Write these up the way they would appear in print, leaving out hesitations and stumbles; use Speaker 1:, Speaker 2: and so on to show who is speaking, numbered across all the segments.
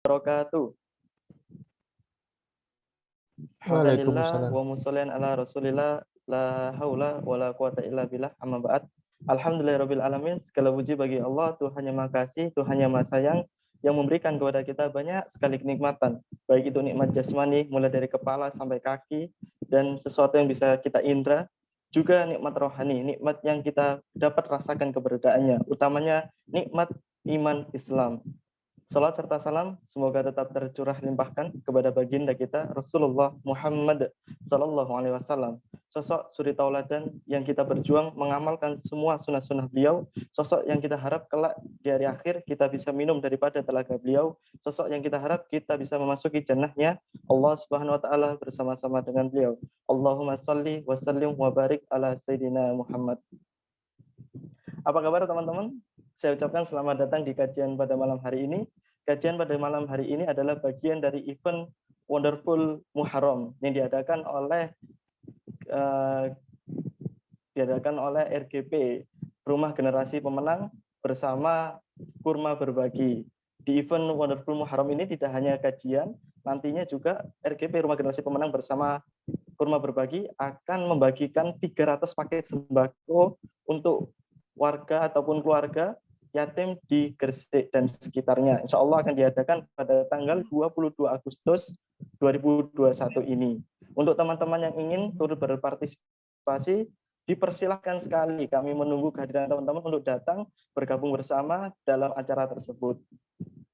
Speaker 1: wabarakatuh. Alhamdulillah
Speaker 2: Waalaikumsalam.
Speaker 1: wa mushollian ala Rasulillah la haula wala quwata illa billah amma ba'd. Alhamdulillahirabbil alamin. Segala puji bagi Allah, Tuhan yang Maha Kasih, Tuhan yang Maha Sayang yang memberikan kepada kita banyak sekali kenikmatan, baik itu nikmat jasmani mulai dari kepala sampai kaki dan sesuatu yang bisa kita indra, juga nikmat rohani, nikmat yang kita dapat rasakan keberadaannya, utamanya nikmat iman Islam. Salat serta salam semoga tetap tercurah limpahkan kepada baginda kita Rasulullah Muhammad Sallallahu Alaihi Wasallam, sosok suri tauladan yang kita berjuang mengamalkan semua sunnah-sunnah beliau, sosok yang kita harap kelak di hari akhir kita bisa minum daripada telaga beliau, sosok yang kita harap kita bisa memasuki jannahnya Allah Subhanahu Wa Taala bersama-sama dengan beliau. Allahumma salli wa sallim wa barik ala Sayyidina Muhammad. Apa kabar teman-teman? Saya ucapkan selamat datang di kajian pada malam hari ini. Kajian pada malam hari ini adalah bagian dari event Wonderful Muharram yang diadakan oleh RGP, Rumah Generasi Pemenang bersama Kurma Berbagi. Di event Wonderful Muharram ini tidak hanya kajian, nantinya juga RGP Rumah Generasi Pemenang bersama Kurma Berbagi akan membagikan 300 paket sembako untuk warga ataupun keluarga yatim di Gresik dan sekitarnya. Insya Allah akan diadakan pada tanggal 22 Agustus 2021 ini. Untuk teman-teman yang ingin turut berpartisipasi, dipersilahkan sekali. Kami menunggu kehadiran teman-teman untuk datang bergabung bersama dalam acara tersebut.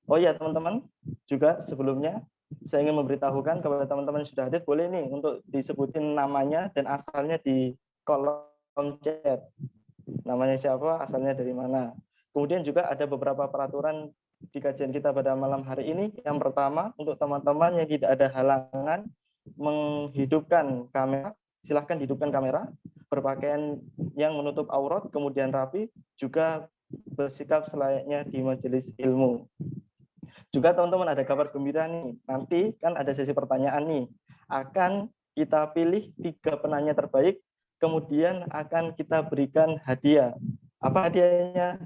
Speaker 1: Oh ya teman-teman, juga sebelumnya saya ingin memberitahukan kepada teman-teman yang sudah hadir, boleh nih untuk disebutin namanya dan asalnya di kolom chat. Namanya siapa, asalnya dari mana. Kemudian juga ada beberapa peraturan di kajian kita pada malam hari ini. Yang pertama, untuk teman-teman yang tidak ada halangan menghidupkan kamera, silahkan hidupkan kamera, berpakaian yang menutup aurat, kemudian rapi, juga bersikap selayaknya di majelis ilmu. Juga teman-teman ada kabar gembira nih, nanti kan ada sesi pertanyaan nih, akan kita pilih 3 penanya terbaik, kemudian akan kita berikan hadiah. Apa hadiahnya?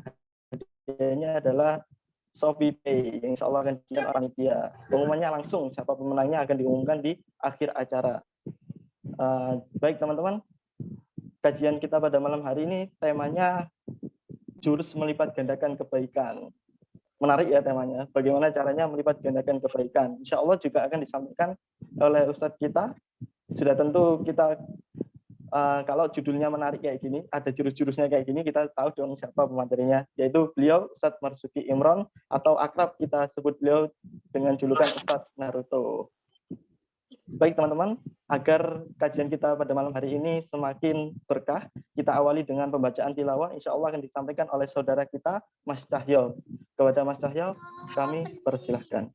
Speaker 1: Hadiahnya adalah Shopee Pay yang insya Allah akan diberikan panitia. Pengumumannya langsung, siapa pemenangnya akan diumumkan di akhir acara. Baik teman-teman, kajian kita pada malam hari ini temanya jurus melipat gandakan kebaikan. Menarik ya temanya, bagaimana caranya melipat gandakan kebaikan. Insya Allah juga akan disampaikan oleh Ustadz kita. Sudah tentu kita kalau judulnya menarik kayak gini, ada jurus-jurusnya kayak gini, kita tahu dong siapa pematerinya, yaitu beliau Ustadz Marzuki Imron, atau akrab kita sebut beliau dengan julukan Ustadz Naruto. Baik teman-teman, agar kajian kita pada malam hari ini semakin berkah, kita awali dengan pembacaan tilawah. Insya Allah akan disampaikan oleh saudara kita, Mas Cahyo. Kepada Mas Cahyo, kami persilahkan.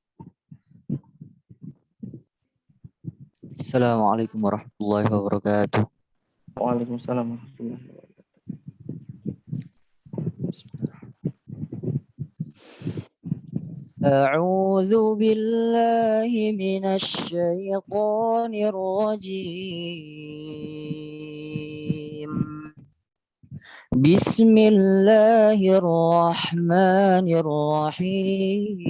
Speaker 3: Assalamualaikum warahmatullahi wabarakatuh.
Speaker 1: Waalaikumsalam warahmatullahi wabarakatuh.
Speaker 3: أعوذ بالله من الشيطان الرجيم. بسم الله الرحمن الرحيم.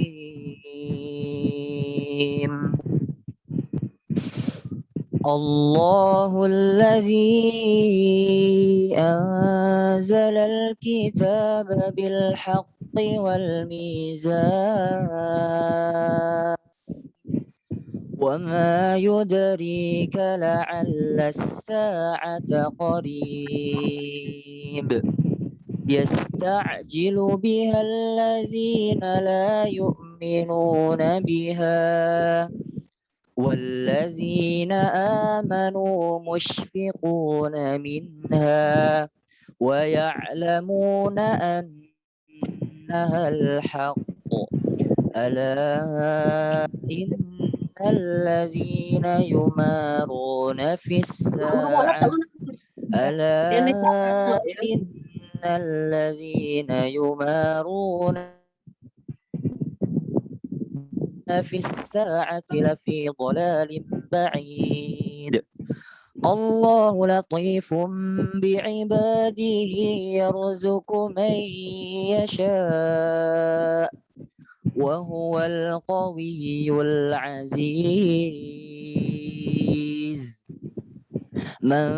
Speaker 3: الله الذي أنزل الكتاب بالحق والميزان وما يدريك لعل الساعة قريب يستعجل بها الذين لا يؤمنون بها والذين آمنوا مشفقون منها ويعلمون أنها الحق ألا إن الذين يمارون في الساعة ألا إن الذين يمارون في الساعة لفي ضلال بعيد الله لطيف بعباده يرزق من يشاء وهو القوي العزيز من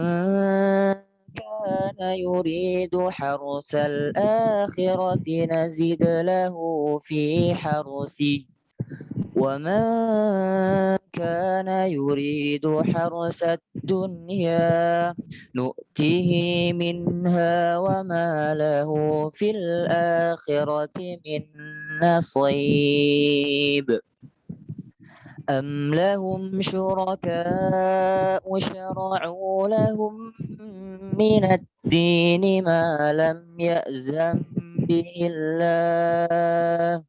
Speaker 3: كان يريد حرث الآخرة نزد له في حرثه ومن كان يريد حرث الدنيا نؤته منها وما له في الآخرة من نصيب أم لهم شركاء شرعوا لهم من الدين ما لم يأذن به الله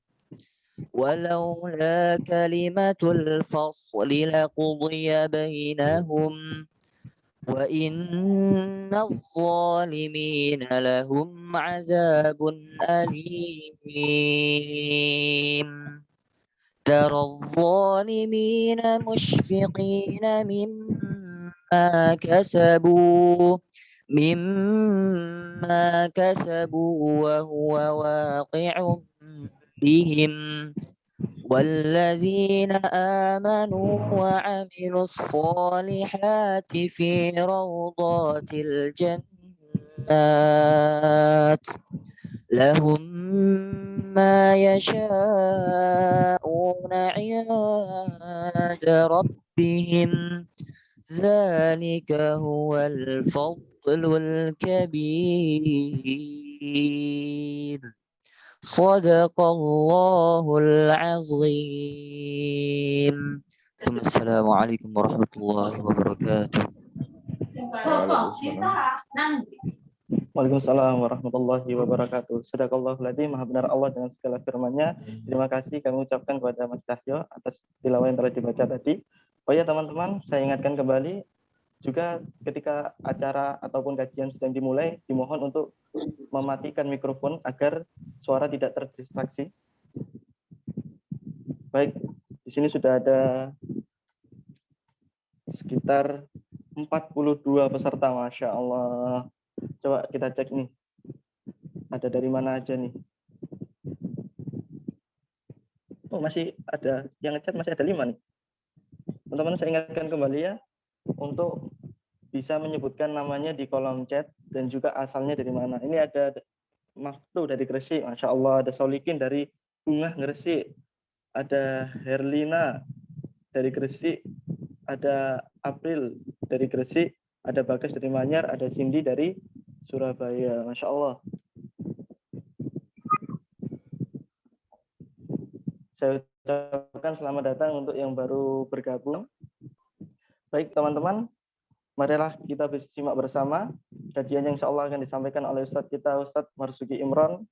Speaker 3: ولولا كلمة الفصل لقضي بينهم وإن الظالمين لهم عذاب أليم ترى الظالمين مشفقين مما كسبوا وهو واقع بهم والذين آمنوا وعملوا الصالحات في روضات الجنات لهم ما يشاءون عند ربهم ذلك هو الفضل الكبير صدق الله العظيم ثم السلام عليكم ورحمة الله وبركاته.
Speaker 1: Waalaikumsalam warahmatullahi wabarakatuh. Sadaqallahul adzim, maha benar Allah dengan segala firman-Nya. Terima kasih kami ucapkan kepada Mas Cahyo atas tilawah yang telah dibaca tadi. Oh ya teman-teman, saya ingatkan kembali juga ketika acara ataupun kajian sedang dimulai, dimohon untuk mematikan mikrofon agar suara tidak terdistraksi. Baik, di sini sudah ada sekitar 42 peserta, Masya Allah. Coba kita cek nih, ada dari mana aja nih. Oh, masih ada yang ngechat, masih ada 5 nih. Teman-teman, saya ingatkan kembali ya, untuk bisa menyebutkan namanya di kolom chat dan juga asalnya dari mana. Ini ada Maftu dari Gresik, Masya Allah. Ada Solikin dari Bunga Gresik. Ada Herlina dari Gresik. Ada April dari Gresik. Ada Bagas dari Manyar. Ada Cindy dari Surabaya. Masya Allah. Saya ucapkan selamat datang untuk yang baru bergabung. Baik teman-teman, marilah kita simak bersama kajian yang insya Allah akan disampaikan oleh Ustadz kita, Ustadz Marzuki Imron,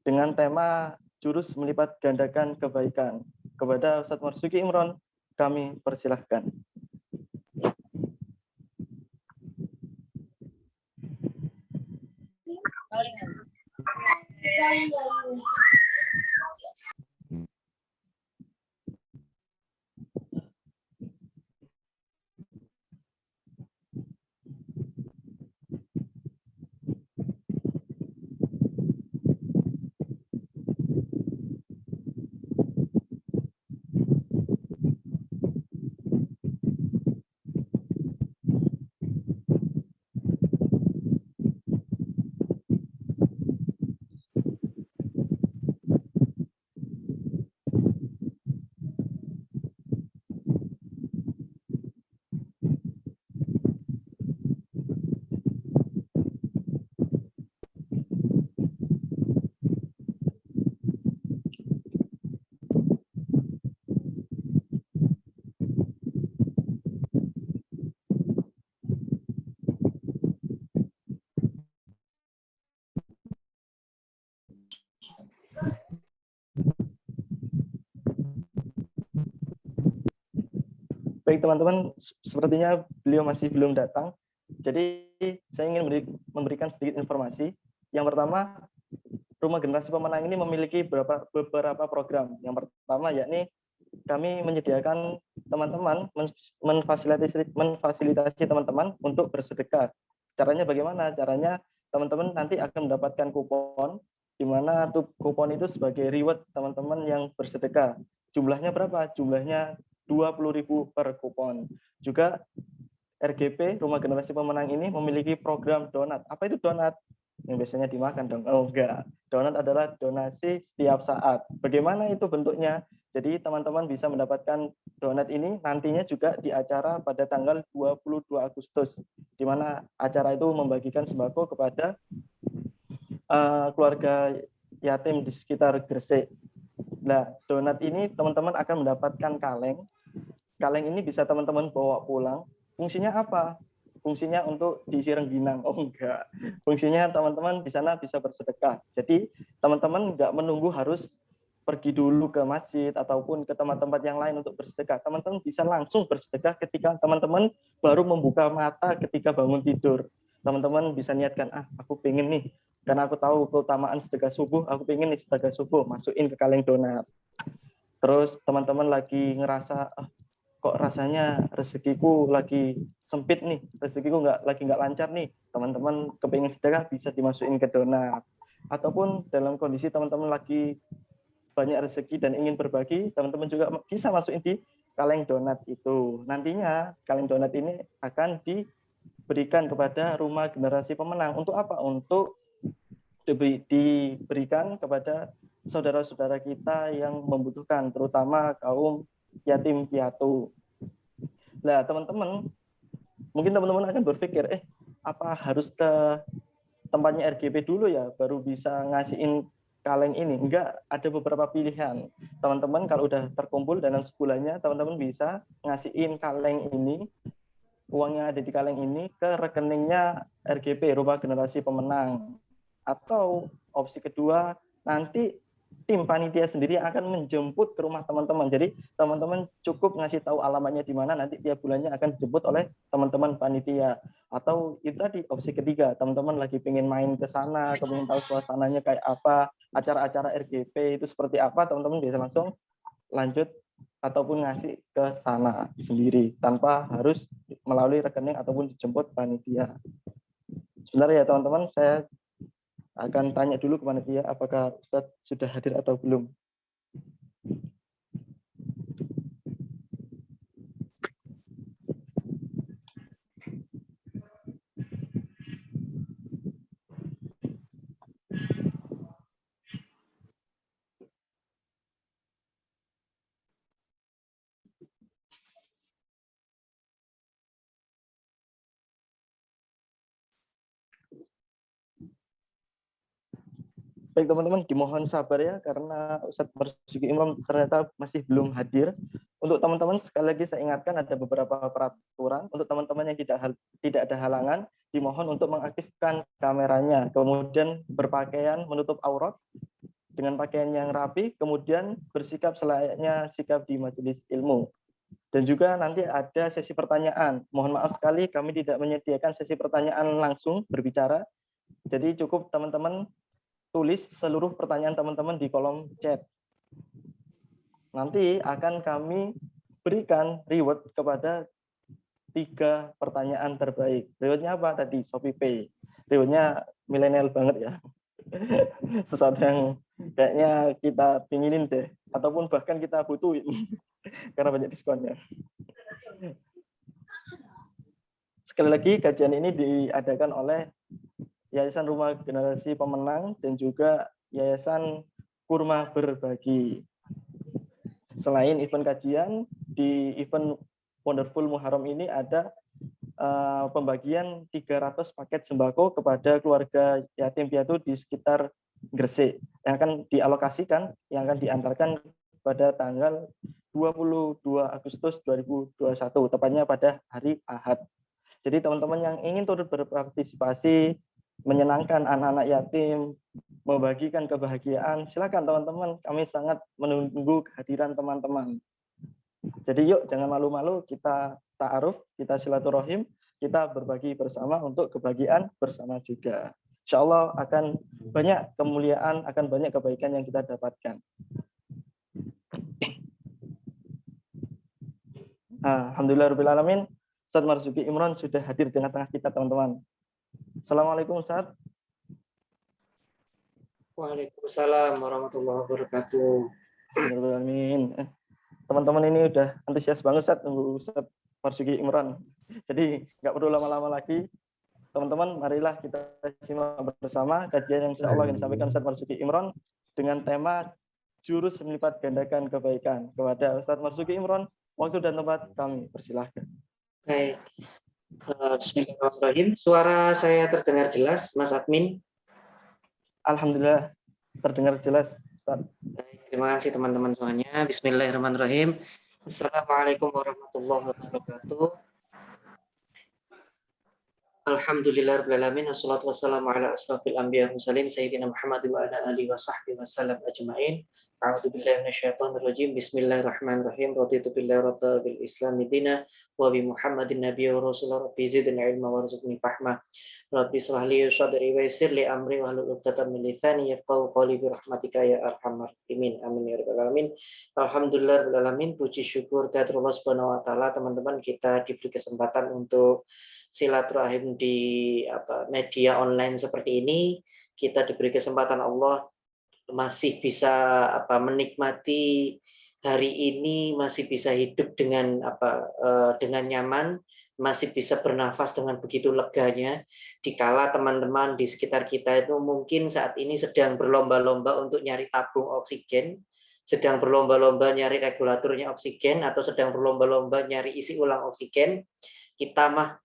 Speaker 1: dengan tema jurus melipat gandakan kebaikan. Kepada Ustadz Marzuki Imron, kami persilahkan. Baik teman-teman, sepertinya beliau masih belum datang. Jadi saya ingin memberikan sedikit informasi. Yang pertama, Rumah Generasi Pemenang ini memiliki beberapa program. Yang pertama yakni kami menyediakan teman-teman, memfasilitasi teman-teman untuk bersedekah. Caranya bagaimana? Caranya teman-teman nanti akan mendapatkan kupon di mana kupon itu sebagai reward teman-teman yang bersedekah. Jumlahnya berapa? Jumlahnya 20.000 per kupon. Juga RGP, Rumah Generasi Pemenang ini memiliki program donat. Apa itu donat? Yang biasanya dimakan dong. Oh enggak. Donat adalah donasi setiap saat. Bagaimana itu bentuknya? Jadi teman-teman bisa mendapatkan donat ini nantinya juga di acara pada tanggal 22 Agustus, di mana acara itu membagikan sembako kepada keluarga yatim di sekitar Gresik. Nah, donat ini teman-teman akan mendapatkan kaleng. Kaleng ini bisa teman-teman bawa pulang. Fungsinya apa? Fungsinya untuk diisi rengginang. Oh enggak. Fungsinya teman-teman di sana bisa bersedekah. Jadi teman-teman enggak menunggu harus pergi dulu ke masjid ataupun ke tempat-tempat yang lain untuk bersedekah. Teman-teman bisa langsung bersedekah ketika teman-teman baru membuka mata ketika bangun tidur. Teman-teman bisa niatkan, aku pengen nih, karena aku tahu keutamaan sedekah subuh, aku pengen nih sedekah subuh, masukin ke kaleng donat. Terus teman-teman lagi ngerasa, kok rasanya rezekiku lagi sempit nih, rezekiku lagi nggak lancar nih, teman-teman kepingin sedekah bisa dimasukin ke donat. Ataupun dalam kondisi teman-teman lagi banyak rezeki dan ingin berbagi, teman-teman juga bisa masukin di kaleng donat itu. Nantinya kaleng donat ini akan diberikan kepada Rumah Generasi Pemenang. Untuk apa? Untuk diberikan kepada saudara-saudara kita yang membutuhkan, terutama kaum yatim piatu. Nah, teman-teman, mungkin teman-teman akan berpikir, apa harus ke tempatnya RGP dulu ya, baru bisa ngasihin kaleng ini? Enggak, ada beberapa pilihan. Teman-teman kalau udah terkumpul dalam sebulannya, teman-teman bisa ngasihin kaleng ini, uangnya ada di kaleng ini, ke rekeningnya RGP, Rumah Generasi Pemenang. Atau opsi kedua, nanti tim panitia sendiri akan menjemput ke rumah teman-teman. Jadi teman-teman cukup ngasih tahu alamatnya di mana, nanti tiap bulannya akan dijemput oleh teman-teman panitia. Atau itu tadi opsi ketiga, teman-teman lagi pengen main ke sana, pengen tahu suasananya kayak apa, acara-acara RGP itu seperti apa, teman-teman bisa langsung lanjut ataupun ngasih ke sana sendiri tanpa harus melalui rekening ataupun dijemput panitia. Sebentar ya teman-teman, saya akan tanya dulu ke panitia apakah Ustadz sudah hadir atau belum. Baik teman-teman, dimohon sabar ya karena Ustadz Marzuki Imam ternyata masih belum hadir. Untuk teman-teman sekali lagi saya ingatkan ada beberapa peraturan. Untuk teman-teman yang tidak ada halangan, dimohon untuk mengaktifkan kameranya, kemudian berpakaian menutup aurat dengan pakaian yang rapi, kemudian bersikap selayaknya sikap di majelis ilmu. Dan juga nanti ada sesi pertanyaan. Mohon maaf sekali kami tidak menyediakan sesi pertanyaan langsung berbicara. Jadi cukup teman-teman tulis seluruh pertanyaan teman-teman di kolom chat. Nanti akan kami berikan reward kepada 3 pertanyaan terbaik. Rewardnya apa tadi? Shopee Pay. Rewardnya milenial banget ya. Sesuatu yang kayaknya kita pinginin deh. Ataupun bahkan kita butuhin. Karena banyak diskonnya. Sekali lagi, kajian ini diadakan oleh Yayasan Rumah Generasi Pemenang dan juga Yayasan Kurma Berbagi. Selain event kajian, di event Wonderful Muharram ini ada pembagian 300 paket sembako kepada keluarga yatim piatu di sekitar Gresik yang akan dialokasikan, yang akan diantarkan pada tanggal 22 Agustus 2021, tepatnya pada hari Ahad. Jadi teman-teman yang ingin turut berpartisipasi, menyenangkan anak-anak yatim, membagikan kebahagiaan, silakan teman-teman, kami sangat menunggu kehadiran teman-teman. Jadi yuk jangan malu-malu, kita ta'aruf, kita silaturahim, kita berbagi bersama untuk kebahagiaan bersama juga. Insya Allah akan banyak kemuliaan, akan banyak kebaikan yang kita dapatkan. Alhamdulillahirrahmanirrahim. Ustadz Marzuki Imron sudah hadir di tengah-tengah kita teman-teman. Assalamualaikum Ustadz.
Speaker 2: Waalaikumsalam warahmatullahi wabarakatuh.
Speaker 1: Amin. Teman-teman ini udah antusias banget Ustaz tunggu Ustaz Marzuki Imron. Jadi nggak perlu lama-lama lagi. Teman-teman, marilah kita simak bersama kajian yang insya Allah yang disampaikan Ustaz Marzuki Imron dengan tema jurus melipat gandakan kebaikan. Kepada Ustaz Marzuki Imron, waktu dan tempat kami persilahkan.
Speaker 2: Baik. Bismillahirrahmanirrahim. Suara saya terdengar jelas, Mas Admin?
Speaker 1: Alhamdulillah terdengar jelas, Ustaz.
Speaker 2: Baik, terima kasih teman-teman semuanya. Bismillahirrahmanirrahim. Assalamualaikum warahmatullahi wabarakatuh. Alhamdulillahirrahmanirrahim. Wassalatu wassalamu ala asrafil anbiya mursalin sayyidina Muhammad wa ala alihi wa sahbihi wasallam ajma'in. A'udzu billahi minasyaitonir rajim. Bismillahirrahmanirrahim. Raditu billahi rabbil bil islam dina wa bi Muhammadin nabiyyi wa rasulullah rabbi zidni ilma warzuqni fahma. Rabbi shrah li sadri wa yassir li amri wahlul 'uqdatam min lisani yafqahu qawli bi rahmatika ya arhamar rahimin. Amin ya rabbal alamin. Alhamdulillahirabbil alamin. Puji syukur kehadirat Allah Subhanahu wa taala. Teman-teman, kita diberi kesempatan untuk silaturahim di media online seperti ini. Kita diberi kesempatan Allah masih bisa menikmati hari ini, masih bisa hidup dengan dengan nyaman, masih bisa bernafas dengan begitu leganya, dikala teman-teman di sekitar kita itu mungkin saat ini sedang berlomba-lomba untuk nyari tabung oksigen, sedang berlomba-lomba nyari regulatornya oksigen, atau sedang berlomba-lomba nyari isi ulang oksigen. Kita mah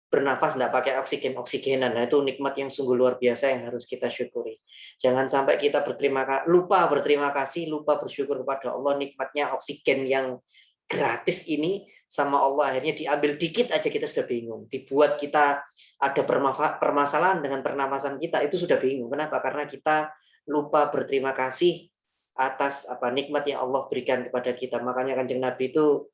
Speaker 2: bernafas tidak pakai oksigenan. Nah, itu nikmat yang sungguh luar biasa yang harus kita syukuri. Jangan sampai kita lupa berterima kasih, lupa bersyukur kepada Allah nikmatnya oksigen yang gratis ini sama Allah, akhirnya diambil dikit aja kita sudah bingung. Dibuat kita ada permasalahan dengan pernafasan kita, itu sudah bingung. Kenapa? Karena kita lupa berterima kasih atas nikmat yang Allah berikan kepada kita. Makanya Kanjeng Nabi itu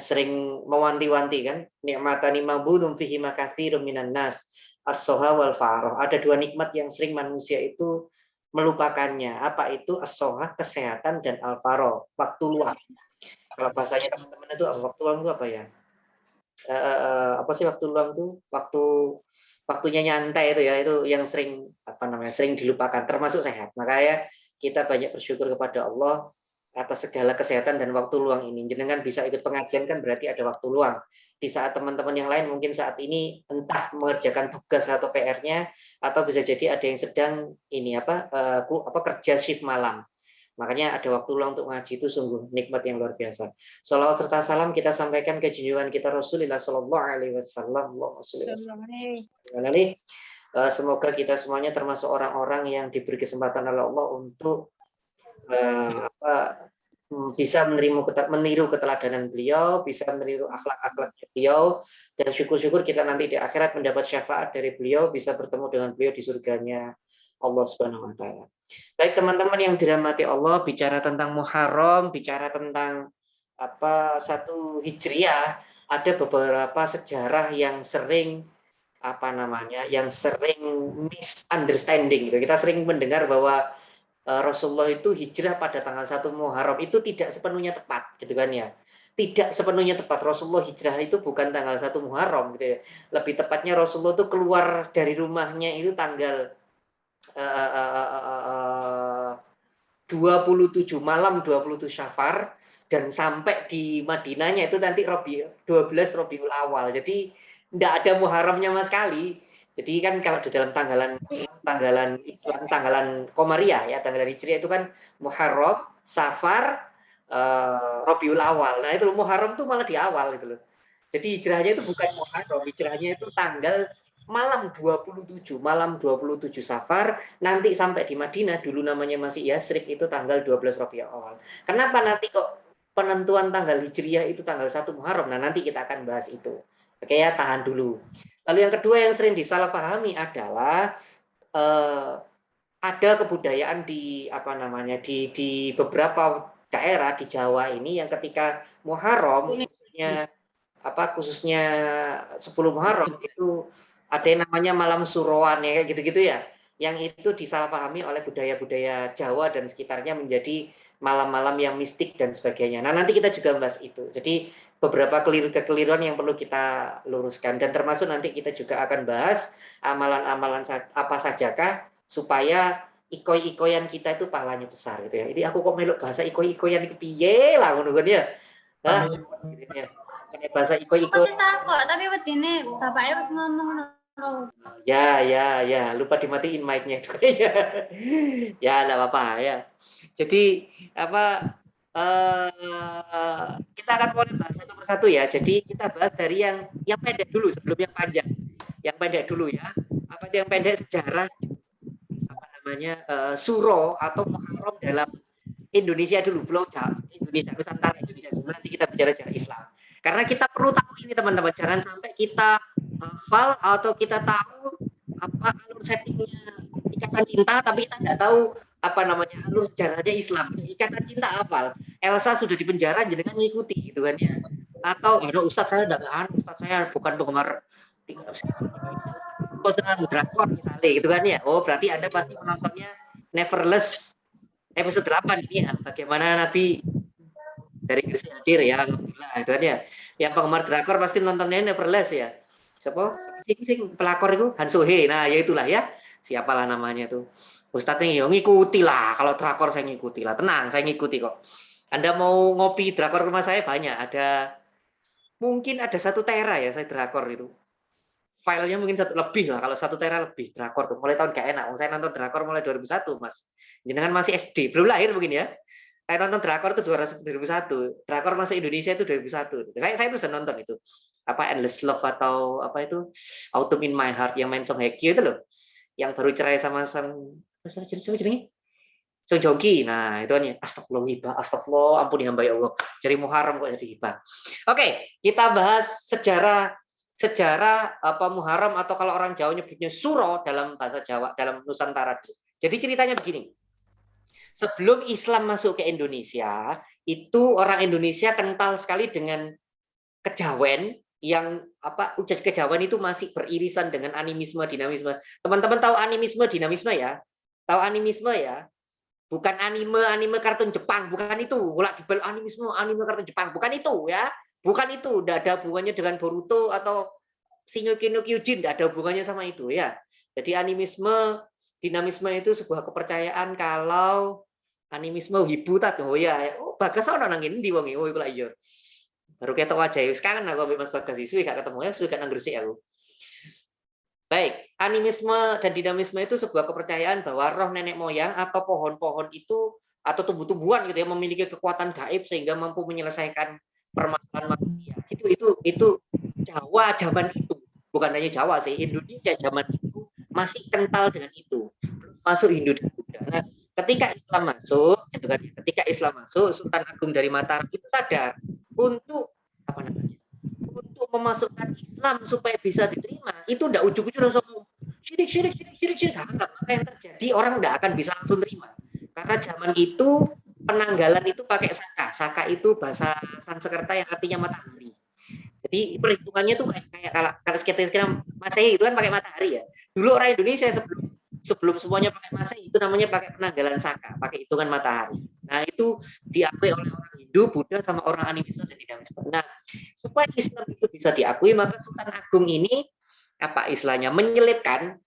Speaker 2: sering mewanti-wanti kan, nikmatani mabunum fihi makatsirun minan nas as-soha wal farah. Ada dua nikmat yang sering manusia itu melupakannya. Apa itu? As-soha, kesehatan, dan al-farah, waktu luang. Kalau bahasanya teman-teman itu waktu luang itu apa ya? Apa sih waktu luang itu? Waktunya nyantai itu ya, itu yang sering sering dilupakan, termasuk sehat. Makanya kita banyak bersyukur kepada Allah atas segala kesehatan dan waktu luang ini. Jenengan bisa ikut pengajian kan berarti ada waktu luang. Di saat teman-teman yang lain mungkin saat ini entah mengerjakan tugas atau PR-nya, atau bisa jadi ada yang sedang kerja shift malam. Makanya ada waktu luang untuk ngaji, itu sungguh nikmat yang luar biasa. Shalawat serta salam kita sampaikan ke junjungan kita Rasulullah Shallallahu Alaihi Wasallam. Semoga kita semuanya termasuk orang-orang yang diberi kesempatan oleh Allah untuk bisa meniru keteladanan beliau, bisa meniru akhlak-akhlaknya beliau, dan syukur-syukur kita nanti di akhirat mendapat syafaat dari beliau, bisa bertemu dengan beliau di surganya Allah Subhanahu wa taala. Baik teman-teman yang dirahmati Allah, bicara tentang Muharram, bicara tentang satu Hijriah, ada beberapa sejarah yang sering misunderstanding gitu. Kita sering mendengar bahwa Rasulullah itu hijrah pada tanggal 1 Muharram, itu tidak sepenuhnya tepat gitu kan ya. Tidak sepenuhnya tepat. Rasulullah hijrah itu bukan tanggal 1 Muharram gitu ya. Lebih tepatnya Rasulullah itu keluar dari rumahnya itu tanggal 27 malam 27 Syafar, dan sampai di Madinahnya itu nanti 12 Rabiul Awal. Jadi tidak ada Muharramnya sama sekali. Jadi kan kalau di dalam tanggalan Islam, tanggalan Komariah ya, tanggalan Hijriah itu kan Muharram, Safar, Rabiul Awal. Nah itu Muharram tuh malah di awal gitu loh. Jadi hijrahnya itu bukan Muharram, hijrahnya itu tanggal malam 27 Safar, nanti sampai di Madinah, dulu namanya masih Yasrib, itu tanggal 12 Rabiul Awal. Kenapa nanti kok penentuan tanggal Hijriah itu tanggal 1 Muharram? Nah, nanti kita akan bahas itu. Oke ya, tahan dulu. Lalu yang kedua yang sering disalahpahami adalah ada kebudayaan di di beberapa daerah di Jawa ini yang ketika Muharram khususnya 10 Muharram itu ada yang namanya malam suroan ya, kayak gitu-gitu ya, yang itu disalahpahami oleh budaya-budaya Jawa dan sekitarnya menjadi malam-malam yang mistik dan sebagainya. Nah, nanti kita juga bahas itu. Jadi beberapa kekeliruan yang perlu kita luruskan, dan termasuk nanti kita juga akan bahas amalan-amalan apa sajakah supaya ikoi-ikoyan kita itu pahalanya besar gitu ya. Jadi aku kok melok bahasa ikoi-ikoyan iki piye lah ngono kan ya. Hah? Gitu ya. Pakai bahasa iko-iko.
Speaker 4: Tapi takut, tapi wedine bapaknya harus ngomong lho.
Speaker 2: Ya, lupa dimatiin mic-nya itu kayaknya. Ya, enggak apa-apa ya. Jadi apa kita akan mulai bahas satu persatu ya. Jadi kita bahas dari yang pendek dulu sebelum yang panjang. Yang pendek dulu ya. Apa itu yang pendek sejarah apa namanya suro atau Muharram dalam Indonesia dulu, Pulau Jawa, Indonesia, Nusantara, Indonesia. Sebelum nanti kita bicara sejarah Islam. Karena kita perlu tahu ini teman-teman, jangan sampai kita hafal atau kita tahu apa alur settingnya Ikatan Cinta, tapi kita nggak tahu apa namanya alur sejarahnya Islam. Ikatan Cinta hafal, Elsa sudah di penjara, jenengan ngikuti gitu kan ya. Atau Ustadz saya nggak Ustadz saya bukan penggemar kosengan drakor misalnya gitu kan ya. Oh berarti Anda pasti menontonnya Neverless episode 8 ini ya, bagaimana Nabi dari Inggris hadir ya, alhamdulillah itu kan ya. Yang penggemar drakor pasti nontonnya Neverless ya. Siapa sih pelakor itu Han Sohee. Nah, ya itulah ya. Siapalah namanya tuh. Ustadznya ya ngikuti lah, kalau drakor saya ngikuti lah. Tenang, saya ngikuti kok. Anda mau ngopi drakor rumah saya banyak, mungkin ada 1 tera ya saya drakor itu. Filenya mungkin lebih lah, kalau 1 tera lebih drakor tuh. Mulai tahun gak enak. Saya nonton drakor mulai 2001, Mas. Jenengan masih SD, belum lahir mungkin ya. Saya nonton drakor itu 2001. Drakor masa Indonesia itu 2001. Saya itu sudah nonton itu. Apa Endless Love atau apa itu Autumn in My Heart yang main Song Hye Kyo itu loh. Yang baru cerai sama siapa jadinya? Song Joong Ki. Nah, itu kan ya. Astagfirullah, ampuni hamba ya Allah. Jadi Muharram kok jadi hibah. Oke, kita bahas sejarah apa Muharram atau kalau orang Jawa nyebutnya Suro dalam bahasa Jawa, dalam Nusantara. Jadi ceritanya begini. Sebelum Islam masuk ke Indonesia, itu orang Indonesia kental sekali dengan kejawen yang apa kejawen itu masih beririsan dengan animisme, dinamisme. Teman-teman tahu animisme, dinamisme ya? Tahu animisme ya? Bukan anime kartun Jepang, bukan itu. Ulak dibel animisme, anime kartun Jepang, bukan itu ya. Bukan itu, tidak ada hubungannya dengan Boruto atau Shingeki no Kyojin, tidak ada hubungannya sama itu ya. Jadi animisme, dinamisme itu sebuah kepercayaan kalau animisme wibu tak oh ya. Oh, Bagas ana nang ndi wong oh iku lak iya. Baru ketok wajah sekarang aku ambek Mas Bagas suwi gak ketemu ya, suwi gak nang Gresik aku. Baik, animisme dan dinamisme itu sebuah kepercayaan bahwa roh nenek moyang atau pohon-pohon itu atau tumbuh-tumbuhan gitu ya memiliki kekuatan gaib sehingga mampu menyelesaikan permasalahan manusia. Itu Jawa zaman itu, bukan hanya Jawa sih, Indonesia zaman itu masih kental dengan itu. Masuk Hindu dan Buddha. Nah, ketika Islam masuk, gitu kan? Ketika Islam masuk, Sultan Agung dari Mataram itu sadar untuk apa namanya? Untuk memasukkan Islam supaya bisa diterima, itu tidak ujuk-ujuk langsung syirik. Maka yang terjadi orang tidak akan bisa langsung terima. Karena zaman itu penanggalan itu pakai saka. Saka itu bahasa Sanskerta yang artinya matahari. Jadi perhitungannya tuh kayak kalau sekitar Masehi itu kan pakai matahari ya. Dulu orang Indonesia sebelum semuanya pakai Masehi itu namanya pakai penanggalan saka, pakai hitungan matahari. Nah, itu diakui oleh orang Hindu, Buddha sama orang animisme dan dinamisme. Nah, supaya Islam itu bisa diakui maka Sultan Agung ini apa istilahnya menyelipkan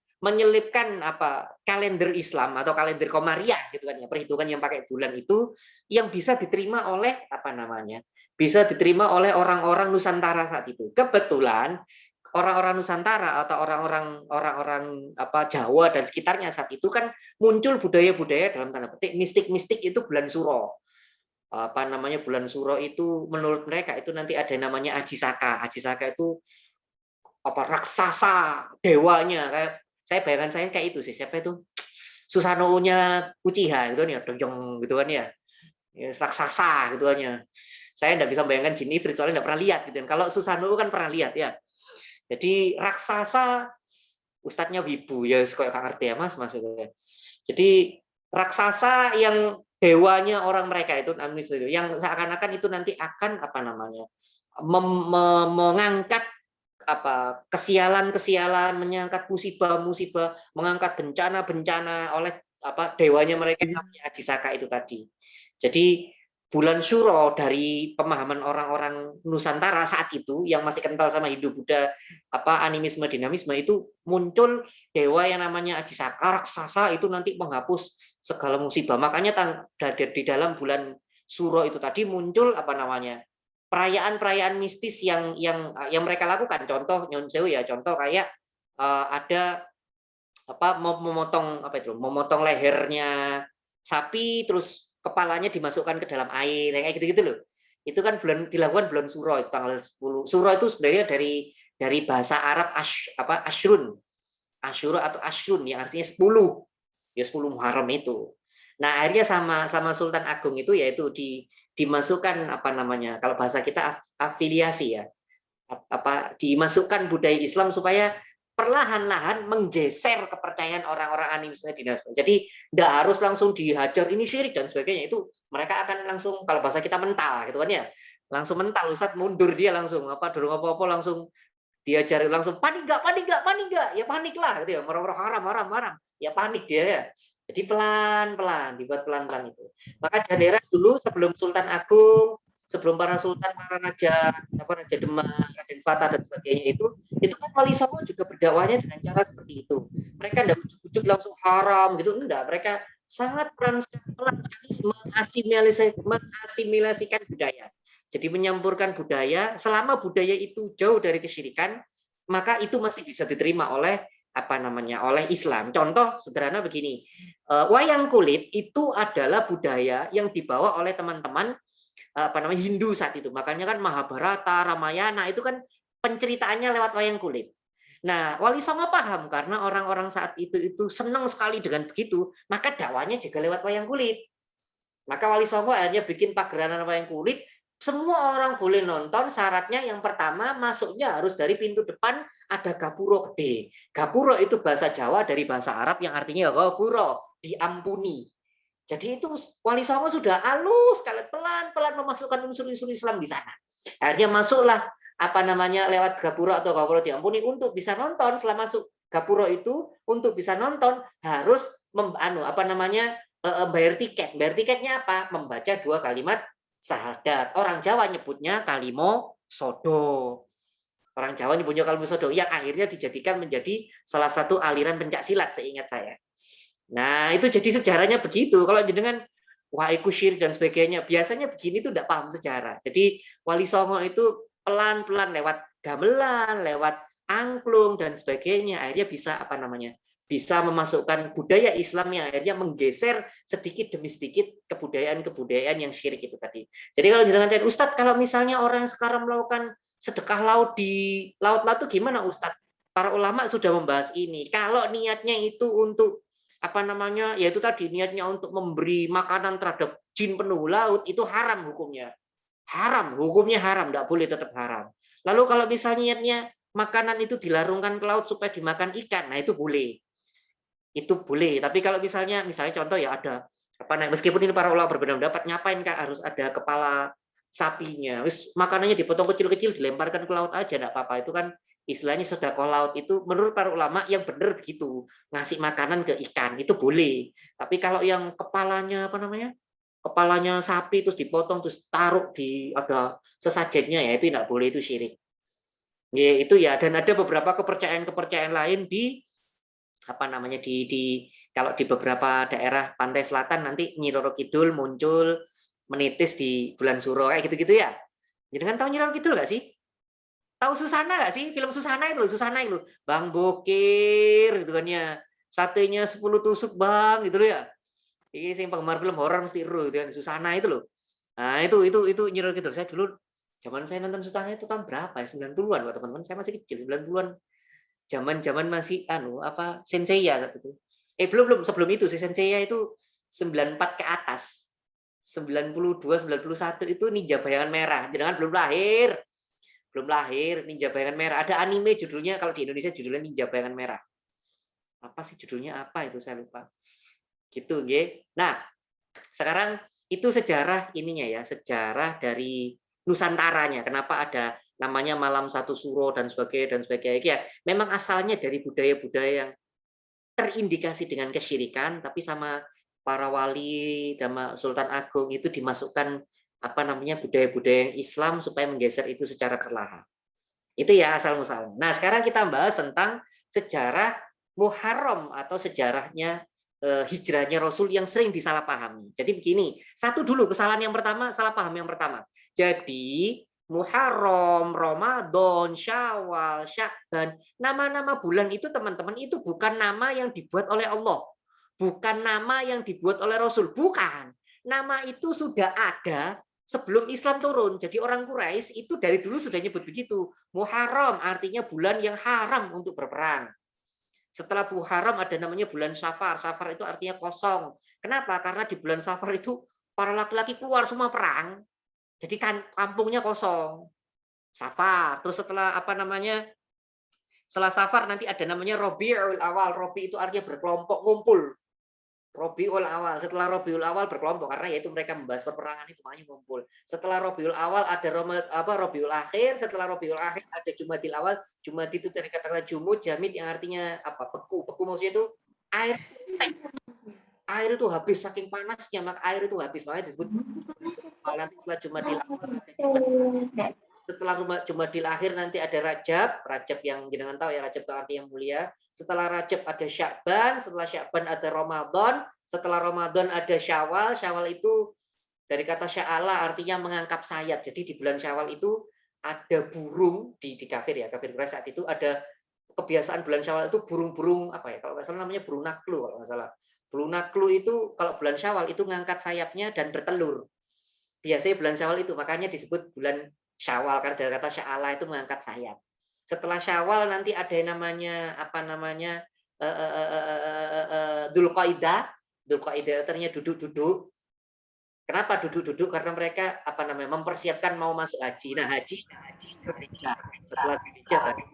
Speaker 2: apa kalender Islam atau kalender Komariah gitu kan ya, perhitungan yang pakai bulan itu yang bisa diterima oleh apa namanya? Bisa diterima oleh orang-orang Nusantara saat itu. Kebetulan orang-orang Nusantara atau orang-orang apa Jawa dan sekitarnya saat itu kan muncul budaya-budaya dalam tanda petik mistik-mistik itu bulan Suro. Apa namanya bulan Suro itu menurut mereka itu nanti ada namanya Aji Saka. Aji Saka itu apa raksasa dewanya kayak saya kayak itu sih. Siapa itu? Susanoo-nya Uchiha gitu nih, dong gitu kan ya. Raksasa gitu kan ya. Saya tidak bisa bayangkan jin ifrit soalnya tidak pernah lihat gitu. Kalau Susanoo kan pernah lihat ya. Jadi raksasa ustadznya wibu ya kok gak ngerti ya Mas maksudnya. Jadi raksasa yang dewanya orang mereka itu yang seakan-akan itu nanti akan apa namanya? Mengangkat apa kesialan-kesialan, mengangkat musibah-musibah, mengangkat bencana-bencana oleh apa dewanya mereka namanya Aji Saka itu tadi. Jadi bulan Syuro dari pemahaman orang-orang Nusantara saat itu yang masih kental sama Hindu Buddha animisme dinamisme itu muncul dewa yang namanya Ajisaka raksasa itu nanti menghapus segala musibah. Makanya di dalam bulan Syuro itu tadi muncul perayaan-perayaan mistis yang mereka lakukan. Contoh Nyon Sewu ya, contoh kayak ada memotong lehernya sapi terus kepalanya dimasukkan ke dalam air kayak gitu-gitu loh. Itu kan dilakukan bulan Syuro itu tanggal 10. Syuro itu sebenarnya dari bahasa Arab Ashrun. Asyura atau Ashrun yang artinya 10. Ya 10 Muharram itu. Nah, akhirnya sama Sultan Agung itu yaitu dimasukkan kalau bahasa kita afiliasi ya. Dimasukkan budaya Islam supaya perlahan-lahan menggeser kepercayaan orang-orang animisme dinamisme. Jadi tidak harus langsung dihajar ini syirik dan sebagainya, itu mereka akan langsung kalau bahasa kita mental gitu kan ya. Langsung mental, Ustadz mundur dia langsung dorong apa-apa langsung diajari langsung panik enggak, ya panik lah gitu ya, haram, ya panik dia ya. Jadi pelan-pelan, dibuat pelan-pelan itu. Maka Janera dulu sebelum Sultan Agung, sebelum para sultan, para raja Demak, Raden Fatah dan sebagainya itu kan Wali Songo juga berdakwahnya dengan cara seperti itu. Mereka tidak ujuk-ujuk langsung haram gitu, enggak. Mereka sangat pelan sekali mengasimilasikan budaya. Jadi menyampurkan budaya, selama budaya itu jauh dari kesyirikan, maka itu masih bisa diterima oleh oleh Islam. Contoh sederhana begini, wayang kulit itu adalah budaya yang dibawa oleh teman-teman Hindu saat itu. Makanya kan Mahabharata, Ramayana itu kan penceritaannya lewat wayang kulit. Nah, Wali Songo paham karena orang-orang saat itu senang sekali dengan begitu, maka dakwanya juga lewat wayang kulit. Maka Wali Songo akhirnya bikin pagelaran wayang kulit, semua orang boleh nonton, syaratnya yang pertama masuknya harus dari pintu depan ada gapuro gede. Gapuro itu bahasa Jawa dari bahasa Arab yang artinya ghafuro, diampuni. Jadi itu Wali Songo sudah halus, kalian pelan-pelan memasukkan unsur-unsur Islam di sana. Akhirnya masuklah lewat gapuro atau gapuro diampuni untuk bisa nonton. Setelah masuk gapuro itu untuk bisa nonton harus bayar tiket. Bayar tiketnya apa? Membaca 2 kalimat syahadat. Orang Jawa nyebutnya kalimo sodo. Orang Jawa nyebutnya kalimo sodo yang akhirnya dijadikan menjadi salah satu aliran pencak silat seingat saya. Nah, itu jadi sejarahnya begitu. Kalau jenengan waiku syirik dan sebagainya, biasanya begini tuh tidak paham sejarah. Jadi Wali Songo itu pelan-pelan lewat gamelan, lewat angklung dan sebagainya, akhirnya bisa bisa memasukkan budaya Islam yang akhirnya menggeser sedikit demi sedikit kebudayaan-kebudayaan yang syirik itu tadi. Jadi kalau jenengan tanya, Ustadz, kalau misalnya orang sekarang melakukan sedekah laut di laut-laut itu gimana, Ustadz? Para ulama sudah membahas ini. Kalau niatnya itu untuk yaitu tadi niatnya untuk memberi makanan terhadap jin penunggu laut, itu haram hukumnya. Hukumnya haram, tidak boleh, tetap haram. Lalu kalau misalnya niatnya makanan itu dilarungkan ke laut supaya dimakan ikan, nah itu boleh. Itu boleh. Tapi kalau misalnya contoh ya ada meskipun ini para ulama berbeda pendapat, ngapain Kak harus ada kepala sapinya? Makanannya dipotong kecil-kecil dilemparkan ke laut aja, enggak apa-apa. Itu kan istilahnya sedekah laut, itu menurut para ulama yang benar begitu, ngasih makanan ke ikan itu boleh. Tapi kalau yang kepalanya kepalanya sapi terus dipotong terus taruh di ada sesajennya, ya itu tidak boleh, itu syirik. Ya, itu ya. Dan ada beberapa kepercayaan lain di kalau di beberapa daerah pantai selatan nanti Nyi Roro Kidul muncul menitis di bulan Syuro kayak gitu-gitu ya. Jadi kan tahu Nyi Roro Kidul nggak sih? Tahu Susana nggak sih? Film Susana itu, Bang Bokir gitu kan ya. Satenya 10 tusuk Bang gitu loh ya. Ini sing penggemar film horor mesti ero gitu kan, Susana itu loh. Nah, itu Nyi Roro Kidul. Saya dulu zaman saya nonton Susana itu tahun berapa ya? 90-an Pak teman-teman. Saya masih kecil, 90-an. Zaman masih Senseiya saat itu. Belum sebelum itu si Senseiya itu 94 ke atas. 92, 91 itu Ninja Bayangan Merah. Jangan belum lahir Ninja Bayangan Merah. Ada anime judulnya, kalau di Indonesia judulnya Ninja Bayangan Merah. Apa sih judulnya, apa itu saya lupa. Gitu, nggih. Nah, sekarang itu sejarah ininya ya, sejarah dari Nusantaranya. Kenapa ada namanya Malam Satu Suro dan sebagainya. Ya, memang asalnya dari budaya-budaya yang terindikasi dengan kesyirikan, tapi sama para wali, sama Sultan Agung itu dimasukkan budaya-budaya yang Islam supaya menggeser itu secara perlahan. Itu ya asal muasalnya. Nah, sekarang kita bahas tentang sejarah Muharram atau sejarahnya hijrahnya Rasul yang sering disalahpahami. Jadi begini, satu dulu kesalahan yang pertama, salah paham yang pertama. Jadi Muharram, Ramadan, Syawal, Sya'ban, nama-nama bulan itu teman-teman itu bukan nama yang dibuat oleh Allah. Bukan nama yang dibuat oleh Rasul, bukan. Nama itu sudah ada sebelum Islam turun. Jadi orang Quraisy itu dari dulu sudah nyebut begitu. Muharram artinya bulan yang haram untuk berperang. Setelah Muharram ada namanya bulan Safar. Safar itu artinya kosong. Kenapa? Karena di bulan Safar itu para laki-laki keluar semua perang. Jadi kan kampungnya kosong. Safar. Terus setelah setelah Safar nanti ada namanya Rabiul Awal. Rabi itu artinya berkelompok, ngumpul. Rabiul Awal. Setelah Rabiul Awal berkelompok karena yaitu mereka membahas peperangan itu makanya ngumpul. Setelah Rabiul Awal ada Rabiul Akhir, setelah Rabiul Akhir ada Jumadil Awal. Jumad itu dari kata Jumud, Jamid yang artinya apa? Beku. Beku maksudnya itu air. Air itu habis saking panasnya, maka air itu habis makanya disebut. Nanti setelah Jumadil Awal setelah Jumadil Akhir nanti ada Rajab. Rajab yang jenengan tahu ya, Rajab itu arti yang mulia. Setelah Rajab ada Sya'ban, setelah Sya'ban ada Ramadan, setelah Ramadan ada Syawal. Syawal itu dari kata sya'ala artinya mengangkat sayap. Jadi di bulan Syawal itu ada burung di kafir ya, kafir Quraisy saat itu ada kebiasaan bulan Syawal itu burung-burung apa ya? Kalau nggak salah namanya burung naklu kalau nggak salah. Burung naklu itu kalau bulan Syawal itu ngangkat sayapnya dan bertelur. Biasanya bulan Syawal itu makanya disebut bulan Syawal karena dari kata sya'ala itu mengangkat sayap. Setelah Syawal nanti ada yang namanya Dzulqa'dah. Dzulqa'dah artinya duduk-duduk. Kenapa duduk-duduk? Karena mereka mempersiapkan mau masuk haji. Nah, haji Dzulhijjah. Setelah Dzulhijjah baru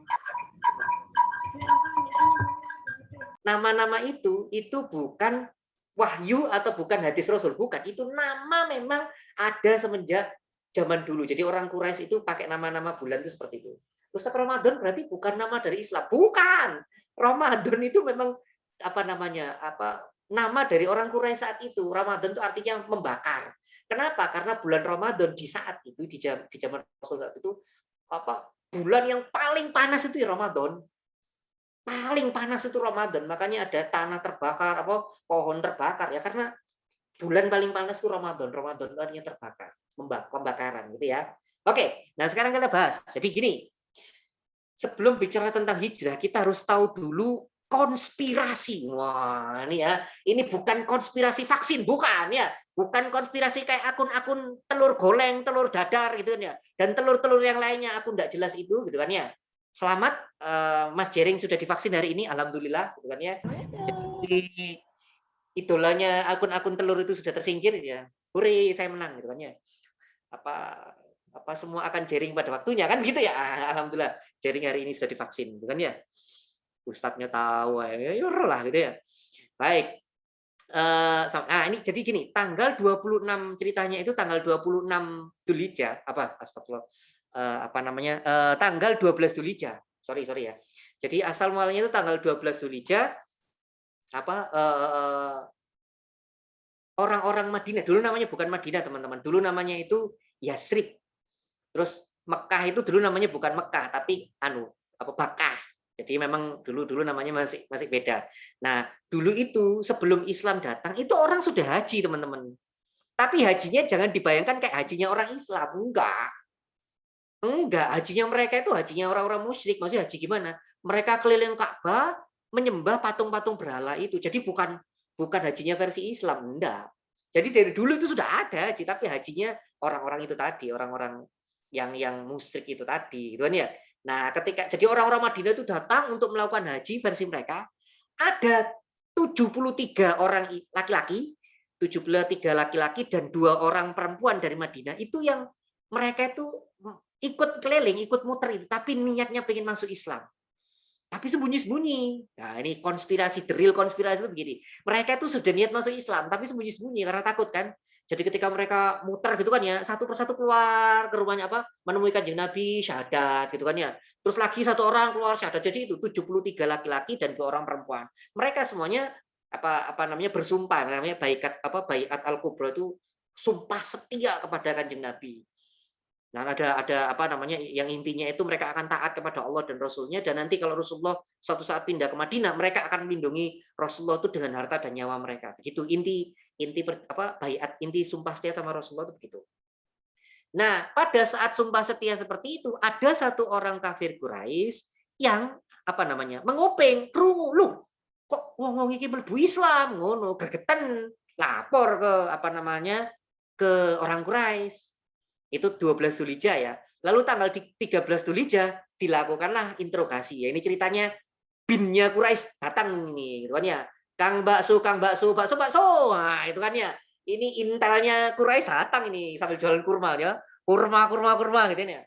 Speaker 2: nama-nama itu bukan wahyu atau bukan hadis Rasul, bukan. Itu nama memang ada semenjak zaman dulu. Jadi orang Quraisy itu pakai nama-nama bulan itu seperti itu. Ustaz, Ramadan berarti bukan nama dari Islam. Bukan. Ramadan itu memang nama dari orang Quraisy saat itu. Ramadan itu artinya membakar. Kenapa? Karena bulan Ramadan di saat itu di zaman Rasul saat itu bulan yang paling panas itu ya Ramadan. Paling panas itu Ramadan. Makanya ada tanah terbakar, pohon terbakar ya karena bulan paling panas itu Ramadan. Ramadan itu artinya terbakar, pembakaran gitu ya. Oke, nah sekarang kita bahas. Jadi gini, sebelum bicara tentang hijrah, kita harus tahu dulu konspirasi. Wah, ini ya. Ini bukan konspirasi vaksin, bukan ya. Bukan konspirasi kayak akun-akun telur goleng, telur dadar gitu kan ya. Dan telur-telur yang lainnya aku enggak jelas itu gitu kan ya. Selamat Mas Jering sudah divaksin hari ini, alhamdulillah gitu kan ya. Jadi idolanya akun-akun telur itu sudah tersingkir ya. Hore, saya menang gitu kan ya. Apa semua akan Jering pada waktunya kan gitu ya. Alhamdulillah Jering hari ini sudah divaksin gitu kan ya. Ustadznya tahu ya lah gitu ya. Baik. Ini jadi gini, tanggal 26 ceritanya itu tanggal 26 Dzulhijjah astagfirullah. Tanggal 12 Dzulhijjah. Sorry ya. Jadi asal mualanya itu tanggal 12 Dzulhijjah orang-orang Madinah, dulu namanya bukan Madinah teman-teman, dulu namanya itu Yasrib. Terus Mekah itu dulu namanya bukan Mekah tapi Bakkah. Jadi memang dulu namanya masih beda. Nah, dulu itu sebelum Islam datang itu orang sudah haji teman-teman. Tapi hajinya jangan dibayangkan kayak hajinya orang Islam, enggak. Hajinya mereka itu hajinya orang-orang musyrik. Maksudnya haji gimana? Mereka keliling Ka'bah menyembah patung-patung berhala itu. Jadi bukan hajinya versi Islam, enggak. Jadi dari dulu itu sudah ada haji, tapi hajinya orang-orang itu tadi, orang-orang yang musyrik itu tadi, gitu kan ya. Nah, jadi orang-orang Madinah itu datang untuk melakukan haji versi mereka, ada 73 orang laki-laki, 73 laki-laki dan 2 orang perempuan dari Madinah itu yang mereka itu ikut keliling, ikut muter itu, tapi niatnya pengen masuk Islam. Tapi sembunyi-sembunyi. Nah, ini konspirasi, the real konspirasi itu begini. Mereka itu sudah niat masuk Islam, tapi sembunyi-sembunyi karena takut kan. Jadi ketika mereka muter gitu kan ya, satu persatu keluar ke rumahnya menemui Kanjeng Nabi, syahadat gitu kan ya. Terus lagi satu orang keluar syahadat. Jadi itu 73 laki-laki dan 2 orang perempuan. Mereka semuanya bersumpah namanya baiat al-kubra itu sumpah setia kepada Kanjeng Nabi. Nah, ada apa namanya yang intinya itu mereka akan taat kepada Allah dan Rasulnya, dan nanti kalau Rasulullah suatu saat pindah ke Madinah, mereka akan melindungi Rasulullah itu dengan harta dan nyawa mereka. Begitu inti baiat, inti sumpah setia sama Rasulullah itu begitu. Nah, pada saat sumpah setia seperti itu, ada satu orang kafir Quraisy yang apa namanya menguping, krungu, lu kok wong iki mlebu Islam ngono, gregeten, lapor ke apa namanya ke orang Quraisy. Itu 12 Dzulhijjah ya. Lalu tanggal 13 Dzulhijjah dilakukanlah interogasi. Ya, ini ceritanya binnya Quraisy datang ini, gitu kan ya. Kang bakso, bakso. Nah, itu kan ya. Ini intelnya Quraisy datang ini sambil jualan kurma ya. Kurma gitu ya.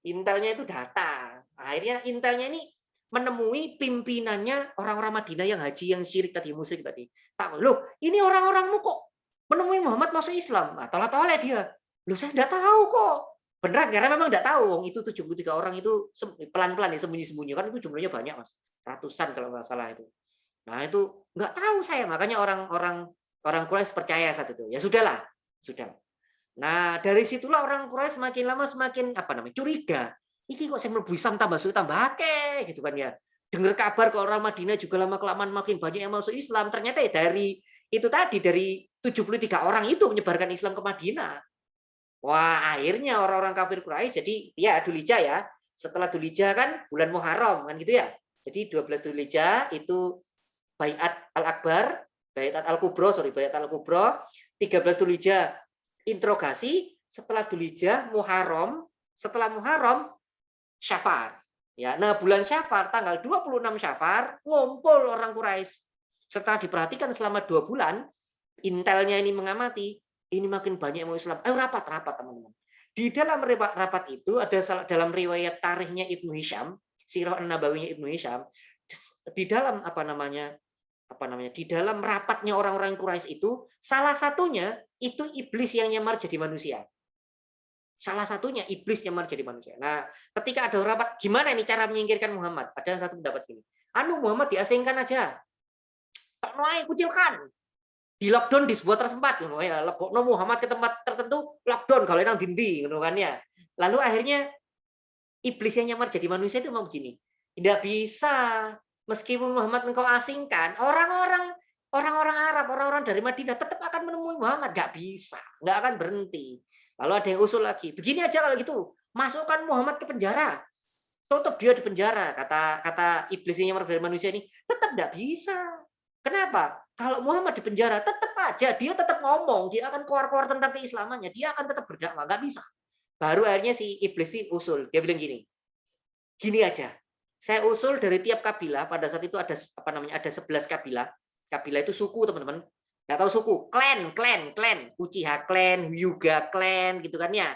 Speaker 2: Intelnya itu datang. Akhirnya intelnya ini menemui pimpinannya orang-orang Madinah yang haji, yang syirik tadi, musyrik tadi. Tak, loh, ini orang-orangmu kok menemui Muhammad masuk Islam. Nah, tolak-tolak dia. Loh, saya enggak tahu kok. Beneran, karena memang enggak tahu. Itu 73 orang itu pelan-pelan ya, sembunyi-sembunyi. Kan itu jumlahnya banyak, Mas. Ratusan kalau nggak salah itu. Nah, itu enggak tahu saya. Makanya orang Quraisy percaya saat itu. Ya sudahlah. Sudah. Nah, dari situlah orang Quraisy semakin lama semakin curiga. Iki kok saya mlebu Islam tambah suwe tambah akeh gitu kan ya. Dengar kabar ke orang Madinah juga lama kelamaan makin banyak yang masuk Islam. Ternyata ya dari itu tadi, dari 73 orang itu menyebarkan Islam ke Madinah. Wah, akhirnya orang-orang kafir Quraisy jadi ya Dzulhijjah ya. Setelah Dzulhijjah kan bulan Muharram kan gitu ya. Jadi 12 Dzulhijjah itu Baiat Al-Akbar, Baiat Al-Kubra, 13 Dzulhijjah interogasi, setelah Dzulhijjah Muharram, setelah Muharram Syafar. Ya, nah bulan Syafar tanggal 26 Syafar ngumpul orang Quraisy. Setelah diperhatikan selama 2 bulan, intelnya ini mengamati, ini makin banyak yang mau Islam. Ayo rapat teman-teman. Di dalam rapat itu ada dalam riwayat tarikhnya Ibnu Hisham, Sirah An-Nabawinya Ibnu Hisham, di dalam di dalam rapatnya orang-orang Quraisy itu salah satunya itu iblis yang nyamar jadi manusia. Salah satunya iblis nyamar jadi manusia. Nah, ketika ada rapat, gimana ini cara menyingkirkan Muhammad? Ada satu pendapat gini. Muhammad diasingkan aja. Tak kucilkan. Di lockdown di sebuah tempat ya, lebokno Muhammad ke tempat tertentu, lockdown kalau nang dindi gitu kan ya. Lalu akhirnya iblis yang nyamar jadi manusia itu mau begini. Tidak bisa, meskipun Muhammad engkau asingkan, orang-orang Arab, orang-orang dari Madinah tetap akan menemui Muhammad, nggak bisa, nggak akan berhenti. Lalu ada yang usul lagi, begini aja kalau gitu, masukkan Muhammad ke penjara, tutup dia di penjara. Kata iblis yang nyamar dari manusia ini, tetap nggak bisa. Kenapa? Kalau Muhammad di penjara, tetap aja dia tetap ngomong, dia akan keluar-keluar tentang keislamannya, dia akan tetap berdakwah, nggak bisa. Baru akhirnya si iblis ini usul, dia bilang gini aja, saya usul dari tiap kabilah, pada saat itu ada ada 11 kabilah. Kabilah itu suku, teman-teman. Nggak tahu suku, klan, Uchiha klan, Hyuga klan, gitu kan ya.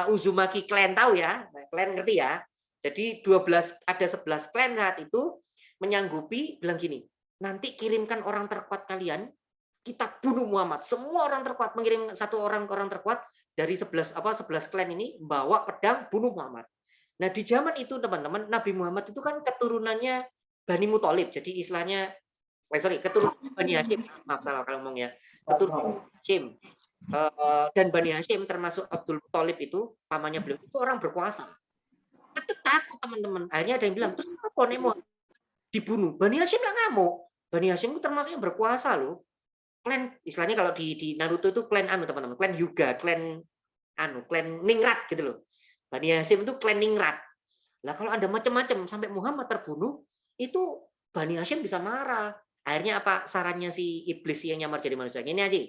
Speaker 2: Uzumaki klan, tahu ya? Klan ngerti ya? Jadi ada 11 klan saat itu menyanggupi bilang gini, nanti kirimkan orang terkuat kalian, kita bunuh Muhammad. Semua orang terkuat mengirim satu orang terkuat dari 11 klan ini bawa pedang bunuh Muhammad. Nah, di zaman itu teman-teman, Nabi Muhammad itu kan keturunannya Bani Muthalib. Jadi istilahnya keturunan Bani Hashim. Maaf salah kalau ngomong ya. Keturunan Hashim. Dan Bani Hashim termasuk Abdul Muthalib itu pamannya beliau itu orang berkuasa. Tetap takut teman-teman. Akhirnya ada yang bilang, terus apa nih mau dibunuh? Bani Hashim nggak ngamuk. Bani Hashim itu termasuk yang berkuasa loh. Klan istilahnya kalau di Naruto itu klan teman-teman, klan Hyuga, klan Ningrat gitu loh. Bani Hashim itu klan Ningrat. Lah kalau ada macam-macam sampai Muhammad terbunuh, itu Bani Hashim bisa marah. Akhirnya apa sarannya si iblis yang nyamar jadi manusia? Ini aja.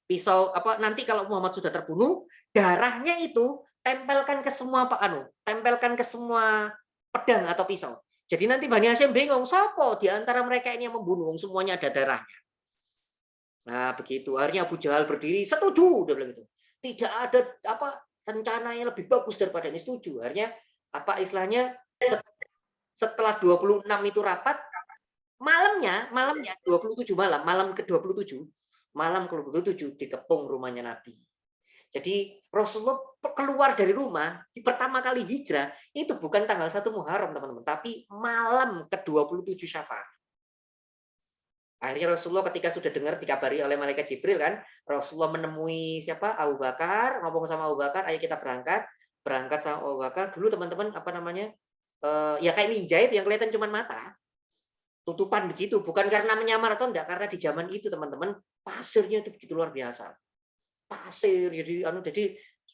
Speaker 2: Pisau nanti kalau Muhammad sudah terbunuh, darahnya itu tempelkan ke semua tempelkan ke semua pedang atau pisau. Jadi nanti Bani Hashim bingung, siapa di antara mereka ini yang membunuh? Semuanya ada darahnya. Nah, begitu. Akhirnya Abu Jahal berdiri, setuju, dia bilang gitu. Tidak ada rencana yang lebih bagus daripada ini, setuju. Akhirnya istilahnya setelah 26 itu rapat, malamnya 27 malam ke-27, malam ke-27 dikepung rumahnya Nabi. Jadi Rasulullah keluar dari rumah di pertama kali hijrah itu bukan tanggal 1 Muharram teman-teman, tapi malam ke-27 Syafar. Akhirnya Rasulullah ketika sudah dengar dikabari oleh malaikat Jibril kan, Rasulullah menemui siapa? Abu Bakar, ngomong sama Abu Bakar, ayo kita berangkat. Berangkat sama Abu Bakar. Dulu teman-teman apa namanya? Ya kayak ninja itu yang kelihatan cuma mata. Tutupan begitu, bukan karena menyamar atau enggak, karena di zaman itu teman-teman pasirnya itu begitu luar biasa. Pasir jadi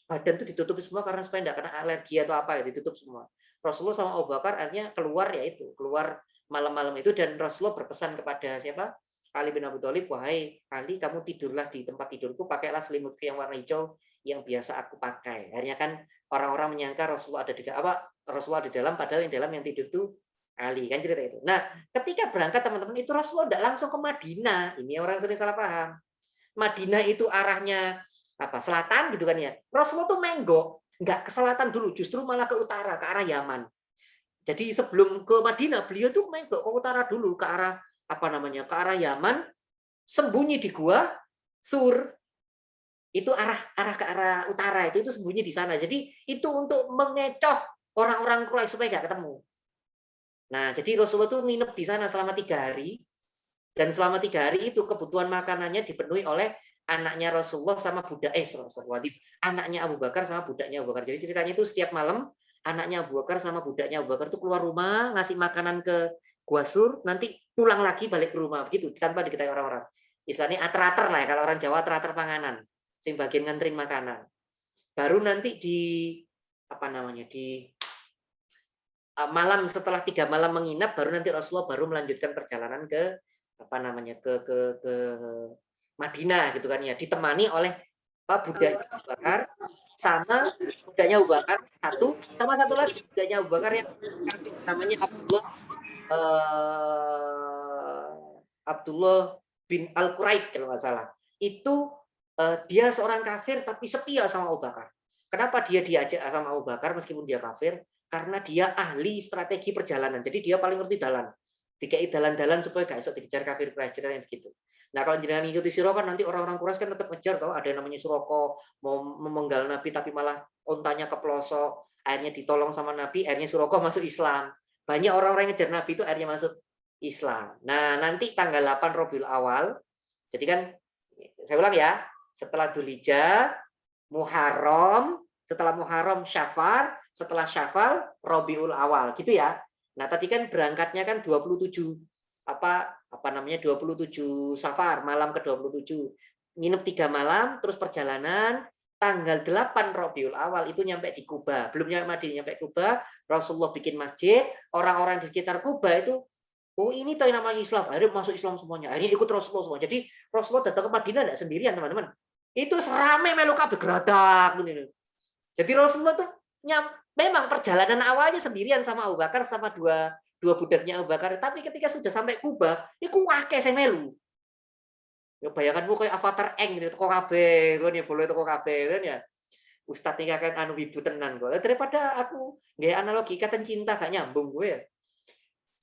Speaker 2: badan itu ditutup semua karena supaya enggak kena alergi atau apa ya, ditutup semua. Rasulullah sama Abu Bakar akhirnya keluar malam-malam itu dan Rasulullah berpesan kepada siapa? Ali bin Abi Thalib, wahai Ali, kamu tidurlah di tempat tidurku, pakailah selimutku yang warna hijau yang biasa aku pakai. Akhirnya kan orang-orang menyangka Rasulullah di dalam, padahal yang tidur itu Ali, kan cerita itu. Nah, ketika berangkat teman-teman itu Rasulullah tidak langsung ke Madinah. Ini orang sering salah paham. Madinah itu arahnya apa? Selatan gitu kan ya. Rasulullah tuh menggok, nggak ke selatan dulu, justru malah ke utara, ke arah Yaman. Jadi sebelum ke Madinah, beliau tuh menggok ke utara dulu, ke arah apa namanya? Ke arah Yaman, sembunyi di gua Sur. Itu ke arah utara itu sembunyi di sana. Jadi itu untuk mengecoh orang-orang Quraisy supaya nggak ketemu. Nah, jadi Rasulullah tuh nginep di sana selama 3 hari. Dan selama 3 hari itu kebutuhan makanannya dipenuhi oleh anaknya Rasulullah sama anaknya Abu Bakar sama budaknya Abu Bakar. Jadi ceritanya itu setiap malam anaknya Abu Bakar sama budaknya Abu Bakar itu keluar rumah ngasih makanan ke Gua Sur, nanti pulang lagi balik ke rumah begitu tanpa diketahui orang-orang. Istilahnya ater-ater lah ya, kalau orang Jawa ater-ater panganan. Sing bagian nganterin makanan. Baru nanti di apa namanya? Di malam setelah 3 malam menginap baru nanti Rasulullah baru melanjutkan perjalanan ke apa namanya ke Madinah gitu kan ya, ditemani oleh budaknya Abu Bakar sama budaknya Abu Bakar satu lagi budaknya Abu Bakar yang namanya Abdullah bin Al-Quraid kalau nggak salah. Itu dia seorang kafir tapi setia sama Abu Bakar. Kenapa dia diajak sama Abu Bakar meskipun dia kafir? Karena dia ahli strategi perjalanan. Jadi dia paling ngerti dalan. Dikai dalan-dalan supaya gak esok dikejar kafir Quraisy, ceritanya begitu. Nah, kalau jenengan ngikuti sira kan nanti orang-orang Quraisy kan tetap ngejar tau, ada yang namanya Suraka mau memenggal Nabi tapi malah ontanya keplosok, akhirnya ditolong sama Nabi, akhirnya Suraka masuk Islam. Banyak orang-orang yang ngejar Nabi itu akhirnya masuk Islam. Nah, nanti tanggal 8 Rabiul Awal. Jadi kan saya ulang ya, setelah Dzulhijjah, Muharram, setelah Muharram Syafar, setelah Syafar Rabiul Awal, gitu ya. Nah, tadi kan berangkatnya kan 27 27 Safar, malam ke-27. Nginep 3 malam, terus perjalanan tanggal 8 Rabiul Awal itu nyampe di Kuba. Belum nyampe Madinah, nyampe Kuba, Rasulullah bikin masjid, orang-orang di sekitar Kuba itu oh ini tahu namanya Islam, akhirnya masuk Islam semuanya. Akhirnya ikut Rasulullah semua. Jadi Rasulullah datang ke Madinah tidak sendirian, teman-teman. Itu serame melu kabeh geradak gitu. Jadi Rasulullah tuh memang perjalanan awalnya sendirian sama Abu Bakar sama dua budaknya Abu Bakar, tapi ketika sudah sampai Kuba, iku akeh sing melu. Ya bayanganmu kayak avatar eng gitu, teko kabeh, kan ya boleh teko kabeh kan ya. Ustadz ini kan anu ibu tenan kok. Daripada aku nggak analogi ikatan cinta gak nyambung gue ya.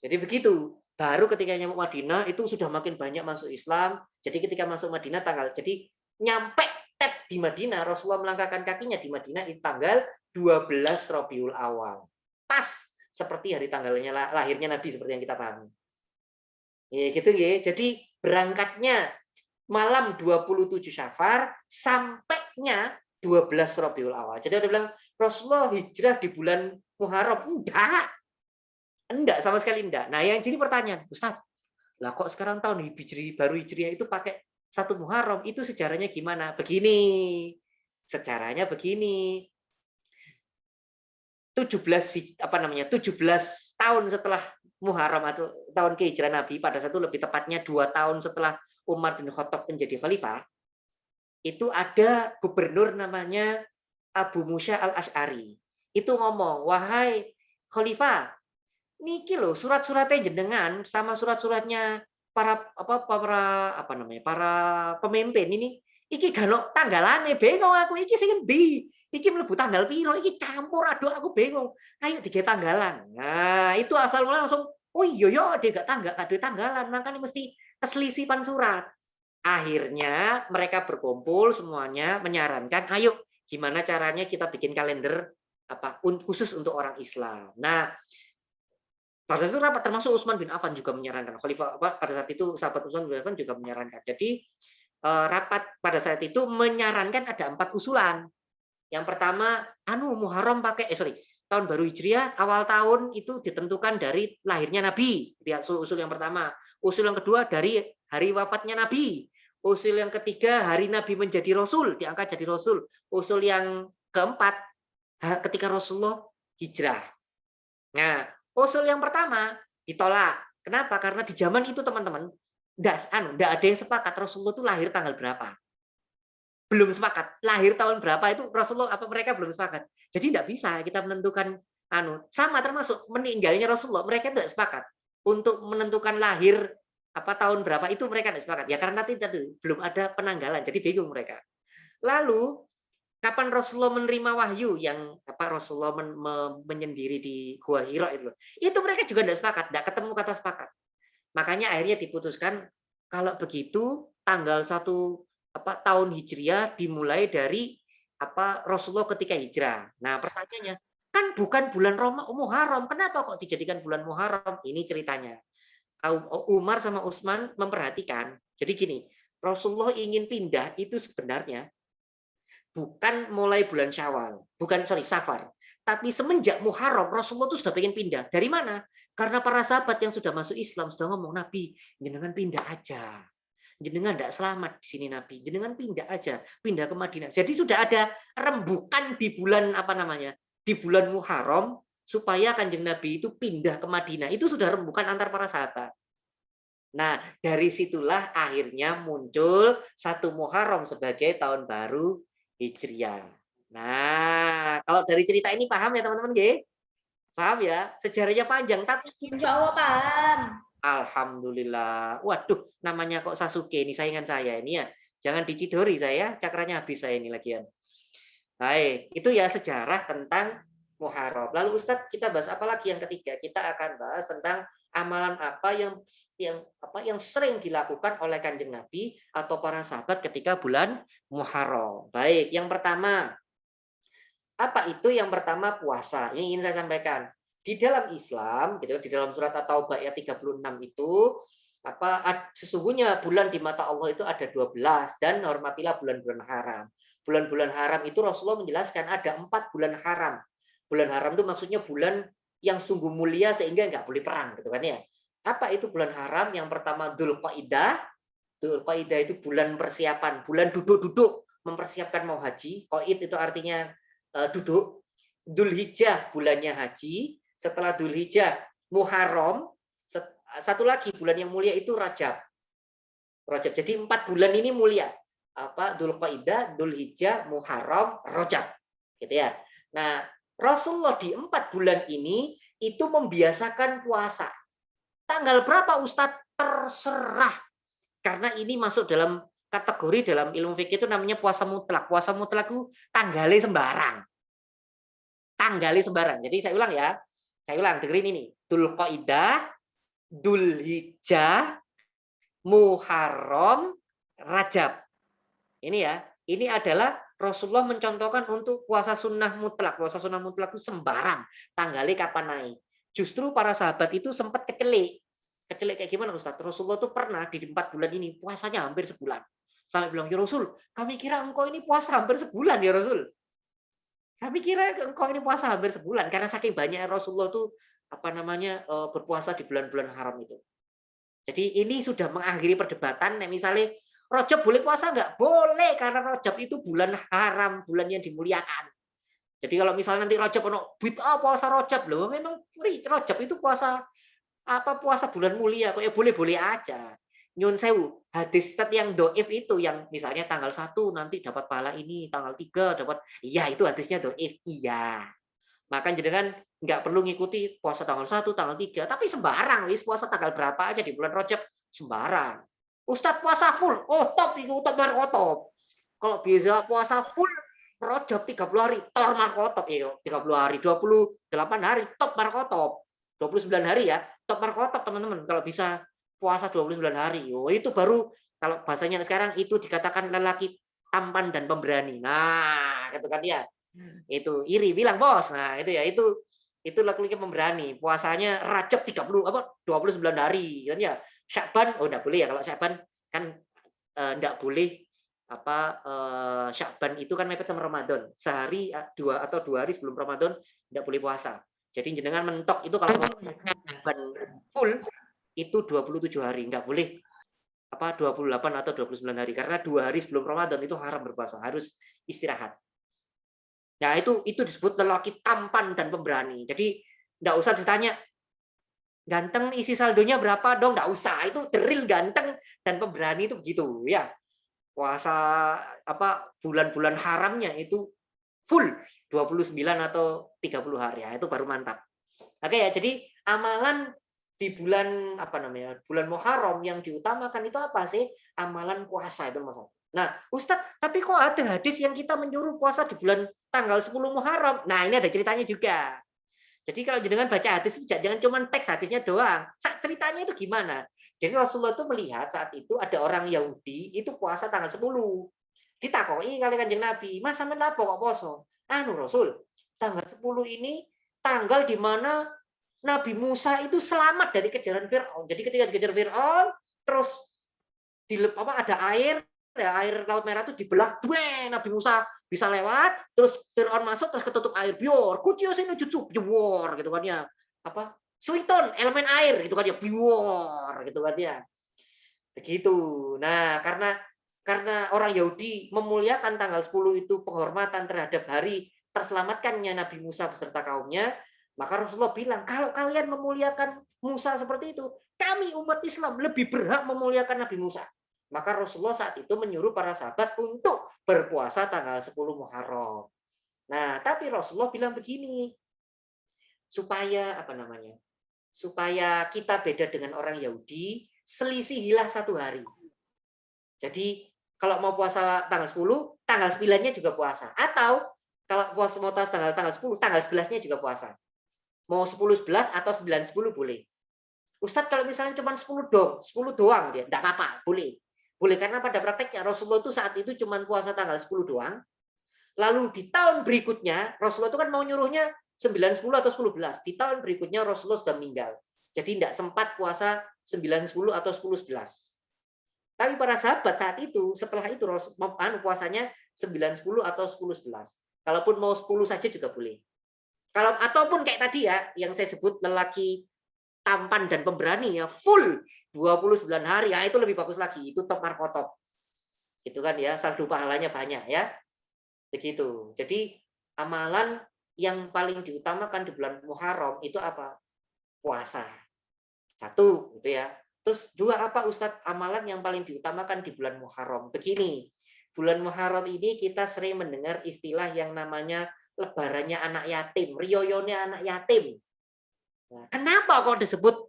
Speaker 2: Jadi begitu. Baru ketika nyampe Madinah itu sudah makin banyak masuk Islam. Jadi ketika masuk Madinah jadi nyampe di Madinah, Rasulullah melangkahkan kakinya di Madinah di tanggal 12 Rabiul Awal. Pas seperti hari tanggalnya lahirnya Nabi seperti yang kita pahami. Ya gitu ya. Jadi berangkatnya malam 27 Syafar sampainya 12 Rabiul Awal. Jadi ada bilang Rasulullah hijrah di bulan Muharram. Enggak sama sekali enggak. Nah, yang jadi pertanyaan, Ustaz, lah kok sekarang tahun baru Hijriah itu pakai 1 Muharram, itu sejarahnya gimana? Begini. Sejarahnya begini. 17 tahun setelah Muharram atau tahun kehijrahan Nabi, pada satu lebih tepatnya 2 tahun setelah Umar bin Khattab menjadi khalifah, itu ada gubernur namanya Abu Musa al-Asy'ari. Itu ngomong, "Wahai khalifah, niki loh surat-suratnya jenengan sama surat-suratnya para pemimpin ini iki gano tanggalane bengong aku iki sing endi iki mlebu tanggal piro iki campur aduk aku bengong ayo dige tanggalan." Nah itu asal mula langsung oh iya ya dia gak tanggalan makanya mesti keselisipan surat. Akhirnya mereka berkumpul semuanya menyarankan ayo gimana caranya kita bikin kalender khusus untuk orang Islam. Nah Pada itu rapat, termasuk Utsman bin Affan juga menyarankan. Khalifah pada saat itu sahabat Utsman bin Affan juga menyarankan. Jadi rapat pada saat itu menyarankan ada 4 usulan. Yang pertama, Muharram pakai tahun baru Hijriah awal tahun itu ditentukan dari lahirnya Nabi. Usul yang pertama. Usul yang kedua dari hari wafatnya Nabi. Usul yang ketiga hari Nabi menjadi Rasul, diangkat jadi Rasul. Usul yang keempat ketika Rasulullah hijrah. Nah, usul yang pertama ditolak. Kenapa? Karena di zaman itu teman-teman enggak ada yang sepakat Rasulullah itu lahir tanggal berapa. Belum sepakat. Lahir tahun berapa itu Rasulullah mereka belum sepakat. Jadi enggak bisa kita menentukan sama termasuk meninggalnya Rasulullah, mereka tidak sepakat untuk menentukan lahir tahun berapa itu mereka tidak sepakat. Ya karena tadi belum ada penanggalan, jadi bingung mereka. Lalu kapan Rasulullah menerima wahyu yang Rasulullah menyendiri di Gua Hira itu mereka juga tidak sepakat, tidak ketemu kata sepakat. Makanya akhirnya diputuskan kalau begitu tanggal 1 tahun Hijriah dimulai dari Rasulullah ketika hijrah. Nah, pertanyaannya kan bukan bulan Muharram, kenapa kok dijadikan bulan Muharram? Ini ceritanya. Umar sama Utsman memperhatikan. Jadi gini, Rasulullah ingin pindah itu sebenarnya bukan mulai bulan Syawal, Safar. Tapi semenjak Muharram, Rasulullah itu sudah pengen pindah. Dari mana? Karena para sahabat yang sudah masuk Islam sudah ngomong, Nabi, jenengan pindah aja. Jenengan tidak selamat di sini Nabi. Jenengan pindah aja, pindah ke Madinah. Jadi sudah ada rembukan di bulan di bulan Muharram supaya Kanjeng Nabi itu pindah ke Madinah. Itu sudah rembukan antar para sahabat. Nah, dari situlah akhirnya muncul 1 Muharram sebagai tahun baru Hijriah. Nah, kalau dari cerita ini paham ya teman-teman, nggih? Paham ya? Sejarahnya panjang tapi
Speaker 4: Insya Allah paham.
Speaker 2: Alhamdulillah. Waduh, namanya kok Sasuke ini saingan saya ini ya. Jangan dicidori saya, cakranya habis saya ini lagian. Baik, itu ya sejarah tentang Muharram. Lalu Ustadz, kita bahas apa lagi yang ketiga? Kita akan bahas tentang amalan apa yang sering dilakukan oleh Kanjeng Nabi atau para sahabat ketika bulan Muharram. Baik, yang pertama apa itu? Yang pertama puasa. Ini ingin saya sampaikan. Di dalam Islam, gitu, di dalam surat At-Taubah ayat 36 itu sesungguhnya bulan di mata Allah itu ada 12 dan hormatilah bulan-bulan haram. Bulan-bulan haram itu Rasulullah menjelaskan ada 4 bulan haram. Bulan haram itu maksudnya bulan yang sungguh mulia sehingga nggak boleh perang, gitu kan ya. Apa itu bulan haram? Yang pertama Dzulqa'dah. Dzulqa'dah itu bulan persiapan, bulan duduk-duduk mempersiapkan mau haji. Qaid itu artinya duduk. Dzulhijjah bulannya haji. Setelah Dzulhijjah Muharram. Satu lagi bulan yang mulia itu Rajab. Jadi 4 bulan ini mulia. Dzulqa'dah, Dzulhijjah, Muharram, Rajab. Gitu ya. Nah, Rasulullah di 4 bulan ini itu membiasakan puasa. Tanggal berapa Ustadz? Terserah. Karena ini masuk dalam kategori dalam ilmu fikih itu namanya puasa mutlak. Puasa mutlak itu tanggalnya sembarang. Tanggalnya sembarang. Jadi saya ulang ya. Saya ulang, dengerin ini. Dzulqa'dah, Dzulhijjah, Muharram, Rajab. Ini ya. Ini adalah Rasulullah mencontohkan untuk puasa sunnah mutlak. Puasa sunnah mutlak itu sembarang. Tanggalnya kapan naik. Justru para sahabat itu sempat kecelik. Kecelik kayak gimana Ustaz? Rasulullah itu pernah di 4 bulan ini puasanya hampir sebulan. Sampai bilang, ya Rasul, kami kira engkau ini puasa hampir sebulan ya Rasul. Kami kira engkau ini puasa hampir sebulan. Karena saking banyak Rasulullah itu berpuasa di bulan-bulan haram itu. Jadi ini sudah mengakhiri perdebatan. Misalnya Rajab boleh puasa nggak? Boleh, karena Rajab itu bulan haram, bulan yang dimuliakan. Jadi kalau misalnya nanti Rajab bid'ah puasa Rajab, loh memang Rajab itu puasa bulan mulia, kok ya boleh-boleh aja. Nyun sewu, hadis yang doif itu yang misalnya tanggal 1 nanti dapat pahala ini, tanggal 3 dapat, iya itu hadisnya doif, iya. Maka jenengan nggak perlu ngikuti puasa tanggal 1, tanggal 3, tapi sembarang wis puasa tanggal berapa aja di bulan Rajab, sembarang. Ustadz puasa full, top itu top markotop. Kalau bisa puasa full Rajab 30 hari, tor markotop ya, 30 hari, 28 hari, top markotop. 29 hari ya, top markotop teman-teman. Kalau bisa puasa 29 hari, itu baru kalau bahasanya sekarang itu dikatakan lelaki tampan dan pemberani. Nah, gitu kan ya. Itu iri bilang bos. Nah, itu ya, itu Itu laki-laki pemberani. Puasanya Rajab 29 hari kan ya. Sya'ban enggak boleh ya, kalau Sya'ban kan enggak boleh Sya'ban itu kan mepet sama Ramadan. Sehari atau 2 hari sebelum Ramadan enggak boleh puasa. Jadi jenengan mentok itu kalau mau Sya'ban full itu 27 hari, enggak boleh 28 atau 29 hari, karena 2 hari sebelum Ramadan itu haram berpuasa, harus istirahat. Nah, itu disebut lelaki tampan dan pemberani. Jadi enggak usah ditanya ganteng isi saldonya berapa dong, enggak usah. Itu deril ganteng dan pemberani itu begitu ya. Puasa bulan-bulan haramnya itu full 29 atau 30 hari ya, itu baru mantap. Oke ya, jadi amalan di bulan bulan Muharram yang diutamakan itu apa sih? Amalan puasa itu Mas. Nah, Ustadz, tapi kok ada hadis yang kita menyuruh puasa di bulan tanggal 10 Muharram? Nah, ini ada ceritanya juga. Jadi kalau jenengan baca hadis itu jangan cuma teks hadisnya doang. Ceritanya itu gimana? Jadi Rasulullah itu melihat saat itu ada orang Yahudi itu puasa tanggal 10. Ditakoi kali Kanjeng Nabi, "Mas sampean lapo kok poso?" Anu Rasul, tanggal 10 ini tanggal di mana Nabi Musa itu selamat dari kejaran Firaun. Jadi ketika dikejar Firaun, terus ada air, ya, air Laut Merah itu dibelah, Nabi Musa bisa lewat, terus Firaun masuk, terus ketutup air, bior, kucios ini cucu, bior, gitu kan ya. Suiton, elemen air, gitu kan ya, bior, gitu kan ya. Begitu. Nah, karena orang Yahudi memuliakan tanggal 10 itu penghormatan terhadap hari terselamatkannya Nabi Musa beserta kaumnya, maka Rasulullah bilang, kalau kalian memuliakan Musa seperti itu, kami umat Islam lebih berhak memuliakan Nabi Musa. Maka Rasulullah saat itu menyuruh para sahabat untuk berpuasa tanggal 10 Muharram. Nah, tapi Rasulullah bilang begini, supaya supaya kita beda dengan orang Yahudi, selisihilah 1 hari. Jadi kalau mau puasa tanggal 10, tanggal 9-nya juga puasa. Atau kalau puasa mau tanggal 10, tanggal 11-nya juga puasa. Mau 10-11 atau 9-10 boleh. Ustadz kalau misalnya cuma 10 doang dia, enggak apa-apa, boleh. Boleh karena pada prakteknya Rasulullah itu saat itu cuma puasa tanggal 10 doang. Lalu di tahun berikutnya Rasulullah itu kan mau nyuruhnya 9-10 atau 10-11. Di tahun berikutnya Rasulullah sudah meninggal. Jadi enggak sempat puasa 9-10 atau 10-11. Tapi para sahabat saat itu setelah itu puasanya 9-10 atau 10-11. Kalaupun mau 10 saja juga boleh. Ataupun kayak tadi ya, yang saya sebut lelaki tampan dan pemberani ya, full 29 hari, ya itu lebih bagus lagi, itu top markotop. Itu kan ya, saldo pahalanya banyak ya. Begitu. Jadi amalan yang paling diutamakan di bulan Muharram itu apa? Puasa. 1 gitu ya. Terus 2 apa Ustadz? Amalan yang paling diutamakan di bulan Muharram. Begini, bulan Muharram ini kita sering mendengar istilah yang namanya lebarannya anak yatim, riyoyone anak yatim. Nah, kenapa kok disebut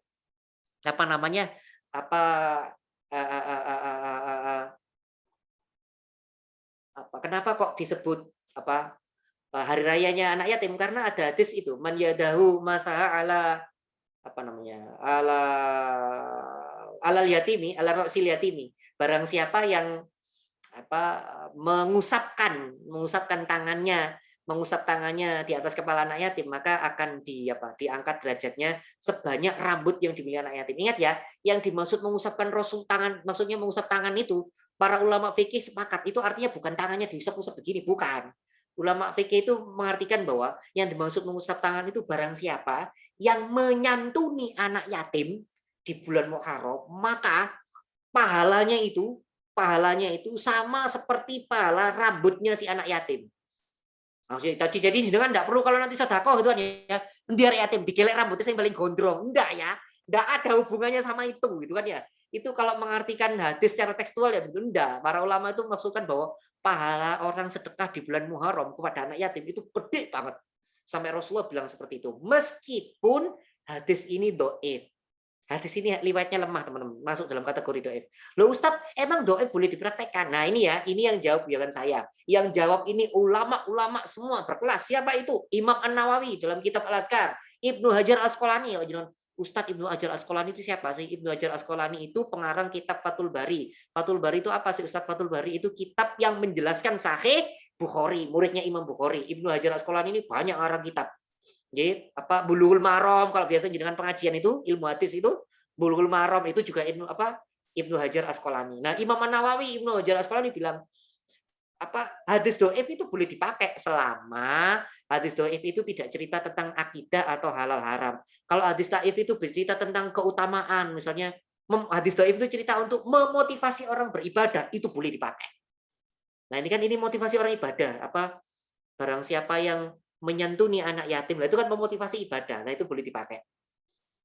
Speaker 2: kenapa kok disebut hari rayanya anak yatim? Karena ada hadis itu, man yadahu masaha alal yatimi, ala ra'sil yatimi. Barang siapa yang mengusapkan tangannya di atas kepala anak yatim, maka akan diangkat derajatnya sebanyak rambut yang dimiliki anak yatim. Ingat ya, yang dimaksud mengusapkan rasul tangan, maksudnya mengusap tangan itu para ulama fikih sepakat itu artinya bukan tangannya diusap-usap begini, bukan. Ulama fikih itu mengartikan bahwa yang dimaksud mengusap tangan itu barang siapa yang menyantuni anak yatim di bulan Muharram, maka pahalanya itu sama seperti pahala rambutnya si anak yatim. Jadi jangan enggak perlu kalau nanti sedekah gitu kan ya, biar yatim digelek rambutnya yang paling gondrong. Enggak ya. Enggak ada hubungannya sama itu gitu kan ya. Itu kalau mengartikan hadis secara tekstual ya betul enggak. Para ulama itu maksudkan bahwa pahala orang sedekah di bulan Muharram kepada anak yatim itu gede banget. Sampai Rasulullah bilang seperti itu. Meskipun hadis ini dhaif. Hadis ini riwayatnya lemah, teman-teman. Masuk dalam kategori dhaif. Loh Ustadz, emang dhaif boleh dipraktekkan? Nah ini ya, ini yang jawab bukan saya. Yang jawab ini ulama-ulama semua berkelas. Siapa itu? Imam An-Nawawi dalam kitab Al-Adhkar. Ibnu Hajar Al-Asqalani. Ustadz Ibnu Hajar Al-Asqalani itu siapa sih? Ibnu Hajar Al-Asqalani itu pengarang kitab Fathul Bari. Fathul Bari itu apa sih Ustadz? Fathul Bari itu kitab yang menjelaskan Sahih Bukhari. Muridnya Imam Bukhari. Ibnu Hajar Al-Asqalani ini banyak orang kitab. Nggih, apa Bulughul Maram kalau biasa dengan pengajian itu ilmu hadis itu Bulughul Maram itu juga Ibnu Hajar Asqalani. Nah, Imam An-Nawawi, Ibnu Hajar Asqalani bilang hadis dhaif itu boleh dipakai selama hadis dhaif itu tidak cerita tentang akidah atau halal haram. Kalau hadis dhaif itu bercerita tentang keutamaan, misalnya hadis dhaif itu cerita untuk memotivasi orang beribadah, itu boleh dipakai. Nah, ini motivasi orang ibadah, barang siapa yang menyantuni anak yatim, itu kan memotivasi ibadah. Nah, itu boleh dipakai.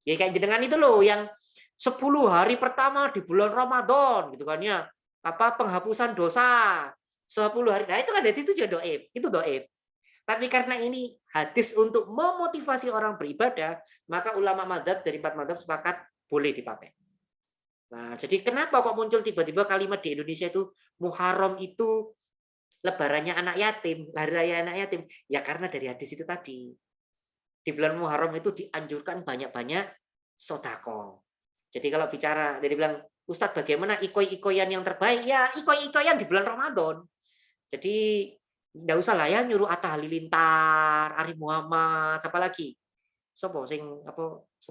Speaker 2: Ya kayak jenengan itu loh yang 10 hari pertama di bulan Ramadan gitu kan ya. Penghapusan dosa 10 hari. Nah, itu kan hadis itu juga dhaif. Itu dhaif. Tapi karena ini hadis untuk memotivasi orang beribadah, maka ulama madzhab dari 4 madzhab sepakat boleh dipakai. Nah, jadi kenapa kok muncul tiba-tiba kalimat di Indonesia itu Muharram itu lebarannya anak yatim, hari raya anak yatim? Ya karena dari hadis itu tadi. Di bulan Muharram itu dianjurkan banyak-banyak sedekah. Jadi kalau bicara, jadi bilang, Ustadz bagaimana ikoi-ikoyan yang terbaik? Ya ikoi-ikoyan di bulan Ramadan. Jadi nggak usah lah ya nyuruh Atta Halilintar, Arif Muhammad, siapa lagi? Siapa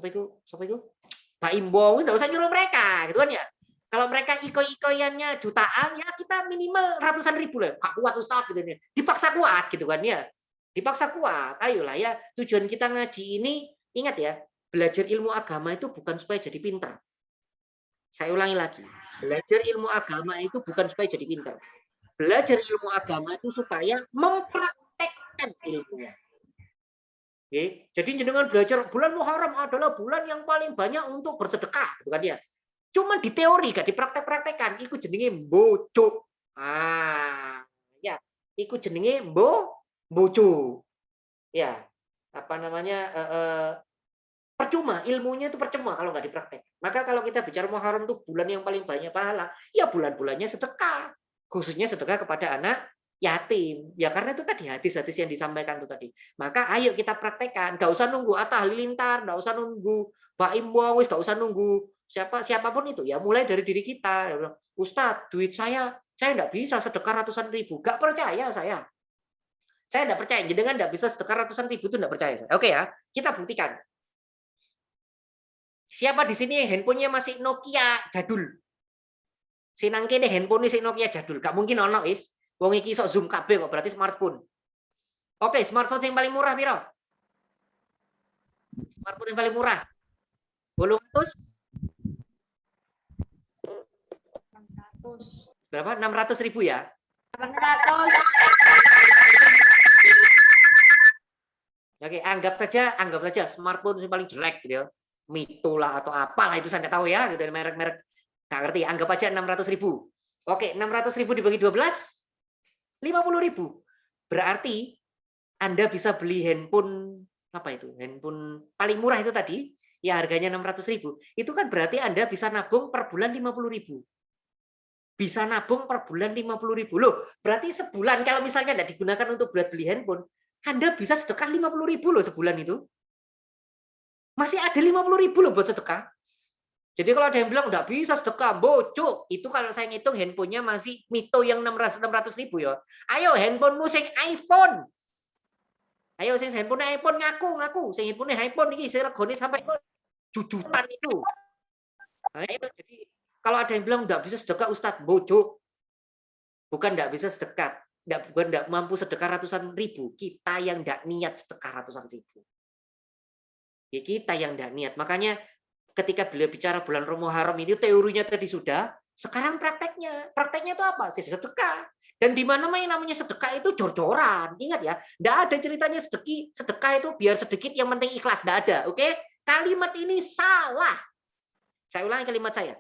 Speaker 2: itu? Pak Imbong, nggak usah nyuruh mereka, gitu kan ya. Kalau mereka ikoi-ikoyannya jutaan, ya kita minimal ratusan ribu lah. Gak kuat Ustadz gitu ya. Dipaksa kuat gitu kan ya. Dipaksa kuat. Ayolah ya, tujuan kita ngaji ini, ingat ya, belajar ilmu agama itu bukan supaya jadi pintar. Saya ulangi lagi. Belajar ilmu agama itu bukan supaya jadi pintar. Belajar ilmu agama itu supaya mempraktekkan ilmunya. Oke. Jadi jenengan belajar bulan Muharram adalah bulan yang paling banyak untuk bersedekah, gitu kan ya. Cuma di teori, gak dipraktek-praktekan. Iku jenenge mbocok. Ya, iku jenenge bojo. Ya, percuma, ilmunya itu percuma kalau nggak dipraktek. Maka kalau kita bicara Muharram itu bulan yang paling banyak pahala, ya bulan-bulannya sedekah. Khususnya sedekah kepada anak yatim. Ya karena itu tadi hadis-hadis yang disampaikan itu tadi. Maka ayo kita praktekkan. Nggak usah nunggu Atta Halilintar, nggak usah nunggu Pak Imbong, nggak usah nunggu siapapun itu. Ya mulai dari diri kita. Ustadz, duit saya nggak bisa sedekah ratusan ribu. Nggak percaya saya. Saya nggak percaya. Jangan nggak bisa sedekah ratusan ribu itu nggak percaya saya. Oke ya, kita buktikan. Siapa di sini handphonenya masih Nokia jadul? Sinangke deh handphone si Nokia jadul. Gak mungkin ono is. Wong iki sok zoom kabeh kok berarti smartphone. Oke, smartphone yang paling murah piro? Smartphone yang paling murah. 800? Berapa? 600 ribu ya?
Speaker 4: 800.
Speaker 2: Oke, anggap saja smartphone yang paling jelek gitu ya. Mito lah atau apalah itu saya nggak tahu ya gitu merek-merek nggak ngerti. Anggap aja 600 ribu. Oke, 600 ribu dibagi 12 50 ribu. Berarti Anda bisa beli handphone handphone paling murah itu tadi ya harganya 600 ribu. Itu kan berarti Anda bisa nabung per bulan 50 ribu. Bisa nabung per bulan 50 ribu. Loh, berarti sebulan kalau misalnya tidak digunakan untuk buat beli handphone, Anda bisa sedekah 50 ribu loh sebulan itu. Masih ada 50 ribu loh buat sedekah. Jadi kalau ada yang bilang nggak bisa sedekah, bocok. Itu kalau saya ngitung handphonenya masih Mito yang 600 ribu ya. Ayo handphonemu sing iPhone. Ayo sing handphone iPhone ngaku. Sing handphone iPhone ini saya regone sampai jujutan itu. Ayo, jadi kalau ada yang bilang nggak bisa sedekah Ustadz, bocok. Bukan nggak bisa sedekah. Bukan nggak mampu sedekah ratusan ribu. Kita yang nggak niat sedekah ratusan ribu. Ya kita yang tidak niat. Makanya ketika beliau bicara bulan Muharram ini teorinya tadi sudah, sekarang prakteknya. Prakteknya itu apa? Sedekah. Dan di mana-mana yang namanya sedekah itu jor-joran. Ingat ya, tidak ada ceritanya sedekah itu biar sedikit yang penting ikhlas. Tidak ada. Oke? Kalimat ini salah. Saya ulangi kalimat saya.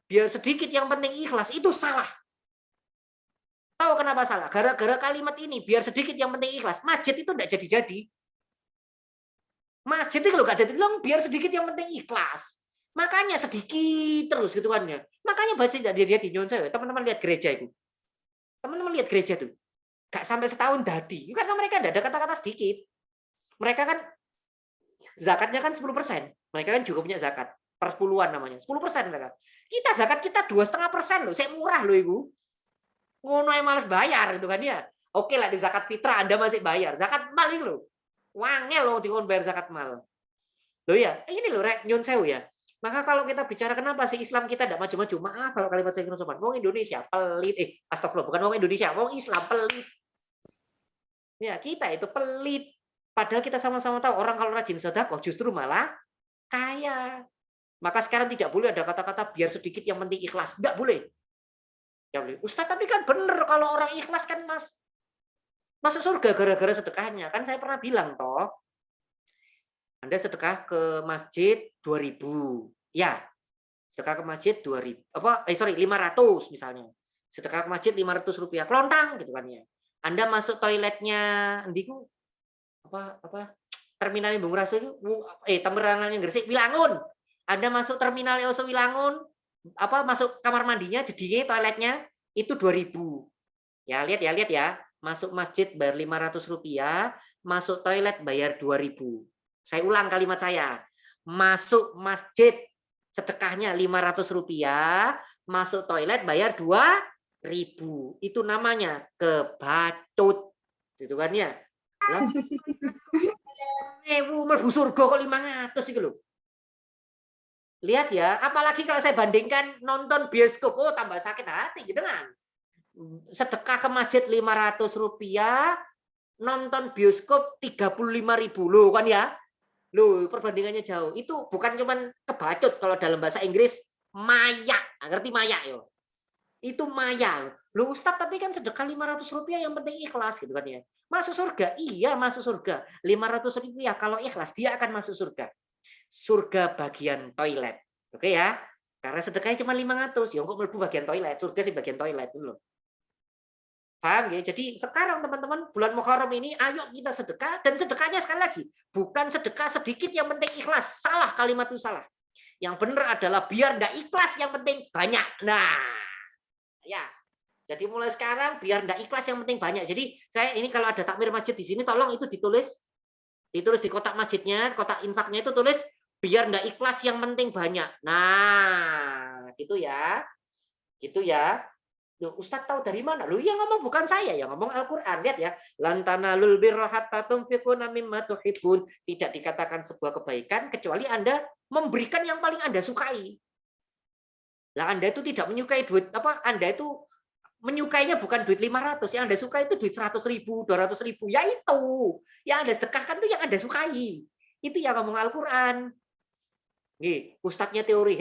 Speaker 2: Biar sedikit yang penting ikhlas itu salah. Tahu kenapa salah? Gara-gara kalimat ini biar sedikit yang penting ikhlas. Masjid itu tidak jadi-jadi. Masjid itu kalau gak ada tolong biar sedikit yang penting ikhlas. Makanya sedikit terus gitu kan ya. Makanya bahasa dia di nyon saya. Teman-teman lihat gereja itu. Teman-teman lihat gereja tuh. Gak sampai setahun dadi. Karena mereka ada kata-kata sedikit. Mereka kan zakatnya kan 10%. Mereka kan juga punya zakat. Per 10-an namanya. 10% mereka. Kita zakat kita 2,5% loh. Saya murah loh itu. Ngono yang males bayar gitu kan ya. Oke lah di zakat fitrah Anda masih bayar. Zakat paling loh. Wangel loh dikon bayar zakat mal. Loh ya, ini loh rek nyun sewu ya. Maka kalau kita bicara kenapa sih Islam kita tidak maju-maju, maaf kalau kalimat saya sopan. Wong Indonesia pelit, astagfirullah, bukan wong Indonesia, wong Islam pelit. Ya, kita itu pelit. Padahal kita sama-sama tahu orang kalau rajin sedekah justru malah kaya. Maka sekarang tidak boleh ada kata-kata biar sedikit yang penting ikhlas. Enggak boleh. Ya boleh. Ustaz, tapi kan bener kalau orang ikhlas kan masuk surga gara-gara sedekahnya. Kan saya pernah bilang toh. Anda sedekah ke masjid 2.000. Ya. Sedekah ke masjid 2.000. 500 misalnya. Sedekah ke masjid 500 rupiah. Kelontang gitu kan ya. Anda masuk toiletnya ndiku terminal Bung Rasul itu terminalnya Gresik Wilangun. Anda masuk terminal Oso Wilangun, masuk kamar mandinya jedinge toiletnya itu 2.000. Ya, lihat ya. Masuk masjid bayar 500 rupiah, masuk toilet bayar 2.000. Saya ulang kalimat saya. Masuk masjid sedekahnya 500 rupiah, masuk toilet bayar 2.000. Itu namanya kebacut. Gitu kan ya? Mlebu surga kok 500 itu loh. Lihat ya, apalagi kalau saya bandingkan nonton bioskop, tambah sakit hati gitu kan. Sedekah ke masjid 500 rupiah, nonton bioskop 35.000 loh kan ya. Loh, perbandingannya jauh. Itu bukan cuman kebacut kalau dalam bahasa Inggris maya. Ngerti maya yo? Itu maya. Loh Ustadz, tapi kan sedekah 500 rupiah yang penting ikhlas gitu kan ya. Masuk surga? Iya masuk surga. 500 rupiah kalau ikhlas dia akan masuk surga. Surga bagian toilet. Oke ya. Karena sedekahnya cuma 500. Ya kok mlebu bagian toilet. Surga sih bagian toilet itu loh. Paham ya? Jadi sekarang teman-teman bulan Muharram ini ayo kita sedekah, dan sedekahnya sekali lagi bukan sedekah sedikit yang penting ikhlas. Salah, kalimat itu salah. Yang benar adalah biar ndak ikhlas yang penting banyak. Nah, ya. Jadi mulai sekarang biar ndak ikhlas yang penting banyak. Jadi saya ini kalau ada takmir masjid di sini tolong itu ditulis di kotak masjidnya, kotak infaknya itu tulis biar ndak ikhlas yang penting banyak. Nah, gitu ya. Gitu ya. Loh, Ustadz tahu dari mana? Loh, yang ngomong bukan saya, yang ngomong Al-Qur'an. Lihat ya. Lan tanalul birra hatta tunfiquna mimma tuhibbun. Tidak dikatakan sebuah kebaikan kecuali Anda memberikan yang paling Anda sukai. Lah Anda itu tidak menyukai duit Anda itu menyukainya bukan duit 500, yang Anda suka itu duit 100.000, 200.000. Ya itu. Yang Anda sedekahkan itu yang Anda sukai. Itu yang ngomong Al-Qur'an. Nih, ustadznya teori,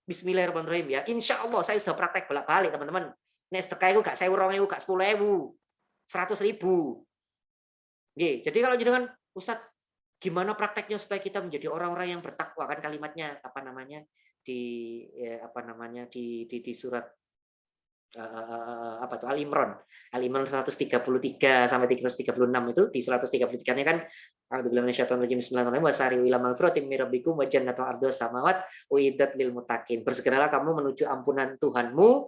Speaker 2: bismillahirrahmanirrahim ya. Insya Allah saya sudah praktek bolak-balik teman-teman. Nek sedekah itu gak 1.000, gak 10.000, 100.000. Nih, jadi kalau jenengan Ustadz, gimana prakteknya supaya kita menjadi orang-orang yang bertakwa, kan kalimatnya di surat Al-Imran 133 sampai 336 itu di 133-nya kan a'udzubillahi minasyaitonir rajim bismillahirrahmanirrahim wasari'u ila magfiratin mir rabbikum wa jannatin 'arduha samawati uiddat lil muttaqin. Bersegeralah kamu menuju ampunan Tuhanmu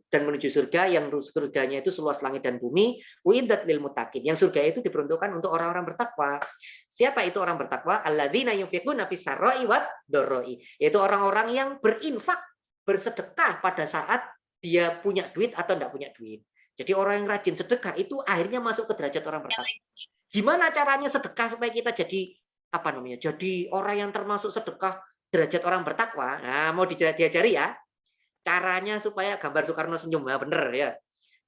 Speaker 2: dan menuju surga yang surganya itu seluas langit dan bumi, uiddat lil muttaqin. Yang surga itu diperuntukkan untuk orang-orang bertakwa. Siapa itu orang bertakwa? Alladzina yunfiquna fis sarra'i wad dharra'i. Yaitu orang-orang yang berinfak, bersedekah pada saat dia punya duit atau enggak punya duit. Jadi orang yang rajin sedekah itu akhirnya masuk ke derajat orang bertakwa. Gimana caranya sedekah supaya kita jadi jadi orang yang termasuk sedekah derajat orang bertakwa? Nah, mau diajari ya. Caranya supaya gambar Soekarno senyum, ya bener ya.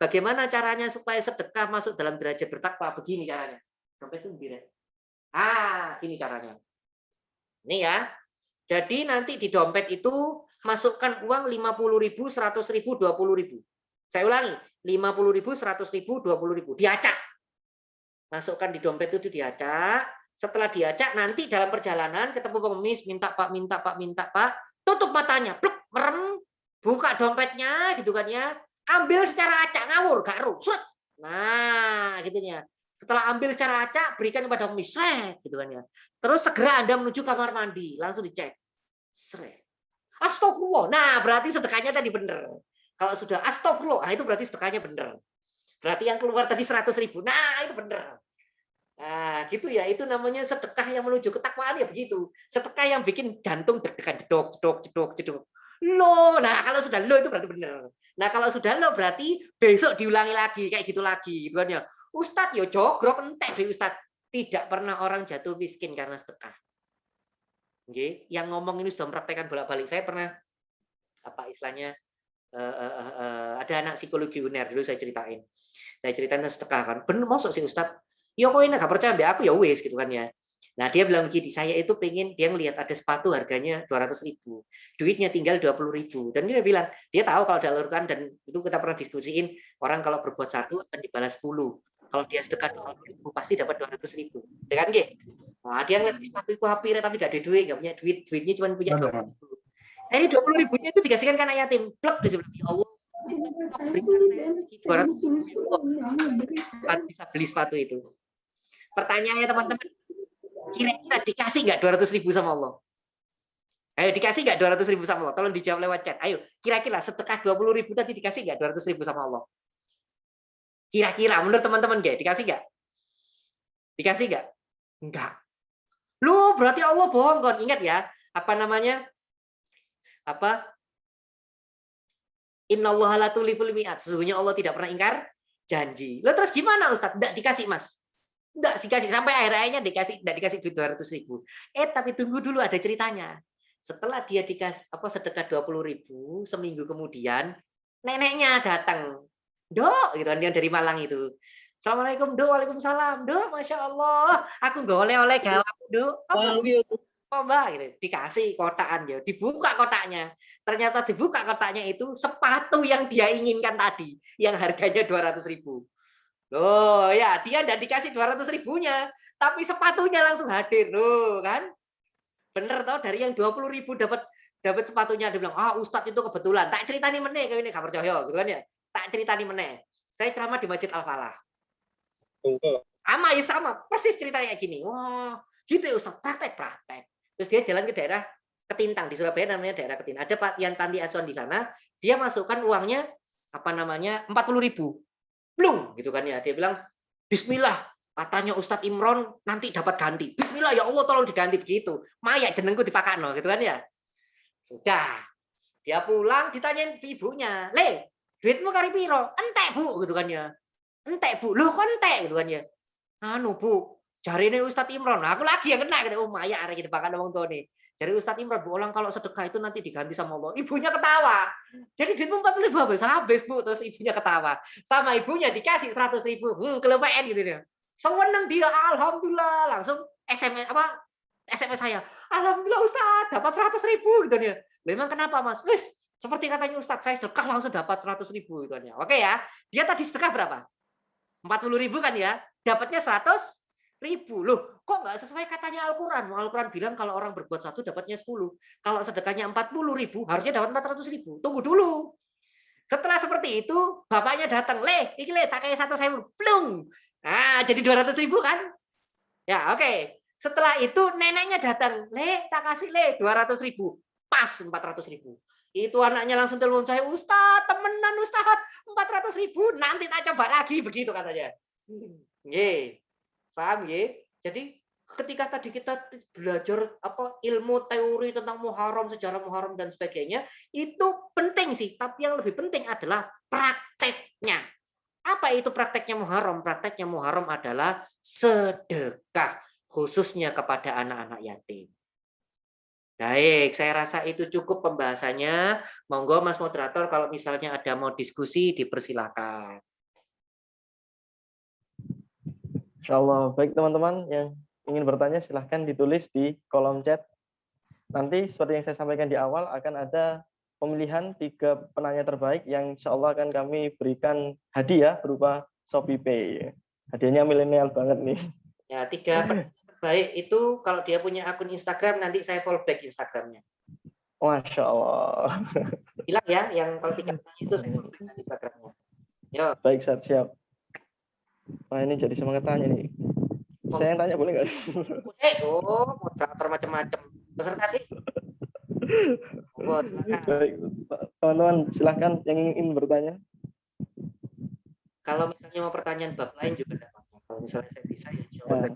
Speaker 2: Bagaimana caranya supaya sedekah masuk dalam derajat bertakwa? Begini caranya. Dompet itu begini. Gini caranya. Nih ya. Jadi nanti di dompet itu masukkan uang 50.000, 100.000, 20.000. Saya ulangi, 50.000, 100.000, 20.000. Diacak. Masukkan di dompet itu diacak. Setelah diacak, nanti dalam perjalanan ketemu pengemis, minta Pak. Tutup matanya, pluk, merem, buka dompetnya, gitu kan ya. Ambil secara acak, ngawur, gak rusuh. Nah, gitunya. Setelah ambil secara acak, berikan kepada pengemis, gitu kan ya. Terus segera Anda menuju kamar mandi, langsung dicek. Astagfirullah. Nah, berarti sedekahnya tadi benar. Kalau sudah astagfirullah, itu berarti sedekahnya benar. Berarti yang keluar tadi 100.000. Nah, itu benar. Nah, gitu ya. Itu namanya sedekah yang menuju ketakwaan ya begitu. Sedekah yang bikin jantung deg-degan jedok. Loh, nah kalau sudah lo itu berarti benar. Nah, kalau sudah lo berarti besok diulangi lagi kayak gitu lagi, gitu kan ya. Ustadz yo jogrok entek deh Ustadz. Tidak pernah orang jatuh miskin karena sedekah. Oke, yang ngomong ini sudah mempraktekkan bolak-balik. Saya pernah apa istilahnya ada anak psikologi UNER dulu saya ceritain. Saya ceritain tentang sedekah kan. Bener masuk sih Ustaz. Ya kok ini gak percaya mbak aku ya wes gitu kan ya. Nah dia bilang gini, saya itu pengen dia ngelihat ada sepatu harganya 200.000, duitnya tinggal 20.000, dan dia bilang dia tahu kalau dialurkan, dan itu kita pernah diskusiin, orang kalau berbuat satu akan dibalas 10, kalau dia sedekah 20.000 pasti dapat 200.000, dengan gitu. Nah dia ngeliat sepatu itu hampir tapi gak ada duit, gak punya duit, duitnya cuma punya 20.000. Nah, ini 20.000-nya itu dikasihkan kan anak yatim, plek di sebelah, ya Allah, berikan saya rezeki 200.000 ya Allah, bisa beli sepatu itu. Pertanyaannya teman-teman, kira-kira dikasih nggak 200.000 sama Allah? Ayo dikasih nggak 200.000 sama Allah? Tolong dijawab lewat chat. Ayo, kira-kira sedekah 20.000 tadi dikasih nggak 200.000 sama Allah? Kira-kira menurut teman-teman nggak? Dikasih nggak? Dikasih nggak? Enggak. Lu berarti Allah bohong kan? Ingat ya, apa namanya? Apa? Innallaha la tuliful mi'ad. Sesungguhnya Allah tidak pernah ingkar janji. Lo terus gimana Ustaz? Enggak dikasih Mas. Enggak dikasih sampai akhirnya enggak dikasih 200.000. Tapi tunggu dulu, ada ceritanya. Setelah dia dikasih sedekah 20.000, seminggu kemudian neneknya datang. Dok, gitu kan, dia dari Malang itu. Assalamualaikum, Dok. Waalaikumsalam. Dok, Masya Allah, aku nggak oleh-oleh gawat, Dok. Oh Mbak, gitu. Dikasih kotakan ya, dibuka kotaknya. Ternyata dibuka kotaknya itu sepatu yang dia inginkan tadi, yang harganya 200.000. Loh ya, dia tidak dikasih 200.000-nya, tapi sepatunya langsung hadir, loh kan? Bener tau, dari yang 20.000 dapat sepatunya, dia bilang, Ustadz itu kebetulan. Tak ceritani meneh kayak ini gak percaya, gitu kan ya? Tak ceritani meneh. Saya ceramah di Masjid Al-Falah. Sama, persis ceritanya kayak gini. Wah, gitu ya Ustadz, praktek. Terus dia jalan ke daerah Ketintang, di Surabaya namanya daerah Ketintang. Ada panti asuhan di sana, dia masukkan uangnya 40.000. Blung gitu kan ya, dia bilang bismillah, katanya Ustadz Imron nanti dapat ganti, bismillah ya Allah tolong diganti, begitu maya jenengku dipakano gitu kan ya. Sudah dia pulang, ditanyain ibunya, le duitmu kari piro? Entek Bu, gitu kan ya. Entek Bu, loh kok entek gitu kan ya. Anu Bu, jarine Ustadz Imron, aku lagi yang kena gitu. Oh maya arek dipakano wong tuane. Jadi Ustadz Imran, Bu, orang kalau sedekah itu nanti diganti sama Allah. Ibunya ketawa. Jadi duitmu 40.000 habis, Bu. Terus ibunya ketawa. Sama ibunya dikasih 100.000. Kelepean gitu dia. Seneng dia, alhamdulillah. Langsung SMS saya. Alhamdulillah Ustadz, dapat 100.000 gitu dia. Memang kenapa Mas? Wis, seperti katanya Ustadz, saya sedekah langsung dapat 100.000 gitu ya. Oke ya. Dia tadi sedekah berapa? 40.000 kan ya. Dapatnya 100.000. Loh, kok nggak sesuai katanya Al-Quran? Al-Quran bilang kalau orang berbuat satu dapatnya 10. Kalau sedekahnya 40.000, harusnya dapat 400.000. Tunggu dulu. Setelah seperti itu, bapaknya datang, iki tak kayak 100.000, plung. Nah, jadi 200.000 kan? Ya, oke. Setelah itu neneknya datang, tak kasih 200.000, pas 400.000. Itu anaknya langsung telepon saya, Ustadz, temenan Ustadz, 400.000, nanti tak coba lagi, begitu katanya. Nggih. Paham ya? Jadi ketika tadi kita belajar ilmu teori tentang Muharram, sejarah Muharram dan sebagainya, itu penting sih, tapi yang lebih penting adalah prakteknya. Apa itu prakteknya Muharram? Prakteknya Muharram adalah sedekah, khususnya kepada anak-anak yatim. Baik, saya rasa itu cukup pembahasannya. Monggo Mas moderator kalau misalnya ada mau diskusi dipersilakan.
Speaker 1: Insyaallah. Baik teman-teman yang ingin bertanya silahkan ditulis di kolom chat. Nanti seperti yang saya sampaikan di awal akan ada pemilihan 3 penanya terbaik yang insya Allah akan kami berikan hadiah berupa Shopee Pay. Hadiahnya milenial banget nih.
Speaker 2: Ya, 3 penanya terbaik itu kalau dia punya akun Instagram nanti saya follow back Instagramnya.
Speaker 1: Masya Allah.
Speaker 2: Bilang ya, yang kalau 3 penanya itu saya follow back Instagramnya. Yo.
Speaker 1: Baik, siap. Wah ini jadi semangat tanya nih. Saya yang tanya boleh nggak?
Speaker 2: Moderator macam-macam. Peserta sih.
Speaker 1: Baik, teman-teman silahkan yang ingin bertanya.
Speaker 2: Kalau misalnya mau pertanyaan bab lain juga tidak apa-apa. Kalau misalnya saya bisa ya jawab.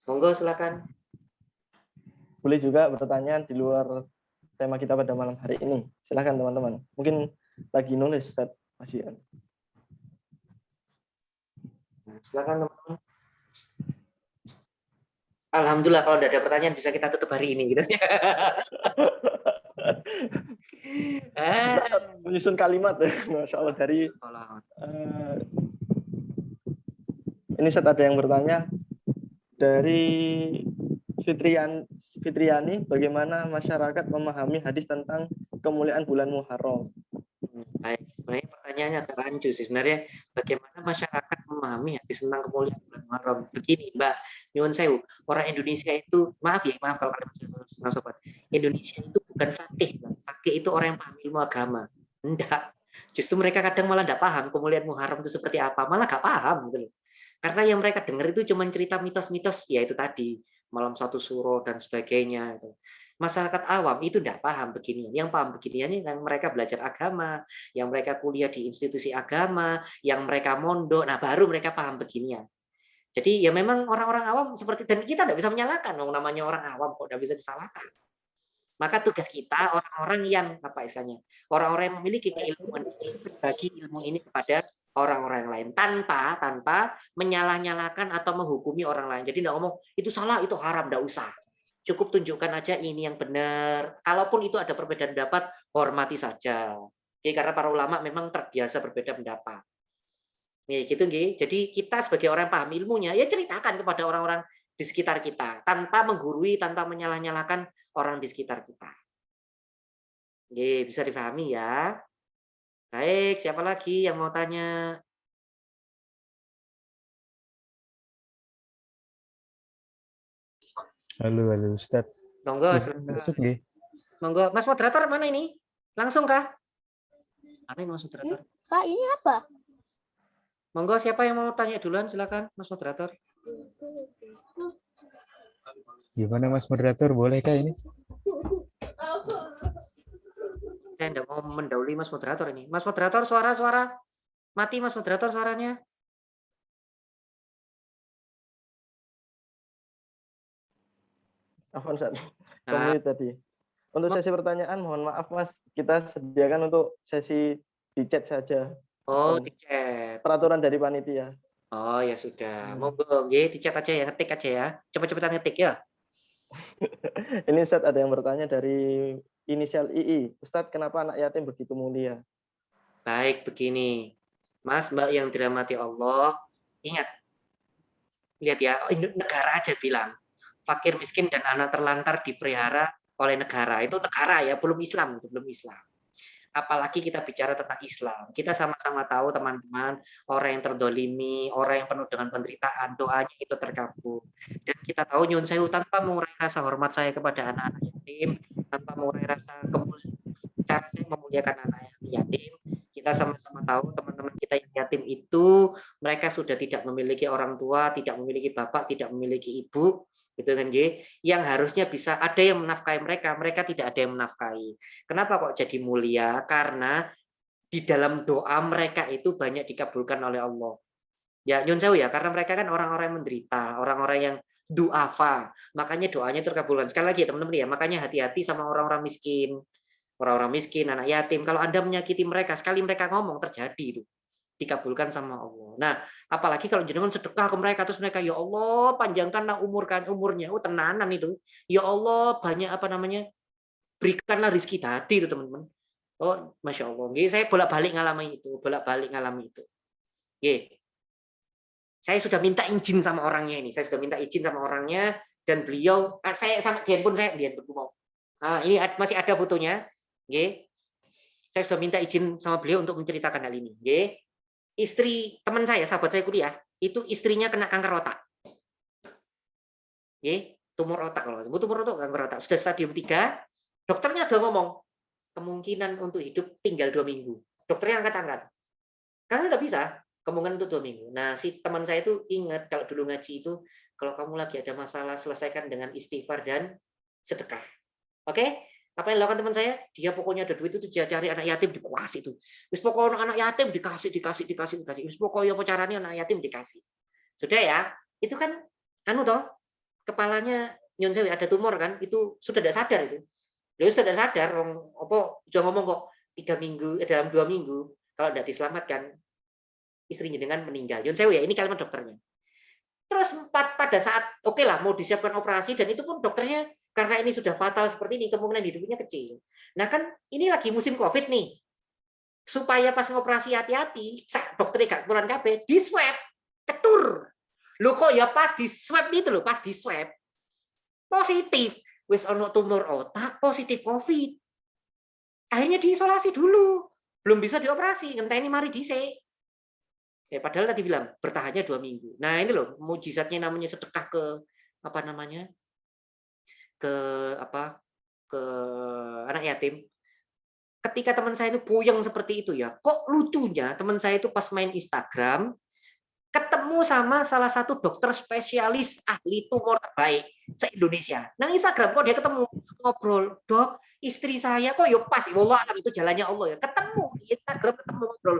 Speaker 2: Monggo silakan.
Speaker 1: Boleh juga bertanya di luar tema kita pada malam hari ini. Silahkan teman-teman. Mungkin lagi nulis Ustaz masih.
Speaker 2: Silakan teman-teman. Alhamdulillah kalau tidak ada pertanyaan bisa kita tutup hari ini gitu.
Speaker 1: Ustaz menyusun kalimat, Masya Allah dari ini Ustaz ada yang bertanya dari Fitriani, bagaimana masyarakat memahami hadis tentang kemuliaan bulan Muharram?
Speaker 2: Baik, sebenarnya pertanyaannya agak rancu sih. Sebenarnya bagaimana masyarakat memahami hadis tentang kemuliaan bulan Muharram? Begini, Mbak Nyuwun Sewu, orang Indonesia itu, maaf kalau kalian sobat, Indonesia itu bukan fakih, fakih itu orang yang paham ilmu agama. Enggak, justru mereka kadang malah enggak paham kemuliaan Muharram itu seperti apa, malah enggak paham gitu loh. Karena yang mereka dengar itu cuma cerita mitos-mitos, ya itu tadi malam satu suro dan sebagainya. Masyarakat awam itu tidak paham beginian. Yang paham beginian yang mereka belajar agama, yang mereka kuliah di institusi agama, yang mereka mondok, nah baru mereka paham beginian. Jadi ya memang orang-orang awam seperti, dan kita tidak bisa menyalahkan, namanya orang awam kok tidak bisa disalahkan. Maka tugas kita orang-orang yang apa istilahnya, orang-orang yang memiliki keilmuan itu berbagi ilmu ini kepada orang-orang yang lain tanpa menyalah-nyalahkan atau menghukumi orang lain. Jadi tidak ngomong itu salah, itu haram, tidak usah. Cukup tunjukkan aja ini yang benar. Kalaupun itu ada perbedaan pendapat, hormati saja. Jadi karena para ulama memang terbiasa berbeda pendapat. Nih, gitu nggih. Jadi kita sebagai orang yang paham ilmunya, ya ceritakan kepada orang-orang di sekitar kita tanpa menggurui, tanpa menyalah-nyalahkan orang di sekitar kita. Nggih, bisa dipahami ya. Baik, siapa lagi yang mau tanya?
Speaker 5: Halo Ustaz.
Speaker 2: Monggo,
Speaker 5: masuk nggih.
Speaker 2: Monggo, Mas moderator mana ini? Langsung kah? Mana ini Mas moderator?
Speaker 6: Pak, ini apa?
Speaker 2: Monggo, siapa yang mau tanya duluan? Silakan, Mas moderator.
Speaker 5: Gimana Mas moderator, bolehkah ini?
Speaker 2: Saya tidak mau mendahului Mas moderator ini. Mas moderator, suara mati Mas moderator suaranya.
Speaker 1: Afwan Ustaz, kembali tadi. Untuk sesi pertanyaan, mohon maaf Mas, kita sediakan untuk sesi di chat saja.
Speaker 2: Oh, di chat.
Speaker 1: Peraturan dari panitia.
Speaker 2: Oh ya sudah, monggo, di chat aja ya, ngetik aja ya, cepet-cepetan ngetik ya.
Speaker 1: Ini Ustaz ada yang bertanya dari inisial II, Ustaz kenapa anak yatim begitu mulia?
Speaker 2: Baik, begini, Mas Mbak yang dirahmati Allah, ingat, lihat ya, negara aja bilang, fakir miskin dan anak terlantar dipelihara oleh negara, itu negara ya, belum Islam, belum Islam. Apalagi kita bicara tentang Islam. Kita sama-sama tahu teman-teman, orang yang terdolimi, orang yang penuh dengan penderitaan, doanya itu terkabul. Dan kita tahu nyun sewu tanpa mengurangi rasa hormat saya kepada anak-anak yatim, tanpa mengurangi rasa cara saya memuliakan anak yatim, kita sama-sama tahu teman-teman kita yang yatim itu mereka sudah tidak memiliki orang tua, tidak memiliki bapak, tidak memiliki ibu, gitu kan, yang harusnya bisa ada yang menafkahi mereka, mereka tidak ada yang menafkahi. Kenapa kok jadi mulia? Karena di dalam doa mereka itu banyak dikabulkan oleh Allah. Ya nyun sewu ya, karena mereka kan orang-orang yang menderita, orang-orang yang duafa, makanya doanya terkabulkan. Sekali lagi ya teman-teman ya, makanya hati-hati sama orang-orang miskin. Orang-orang miskin, anak yatim, kalau Anda menyakiti mereka, sekali mereka ngomong terjadi itu. Dikabulkan sama Allah. Nah, apalagi kalau jenengan sedekah ke mereka terus mereka ya Allah panjangkanlah umurnya. Oh, tenanan itu. Ya Allah banyak berikanlah rezeki tadi itu teman-teman. Oh, Masya Allah. Saya bolak-balik ngalami itu. Saya sudah minta izin sama orangnya ini. Dan beliau saya sama Dian pun ngomong. Nah, ini masih ada fotonya. Saya sudah minta izin sama beliau untuk menceritakan hal ini. Istri teman saya, sahabat saya kuliah, itu istrinya kena kanker otak. Tumor otak, kanker otak. Sudah stadium 3, dokternya sudah ngomong, kemungkinan untuk hidup tinggal 2 minggu. Dokternya angkat-angkat. Karena nggak bisa, kemungkinan untuk 2 minggu. Nah, si teman saya itu ingat, kalau dulu ngaji itu, kalau kamu lagi ada masalah, selesaikan dengan istighfar dan sedekah. Oke? Apa yang dilakukan teman saya? Dia pokoknya ada duit itu dia cari anak yatim dikasih itu. Wis pokoknya anak yatim dikasih. Wis pokoknya apa caranya anak yatim dikasih. Sudah ya, itu kan toh kepalanya nyun sewu ada tumor kan, itu sudah tidak sadar itu. Dia sudah tidak sadar, sudah ngomong kok 3 minggu, dalam 2 minggu kalau tidak diselamatkan istrinya dengan meninggal. Nyun sewu ya, ini kalimat dokternya. Terus pada saat oke lah mau disiapkan operasi dan itu pun dokternya karena ini sudah fatal seperti ini kemungkinan hidupnya kecil. Nah kan ini lagi musim COVID nih. Supaya pas ngoperasi hati-hati, dokternya gak keluaran KB, di swab, ketur. Loh kok ya pas di swab itu loh, pas di swab positif. Wis ono tumor otak, positif COVID. Akhirnya diisolasi dulu. Belum bisa dioperasi, ngenteni mari dhisik. Padahal tadi bilang bertahannya 2 minggu. Nah ini loh mujizatnya namanya sedekah ke apa namanya ke anak yatim. Ketika teman saya itu puyeng seperti itu ya, kok lucunya teman saya itu pas main Instagram ketemu sama salah satu dokter spesialis ahli tumor terbaik se-Indonesia. Nah Instagram kok dia ketemu ngobrol, dok istri saya kok ya pas, wallah itu jalannya Allah ya, ketemu di Instagram ketemu ngobrol.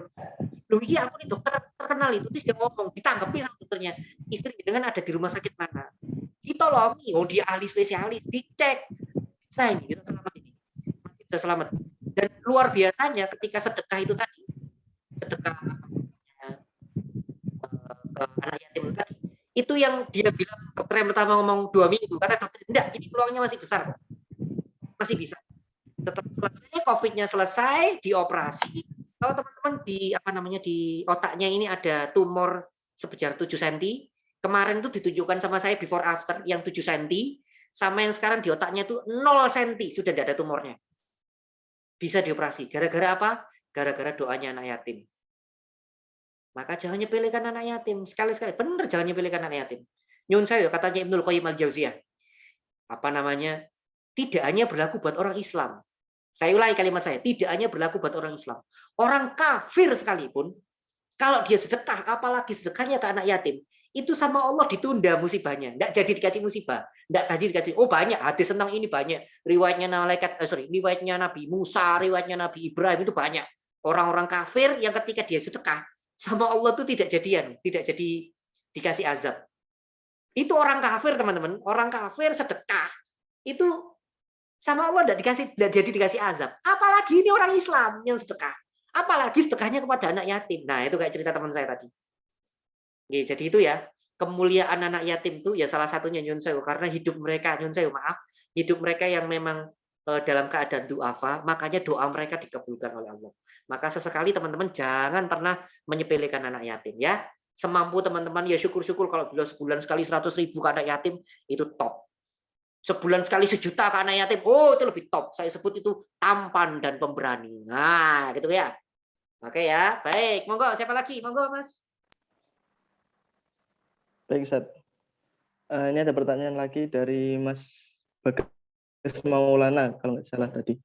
Speaker 2: Loh iya aku nih dokter terkenal itu, terus dia ngomong, ditanggapi sama dokternya, istri dengan ada di rumah sakit mana, ditolongi, oh dia ahli spesialis, dicek, saya bisa selamat ini, masih bisa selamat. Dan luar biasanya ketika sedekah itu tadi, sedekah ke anak yatim tadi, itu yang dia bilang dokter yang pertama ngomong 2 minggu, kata dokter enggak, ini peluangnya masih besar, masih bisa. Setelah selesai COVID-nya selesai, dioperasi. Kalau teman-teman di otaknya ini ada tumor sebesar 7 cm, kemarin itu ditunjukkan sama saya before after yang 7 cm, sama yang sekarang di otaknya itu 0 cm, sudah tidak ada tumornya. Bisa dioperasi. Gara-gara apa? Gara-gara doanya anak yatim. Maka jangan nyepelekan anak yatim. Sekali-sekali, benar jangan nyepelekan anak yatim. Nyun saya katanya Ibnul Qayyim al-Jauziyah. Tidak hanya berlaku buat orang Islam. Saya ulangi kalimat saya, tidak hanya berlaku buat orang Islam. Orang kafir sekalipun, kalau dia sedekah, apalagi sedekahnya ke anak yatim, itu sama Allah ditunda musibahnya. Tidak jadi dikasih musibah. Tidak jadi dikasih, oh banyak, hadis tentang ini banyak. Riwayatnya riwayatnya Nabi Musa, riwayatnya Nabi Ibrahim, itu banyak. Orang-orang kafir yang ketika dia sedekah, sama Allah itu tidak jadian, tidak jadi dikasih azab. Itu orang kafir, teman-teman. Orang kafir sedekah, itu sama Allah tidak jadi dikasih azab. Apalagi ini orang Islam yang sedekah. Apalagi sedekahnya kepada anak yatim. Nah, itu kayak cerita teman saya tadi. Jadi itu ya, kemuliaan anak yatim itu ya salah satunya Nyun Sewu, karena hidup mereka, Nyun Sewu maaf, hidup mereka yang memang dalam keadaan du'afa, makanya doa mereka dikabulkan oleh Allah. Maka sesekali teman-teman jangan pernah menyepelekan anak yatim ya. Semampu teman-teman ya syukur-syukur kalau bila sebulan sekali 100.000 ke anak yatim itu top. Sebulan sekali 1 juta ke anak yatim, oh itu lebih top. Saya sebut itu tampan dan pemberani. Nah, gitu ya. Oke ya, baik. Monggo, siapa lagi? Monggo, Mas.
Speaker 1: Baik, Ustaz. Ini ada pertanyaan lagi dari Mas Bagas Maulana, kalau nggak salah tadi.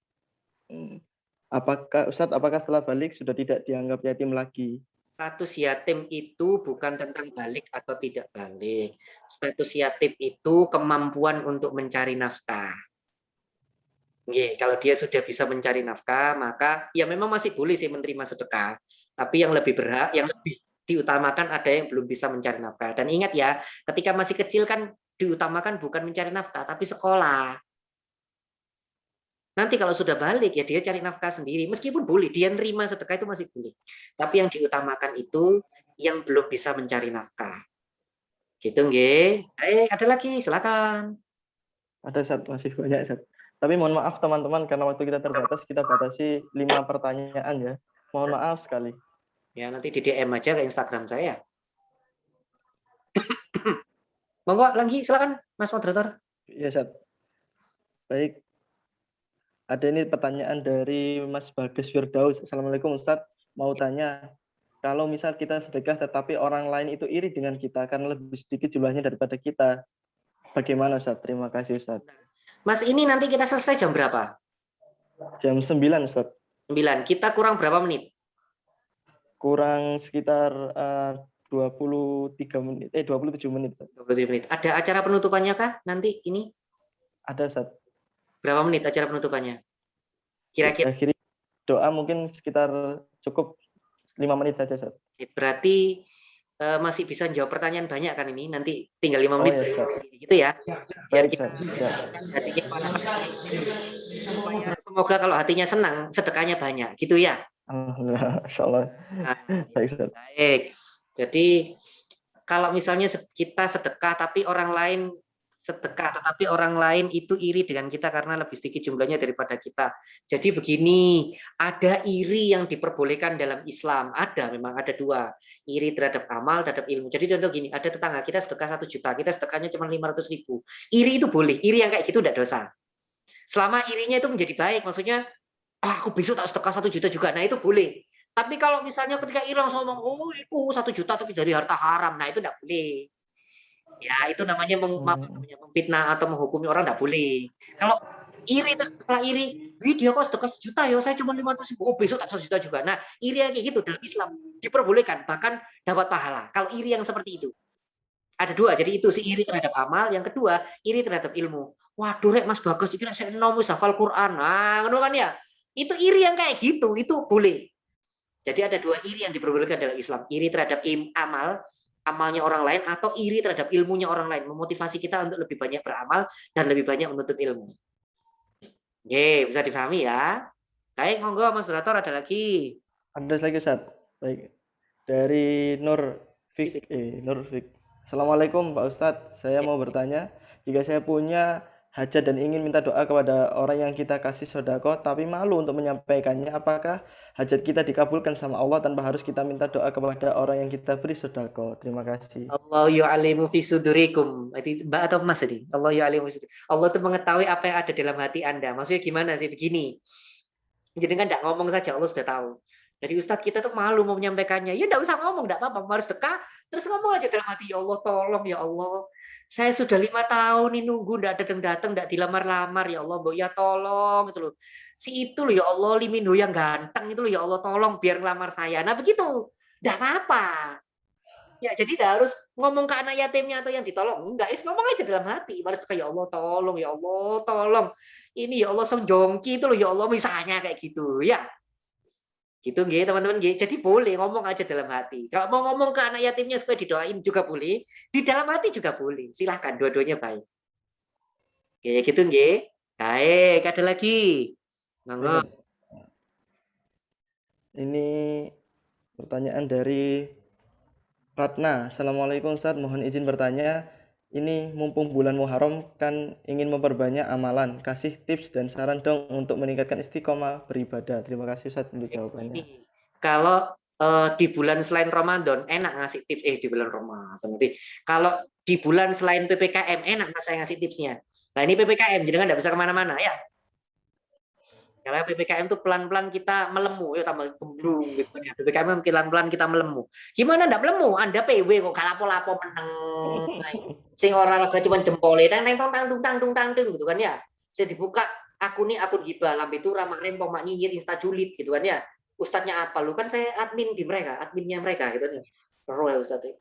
Speaker 1: Apakah setelah balik sudah tidak dianggap yatim lagi?
Speaker 2: Status yatim itu bukan tentang balik atau tidak balik. Status yatim itu kemampuan untuk mencari nafkah. Kalau dia sudah bisa mencari nafkah, maka ya memang masih boleh sih menerima sedekah. Tapi yang lebih berhak, yang lebih diutamakan ada yang belum bisa mencari nafkah. Dan ingat ya, ketika masih kecil kan diutamakan bukan mencari nafkah, tapi sekolah. Nanti kalau sudah balik ya dia cari nafkah sendiri, meskipun boleh dia nerima sedekah itu masih boleh. Tapi yang diutamakan itu yang belum bisa mencari nafkah. Gitu nggih. Ada lagi, silakan.
Speaker 1: Ada, masih banyak, Ustaz. Tapi mohon maaf teman-teman karena waktu kita terbatas, kita batasi 5 pertanyaan ya. Mohon maaf sekali.
Speaker 2: Ya nanti di DM aja ke Instagram saya. Monggo lagi silakan Mas moderator.
Speaker 1: Iya, Ustaz. Baik. Ada ini pertanyaan dari Mas Bagas Firdaus. Assalamualaikum Ustaz. Mau tanya, kalau misal kita sedekah tetapi orang lain itu iri dengan kita karena lebih sedikit jumlahnya daripada kita, bagaimana Ustaz? Terima kasih Ustaz.
Speaker 2: Mas, ini nanti kita selesai jam berapa?
Speaker 1: Jam 9 Ustaz.
Speaker 2: 9. Kita kurang berapa menit?
Speaker 1: Kurang sekitar 27 menit.
Speaker 2: 27 menit. Ada acara penutupannya kah nanti ini?
Speaker 1: Ada Ustaz.
Speaker 2: Berapa menit acara penutupannya? Kira-kira
Speaker 1: doa mungkin sekitar cukup 5 menit saja, Ustaz.
Speaker 2: Berarti masih bisa jawab pertanyaan banyak kan ini? Nanti tinggal 5 menit.
Speaker 1: Ya,
Speaker 2: gitu ya. Biar
Speaker 1: kita
Speaker 2: hatinya semoga kalau hatinya senang, sedekahnya banyak, gitu ya.
Speaker 1: Alhamdulillah, insyaallah.
Speaker 2: Baik. Jadi kalau misalnya kita sedekah tapi orang lain sedekah, tetapi orang lain itu iri dengan kita karena lebih sedikit jumlahnya daripada kita. Jadi begini, ada iri yang diperbolehkan dalam Islam. Ada, memang ada dua. Iri terhadap amal, terhadap ilmu. Jadi contoh gini, ada tetangga kita sedekah 1 juta, kita sedekahnya cuma 500.000. Iri itu boleh, iri yang kayak gitu tidak dosa. Selama irinya itu menjadi baik, maksudnya, aku besok tak sedekah 1 juta juga, nah itu boleh. Tapi kalau misalnya ketika iri langsung ngomong, oh itu 1 juta tapi dari harta haram, nah itu tidak boleh. Ya, itu namanya memfitnah atau menghukumi orang tidak boleh. Kalau iri itu setelah iri, dia kok sedekah 1 juta ya, saya cuma 500.000. Oh, besok tak 1 juta juga. Nah, iri yang kayak gitu dalam Islam diperbolehkan, bahkan dapat pahala. Kalau iri yang seperti itu. Ada dua, jadi itu si iri terhadap amal, yang kedua iri terhadap ilmu. Waduh, rek Mas Bagas iki saya enom wis hafal Quran. Nah, ngono kan ya. Itu iri yang kayak gitu, itu boleh. Jadi ada dua iri yang diperbolehkan dalam Islam. Iri terhadap amal, amalnya orang lain, atau iri terhadap ilmunya orang lain, memotivasi kita untuk lebih banyak beramal dan lebih banyak menuntut ilmu. Oke, bisa dipahami ya. Baik, monggo Mas Moderator, ada lagi.
Speaker 1: Ada lagi Ustaz. Baik. Dari Nur Fik. Assalamualaikum Pak Ustadz. Saya mau bertanya, jika saya punya hajat dan ingin minta doa kepada orang yang kita kasih sodako, tapi malu untuk menyampaikannya, apakah hajat kita dikabulkan sama Allah tanpa harus kita minta doa kepada orang yang kita beri sodako? Terima kasih.
Speaker 2: Allah ya'alimu fi sudurikum. Mbak atau Mas ini? Allah ya'alimu fi sudurikum. Allah itu mengetahui apa yang ada dalam hati Anda. Maksudnya gimana sih? Begini. Jadi kan tidak ngomong saja, Allah sudah tahu. Jadi Ustadz kita tuh malu mau menyampaikannya. Ya enggak usah ngomong, enggak apa-apa. Harus dekat, terus ngomong aja dalam hati. Ya Allah, tolong ya Allah. Saya sudah 5 tahun nih nunggu, enggak datang-datang, enggak dilamar-lamar. Ya Allah, Mbok, ya tolong. Gitu loh. Si itu loh, ya Allah, Limindo yang ganteng itu loh, ya Allah, tolong biar ngelamar saya. Nah begitu. Enggak apa-apa. Ya, jadi enggak harus ngomong ke anak yatimnya atau yang ditolong. Enggak, ngomong aja dalam hati. Harus dekat, ya Allah, tolong, ya Allah, tolong. Ini ya Allah, sonjongki itu loh, ya Allah, misalnya kayak gitu. Ya. Gitu nggih teman-teman nggih. Jadi boleh ngomong aja dalam hati. Kalau mau ngomong ke anak yatimnya supaya didoain juga boleh, di dalam hati juga boleh. Silahkan, dua-duanya baik. Oke, gitu nggih. Baik, ada lagi. Monggo.
Speaker 1: Ini pertanyaan dari Ratna. Assalamualaikum Ustaz, mohon izin bertanya. Ini mumpung bulan Muharram kan ingin memperbanyak amalan. Kasih tips dan saran dong untuk meningkatkan istiqomah beribadah. Terima kasih Ustaz untuk jawabannya.
Speaker 2: Kalau di bulan selain Ramadan enak ngasih tips di bulan Ramadan. Nanti kalau di bulan selain PPKM enak saya ngasih tipsnya. Nah ini PPKM jadi kan nggak bisa kemana-mana ya. Karena PPKM itu pelan-pelan kita melemu, ya tambah gemblung gitu ya. PPKM pelan-pelan kita melemu. Gimana ndak melemu? Anda PW kok gak lapo-lapo meneng. Sing ora lega cuma jempole tang tang gitu kan ya. Saya dibuka akun gibah lambe turah mak rempong mak nyinyir insta julid gitu kan ya. Ustadznya apa lu kan saya adminnya mereka gitu kan. Roh ya Ustadz.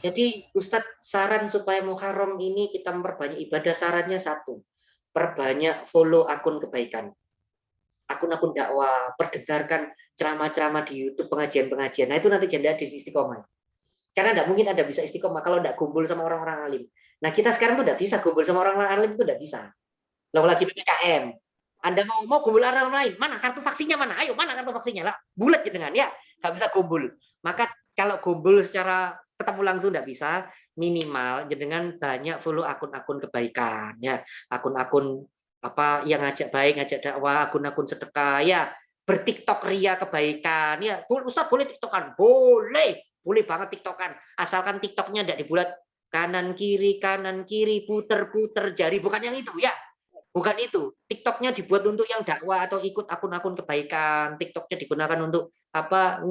Speaker 2: Jadi Ustadz saran supaya Muharram ini kita memperbanyak ibadah, sarannya satu. Perbanyak follow akun kebaikan. Akun-akun dakwah, perdengarkan ceramah-ceramah di YouTube, pengajian-pengajian. Nah itu nanti janda di istiqomah. Karena tidak mungkin Anda bisa istiqomah kalau tidak kumpul sama orang-orang alim. Nah kita sekarang tuh tidak bisa kumpul sama orang-orang alim, itu tidak bisa. Lalu lagi PPKM. Anda mau kumpul orang lain, mana kartu vaksinnya mana? Ayo mana kartu vaksinnya lah? Bulat gitu kan ya, nggak bisa kumpul. Maka kalau kumpul secara ketemu langsung tidak bisa, minimal dengan banyak follow akun-akun kebaikan ya, akun-akun apa yang ngajak baik, ngajak dakwah, akun-akun sedekah ya, bertiktok ria kebaikan ya. Ustaz boleh tiktokan? Boleh banget tiktokan, asalkan tiktoknya tidak dibuat kanan kiri puter jari, bukan yang itu ya. Bukan itu. TikToknya dibuat untuk yang dakwah atau ikut akun-akun kebaikan. TikToknya digunakan untuk apa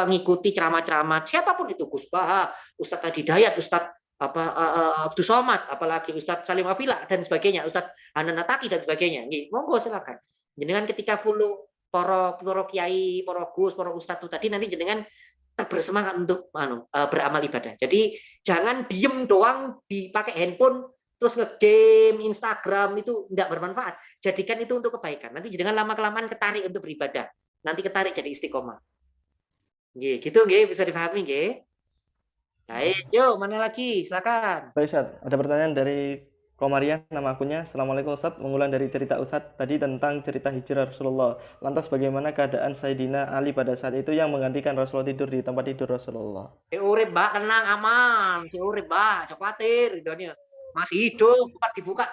Speaker 2: ngikuti ceramah-ceramah siapapun itu, Gus Baha, Ustadz Hadi Dayat, Ustadz Abdul Somad, apalagi Ustadz Salim Afila dan sebagainya, Ustadz Hanan Nataki dan sebagainya. Monggo silakan. Jenengan ketika follow para kiai, para gus, para ustadz tadi nanti jenengan bersemangat untuk beramal ibadah. Jadi jangan diem doang dipakai handphone terus nge-game Instagram, itu tidak bermanfaat. Jadikan itu untuk kebaikan. Nanti jangan lama-kelamaan ketarik untuk beribadah. Nanti ketarik jadi istiqomah. Gitu bisa dipahami nggih. Baik, yuk mana lagi? Silakan.
Speaker 1: Baik Ustaz, ada pertanyaan dari Komariah nama akunnya. Assalamualaikum Ustadz, mengulang dari cerita Ustadz tadi tentang cerita hijrah Rasulullah. Lantas bagaimana keadaan Sayyidina Ali pada saat itu yang menggantikan Rasulullah tidur di tempat tidur Rasulullah?
Speaker 2: Si urip Mbak, tenang aman. Si urip Mbak, jangan khawatir gitu kan ya. Masih hidup, pas dibuka.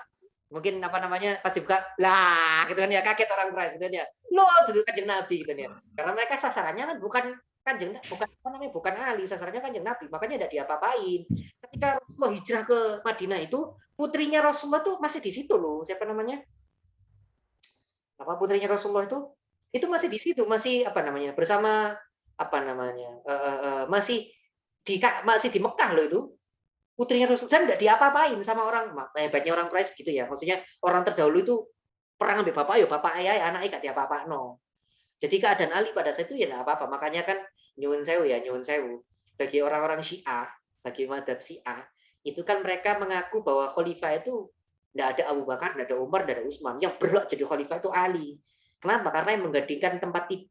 Speaker 2: Mungkin apa namanya, pas dibuka, lah gitu kan ya, kaget orang Quraisy gitu kan ya. Loh, itu kanjeng Nabi gitu kan ya. Karena mereka sasarannya kan bukan bukan Ali, sasarannya kanjeng Nabi, makanya tidak diapa-apain. Ketika Rasulullah hijrah ke Madinah itu, putrinya Rasulullah tuh masih di situ loh. Siapa namanya? Apa putrinya Rasulullah itu masih di situ, masih apa namanya? Bersama apa namanya? Masih di Mekah loh itu. Putrinya Rasul dan nggak diapa-apain sama orang, hebatnya orang Quraisy gitu ya. Maksudnya orang terdahulu itu perang ambil bapak, bapak ayah, anaknya nggak diapa-apa no. Jadi keadaan Ali pada saat itu ya nggak apa-apa. Makanya kan nyuwun sewu. Bagi orang-orang Syiah, bagi madhab Syiah, itu kan mereka mengaku bahwa khalifah itu nggak ada Abu Bakar, nggak ada Umar, nggak ada Utsman. Yang berhak jadi khalifah itu Ali. Kenapa? Karena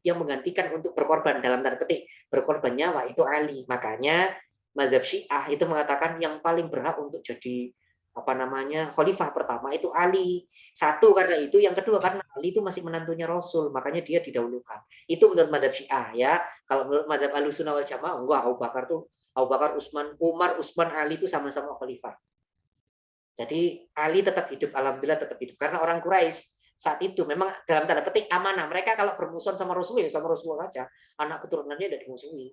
Speaker 2: yang menggantikan untuk berkorban dalam tanda petik berkorban nyawa itu Ali. Makanya mazhab Syiah itu mengatakan yang paling berhak untuk jadi apa namanya khalifah pertama itu Ali. Satu karena itu, yang kedua karena Ali itu masih menantunya Rasul, makanya dia didahulukan. Itu menurut mazhab Syiah ya. Kalau menurut mazhab Ahlussunnah wal Jamaah enggak, Abu Bakar, Umar, Utsman, Ali itu sama-sama khalifah. Jadi Ali tetap hidup, alhamdulillah tetap hidup karena orang Quraisy saat itu memang dalam tanda petik amanah. Mereka kalau bermusuhan sama Rasul ya sama Rasulullah saja, anak keturunannya udah dimusuhi.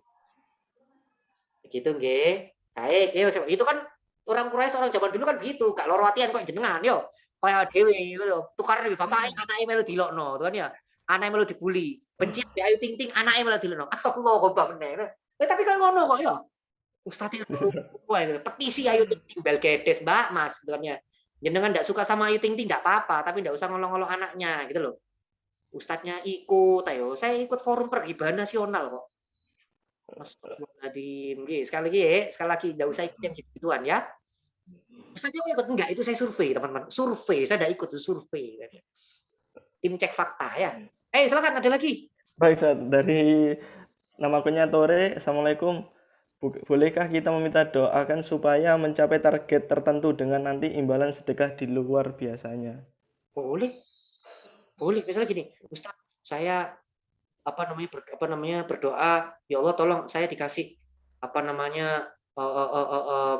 Speaker 2: Begitu nggih. Baik, yo itu kan orang Quraisy orang zaman dulu kan begitu, gak loro atian kok jenengan yo. Kaya dhewe gitu. Tukaran di bapak anake melu dilokno, tuh kan ya. Anake melu dibully. Benci di Ayu Ting Ting anake melu dilokno. Astagfirullah kok mbak meneh. Tapi kan ngono kok ya. Ustaz itu petisi Ayu Ting Ting bel gedes, Mbak, Mas sebenarnya. Jenengan enggak suka sama Ayu Ting Ting enggak apa-apa, tapi enggak usah ngolong-ngolong anaknya gitu loh. Ustadznya ikut, ayo. Saya ikut forum pergibahan nasional kok. Astagfirullahaladzim. Sekali lagi, enggak usah ikut yang gitu-gituan ya. Ustadznya ikut enggak? Itu saya survei, teman-teman. Survei, saya enggak ikut survei. Tim cek fakta ya. Silakan ada lagi.
Speaker 1: Baik, Ustaz. Dari nama akunnya Tore. Assalamualaikum. Bolehkah kita meminta doakan supaya mencapai target tertentu dengan nanti imbalan sedekah di luar biasanya?
Speaker 2: Boleh. Misalnya gini, Ustaz, saya berdoa, ya Allah tolong saya dikasih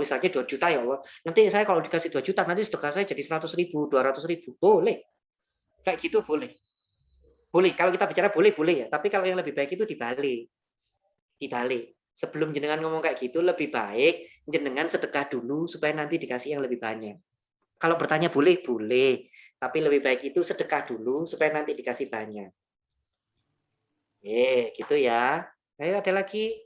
Speaker 2: misalnya 2 juta ya Allah. Nanti saya kalau dikasih 2 juta nanti sedekah saya jadi 100.000, 200.000. Boleh. Kayak gitu boleh. Boleh. Kalau kita bicara boleh ya. Tapi kalau yang lebih baik itu dibalik. Sebelum jenengan ngomong kayak gitu, lebih baik jenengan sedekah dulu supaya nanti dikasih yang lebih banyak. Kalau bertanya boleh. Tapi lebih baik itu sedekah dulu supaya nanti dikasih banyak. Gitu ya. Ayo ada lagi.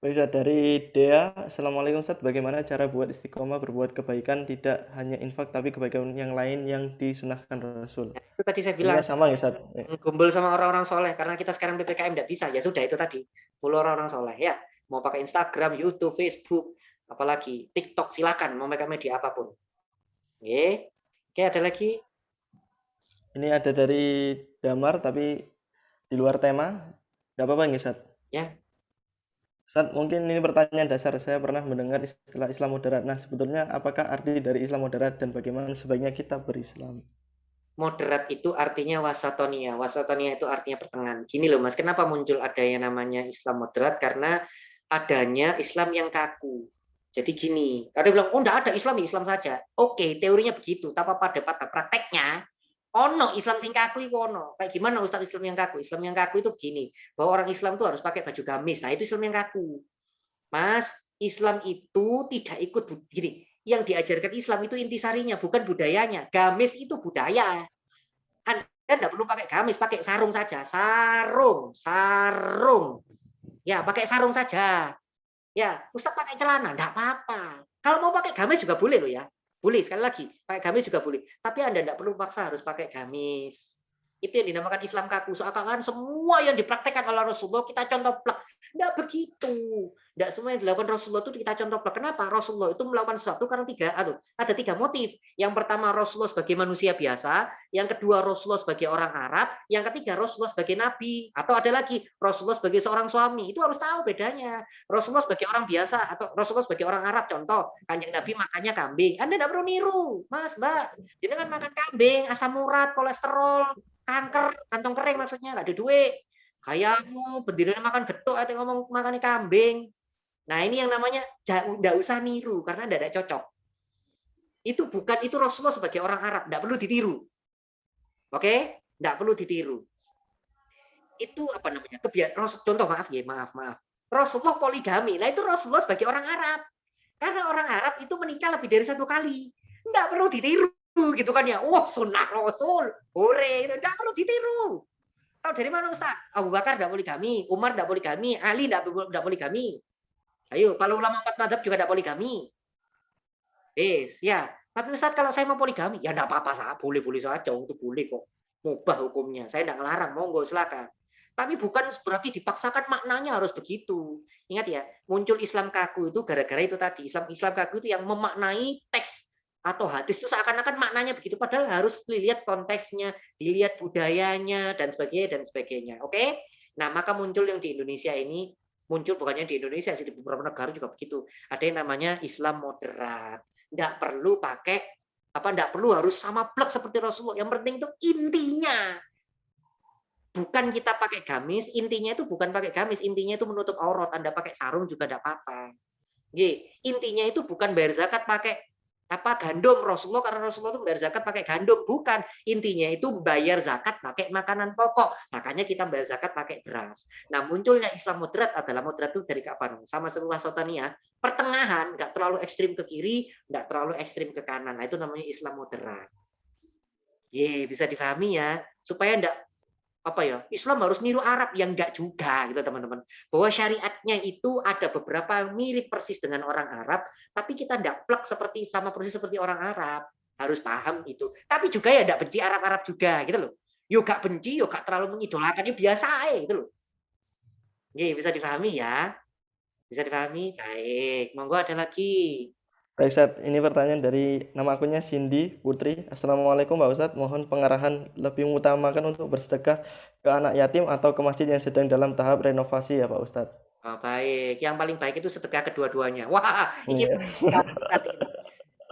Speaker 1: Bisa dari Dea. Assalamualaikum Ustaz. Bagaimana cara buat istiqomah berbuat kebaikan, tidak hanya infak tapi kebaikan yang lain yang disunahkan Rasul?
Speaker 2: Itu tadi saya bilang.
Speaker 1: Sama ya Ustaz.
Speaker 2: Kumpul sama orang-orang soleh karena kita sekarang PPKM tidak bisa. Ya sudah itu tadi. Follow orang-orang soleh ya. Mau pakai Instagram, YouTube, Facebook, apalagi TikTok silakan. Mau pakai media apapun. Oke, ada lagi.
Speaker 1: Ini ada dari Damar tapi di luar tema. Tidak apa-apa nggak Ustaz?
Speaker 2: Ya.
Speaker 1: Ustaz, mungkin ini pertanyaan dasar. Saya pernah mendengar istilah Islam moderat. Nah, sebetulnya apakah arti dari Islam moderat dan bagaimana sebaiknya kita berislam?
Speaker 2: Moderat itu artinya wasatonia. Wasatonia itu artinya pertengahan. Gini loh Mas, kenapa muncul ada yang namanya Islam moderat? Karena adanya Islam yang kaku. Jadi gini, ada bilang, oh enggak ada Islam, Islam saja. Oke, teorinya begitu. Tapi pada prakteknya, ono Islam sing kaku itu ono. Kayak gimana Ustaz Islam yang kaku? Islam yang kaku itu begini, bahwa orang Islam itu harus pakai baju gamis. Nah, itu Islam yang kaku. Mas, Islam itu tidak ikut gini. Yang diajarkan Islam itu intisarinya, bukan budayanya. Gamis itu budaya. Anda tidak perlu pakai gamis, pakai sarung saja. Sarung. Ya, pakai sarung saja. Ya, Ustaz pakai celana, enggak apa-apa. Kalau mau pakai gamis juga boleh loh ya. Boleh, sekali lagi, pakai gamis juga boleh. Tapi Anda tidak perlu paksa harus pakai gamis. Itu yang dinamakan Islam kaku. Seakan-akan semua yang dipraktekkan oleh Rasulullah kita contoh plek. Enggak begitu. Enggak semua yang dilakukan Rasulullah itu kita contoh plek. Kenapa? Rasulullah itu melakukan sesuatu karena ada tiga motif. Yang pertama Rasulullah sebagai manusia biasa, yang kedua Rasulullah sebagai orang Arab, yang ketiga Rasulullah sebagai nabi, atau ada lagi Rasulullah sebagai seorang suami. Itu harus tahu bedanya. Rasulullah sebagai orang biasa atau Rasulullah sebagai orang Arab, contoh Kanjeng Nabi makannya kambing. Anda tidak perlu niru, Mas, Mbak. Jangan makan kambing, asam urat, kolesterol, kanker, kantong kering maksudnya, nggak ada duit. Kayamu berdiri makan getuk atau ngomong makan kambing. Nah ini yang namanya nggak usah niru karena tidak cocok. Itu bukan, itu Rasulullah sebagai orang Arab, nggak perlu ditiru. Oke, nggak perlu ditiru. Itu apa namanya? Contoh maaf ya, maaf. Rasulullah poligami. Nah itu Rasulullah sebagai orang Arab. Karena orang Arab itu menikah lebih dari satu kali. Nggak perlu ditiru gitu kan ya. Wah, sunnah Rasul. Hore, itu nggak perlu ditiru. Tahu dari mana Ustaz? Abu Bakar nggak poligami, Umar nggak poligami, Ali nggak poligami. Ayo, para ulama 4 mazhab juga nggak poligami. Ya. Tapi Ustaz kalau saya mau poligami, ya nggak apa-apa, boleh-boleh saja, untuk boleh kok. Mubah hukumnya. Saya nggak ngelarang, monggo silakan. Tapi bukan berarti dipaksakan maknanya harus begitu. Ingat ya, muncul Islam kaku itu gara-gara itu tadi. Islam kaku itu yang memaknai teks atau hadis itu seakan-akan maknanya begitu. Padahal harus dilihat konteksnya, dilihat budayanya, dan sebagainya. Oke? Nah, maka muncul yang di Indonesia ini, muncul bukannya di Indonesia, di beberapa negara juga begitu. Ada yang namanya Islam moderat. Nggak perlu nggak perlu harus sama plek seperti Rasulullah. Yang penting itu intinya. Bukan kita pakai gamis, intinya itu bukan pakai gamis, intinya itu menutup aurat. Anda pakai sarung juga tidak apa-apa. Intinya itu bukan bayar zakat pakai gandum Rasulullah, karena Rasulullah itu bayar zakat pakai gandum, bukan. Intinya itu bayar zakat pakai makanan pokok. Makanya kita bayar zakat pakai beras. Nah, munculnya Islam moderat adalah moderat itu dari kapan? Sama serulah Sultaniyah, pertengahan, nggak terlalu ekstrim ke kiri, nggak terlalu ekstrim ke kanan. Nah, itu namanya Islam moderat. Bisa dipahami ya, supaya enggak Islam harus niru Arab, yang enggak juga gitu teman-teman. Bahwa syariatnya itu ada beberapa mirip persis dengan orang Arab, tapi kita enggak plek sama persis seperti orang Arab. Harus paham itu. Tapi juga ya enggak benci Arab-Arab juga gitu loh. Yo enggak benci, yo enggak terlalu mengidolakan, yo biasa aja gitu loh. Bisa dipahami ya? Bisa dipahami? Baik, monggo ada lagi.
Speaker 1: Baik Ustadz, ini pertanyaan dari nama akunnya Cindy Putri. Assalamualaikum Pak Ustadz, mohon pengarahan lebih mengutamakan untuk bersedekah ke anak yatim atau ke masjid yang sedang dalam tahap renovasi ya Pak Ustadz.
Speaker 2: Oh, baik, yang paling baik itu sedekah kedua-duanya. Wah, ini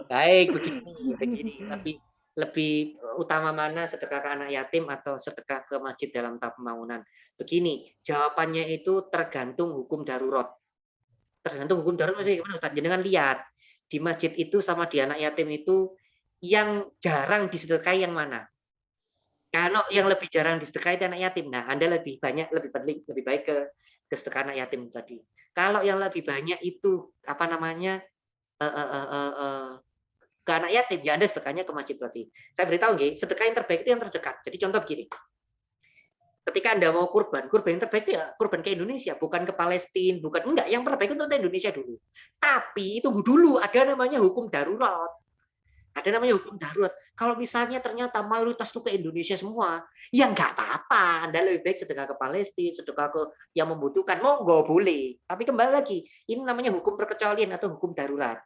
Speaker 2: baik begini. Tapi lebih utama mana, sedekah ke anak yatim atau sedekah ke masjid dalam tahap pembangunan? Begini, jawabannya itu tergantung hukum darurat. Tergantung hukum darurat masih gimana Ustaz? Jangan lihat di masjid itu sama di anak yatim itu yang jarang disedekahi yang mana? Kalau yang lebih jarang disedekahi itu anak yatim, nah Anda lebih baik ke sedekah anak yatim tadi. Kalau yang lebih banyak itu ke anak yatim, ya Anda sedekahnya ke masjid tadi. Saya beritahu sedekah yang terbaik itu yang terdekat. Jadi contoh begini. Ketika Anda mau kurban yang terbaik itu ya kurban ke Indonesia, bukan ke Palestina, enggak, yang terbaik untuk Indonesia dulu. Tapi tunggu dulu, ada namanya hukum darurat. Kalau misalnya ternyata mayoritas itu ke Indonesia semua, ya enggak apa-apa. Anda lebih baik sedekah ke Palestina, sedekah ke yang membutuhkan, monggo boleh. Tapi kembali lagi, ini namanya hukum perkecualian atau hukum darurat.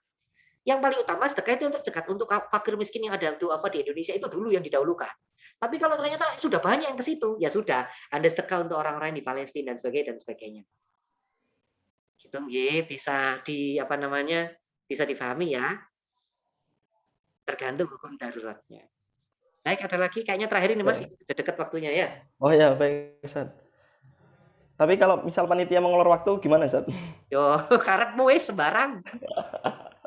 Speaker 2: Yang paling utama sedekah itu untuk dekat, untuk fakir miskin yang ada duafa di Indonesia itu dulu yang didahulukan. Tapi kalau ternyata sudah banyak yang ke situ, ya sudah, Anda sedekah untuk orang-orang di Palestina dan sebagainya. Gitu bisa bisa difahami ya. Tergantung hukum daruratnya. Baik, ada lagi kayaknya terakhir ini Mas, sudah dekat waktunya ya.
Speaker 1: Oh ya, baik Ustaz. Tapi kalau misal panitia mengulur waktu gimana Ustaz?
Speaker 2: Yo, karepmu sembarang.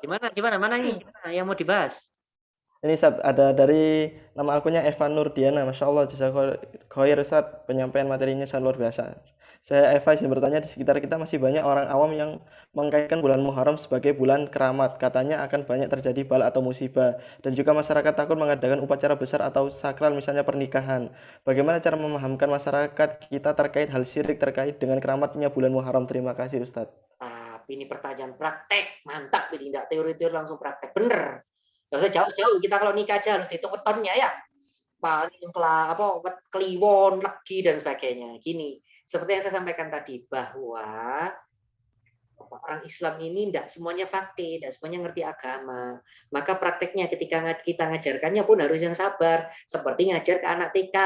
Speaker 2: Gimana? Mana ini? Yang mau dibahas?
Speaker 1: Ini Ustaz, ada dari nama akunnya Eva Nurdiana. Masya Allah, jazakallahu Ustaz, penyampaian materinya sangat luar biasa. Saya Eva izin bertanya, di sekitar kita masih banyak orang awam yang mengkaitkan bulan Muharram sebagai bulan keramat. Katanya akan banyak terjadi bala atau musibah. Dan juga masyarakat takut mengadakan upacara besar atau sakral, misalnya pernikahan. Bagaimana cara memahamkan masyarakat kita terkait hal syirik terkait dengan keramatnya bulan Muharram? Terima kasih Ustaz.
Speaker 2: Ini pertanyaan praktek, mantap ini, tidak teori-teori, langsung praktek, bener. Nggak usah jauh-jauh, kita kalau nikah aja harus dihitung wetonnya ya. paling kliwon, legi dan sebagainya. Gini, seperti yang saya sampaikan tadi bahwa orang Islam ini tidak semuanya fakih, tidak semuanya ngerti agama. Maka prakteknya ketika kita ngajarkannya pun harus yang sabar. Seperti ngajar ke anak TK.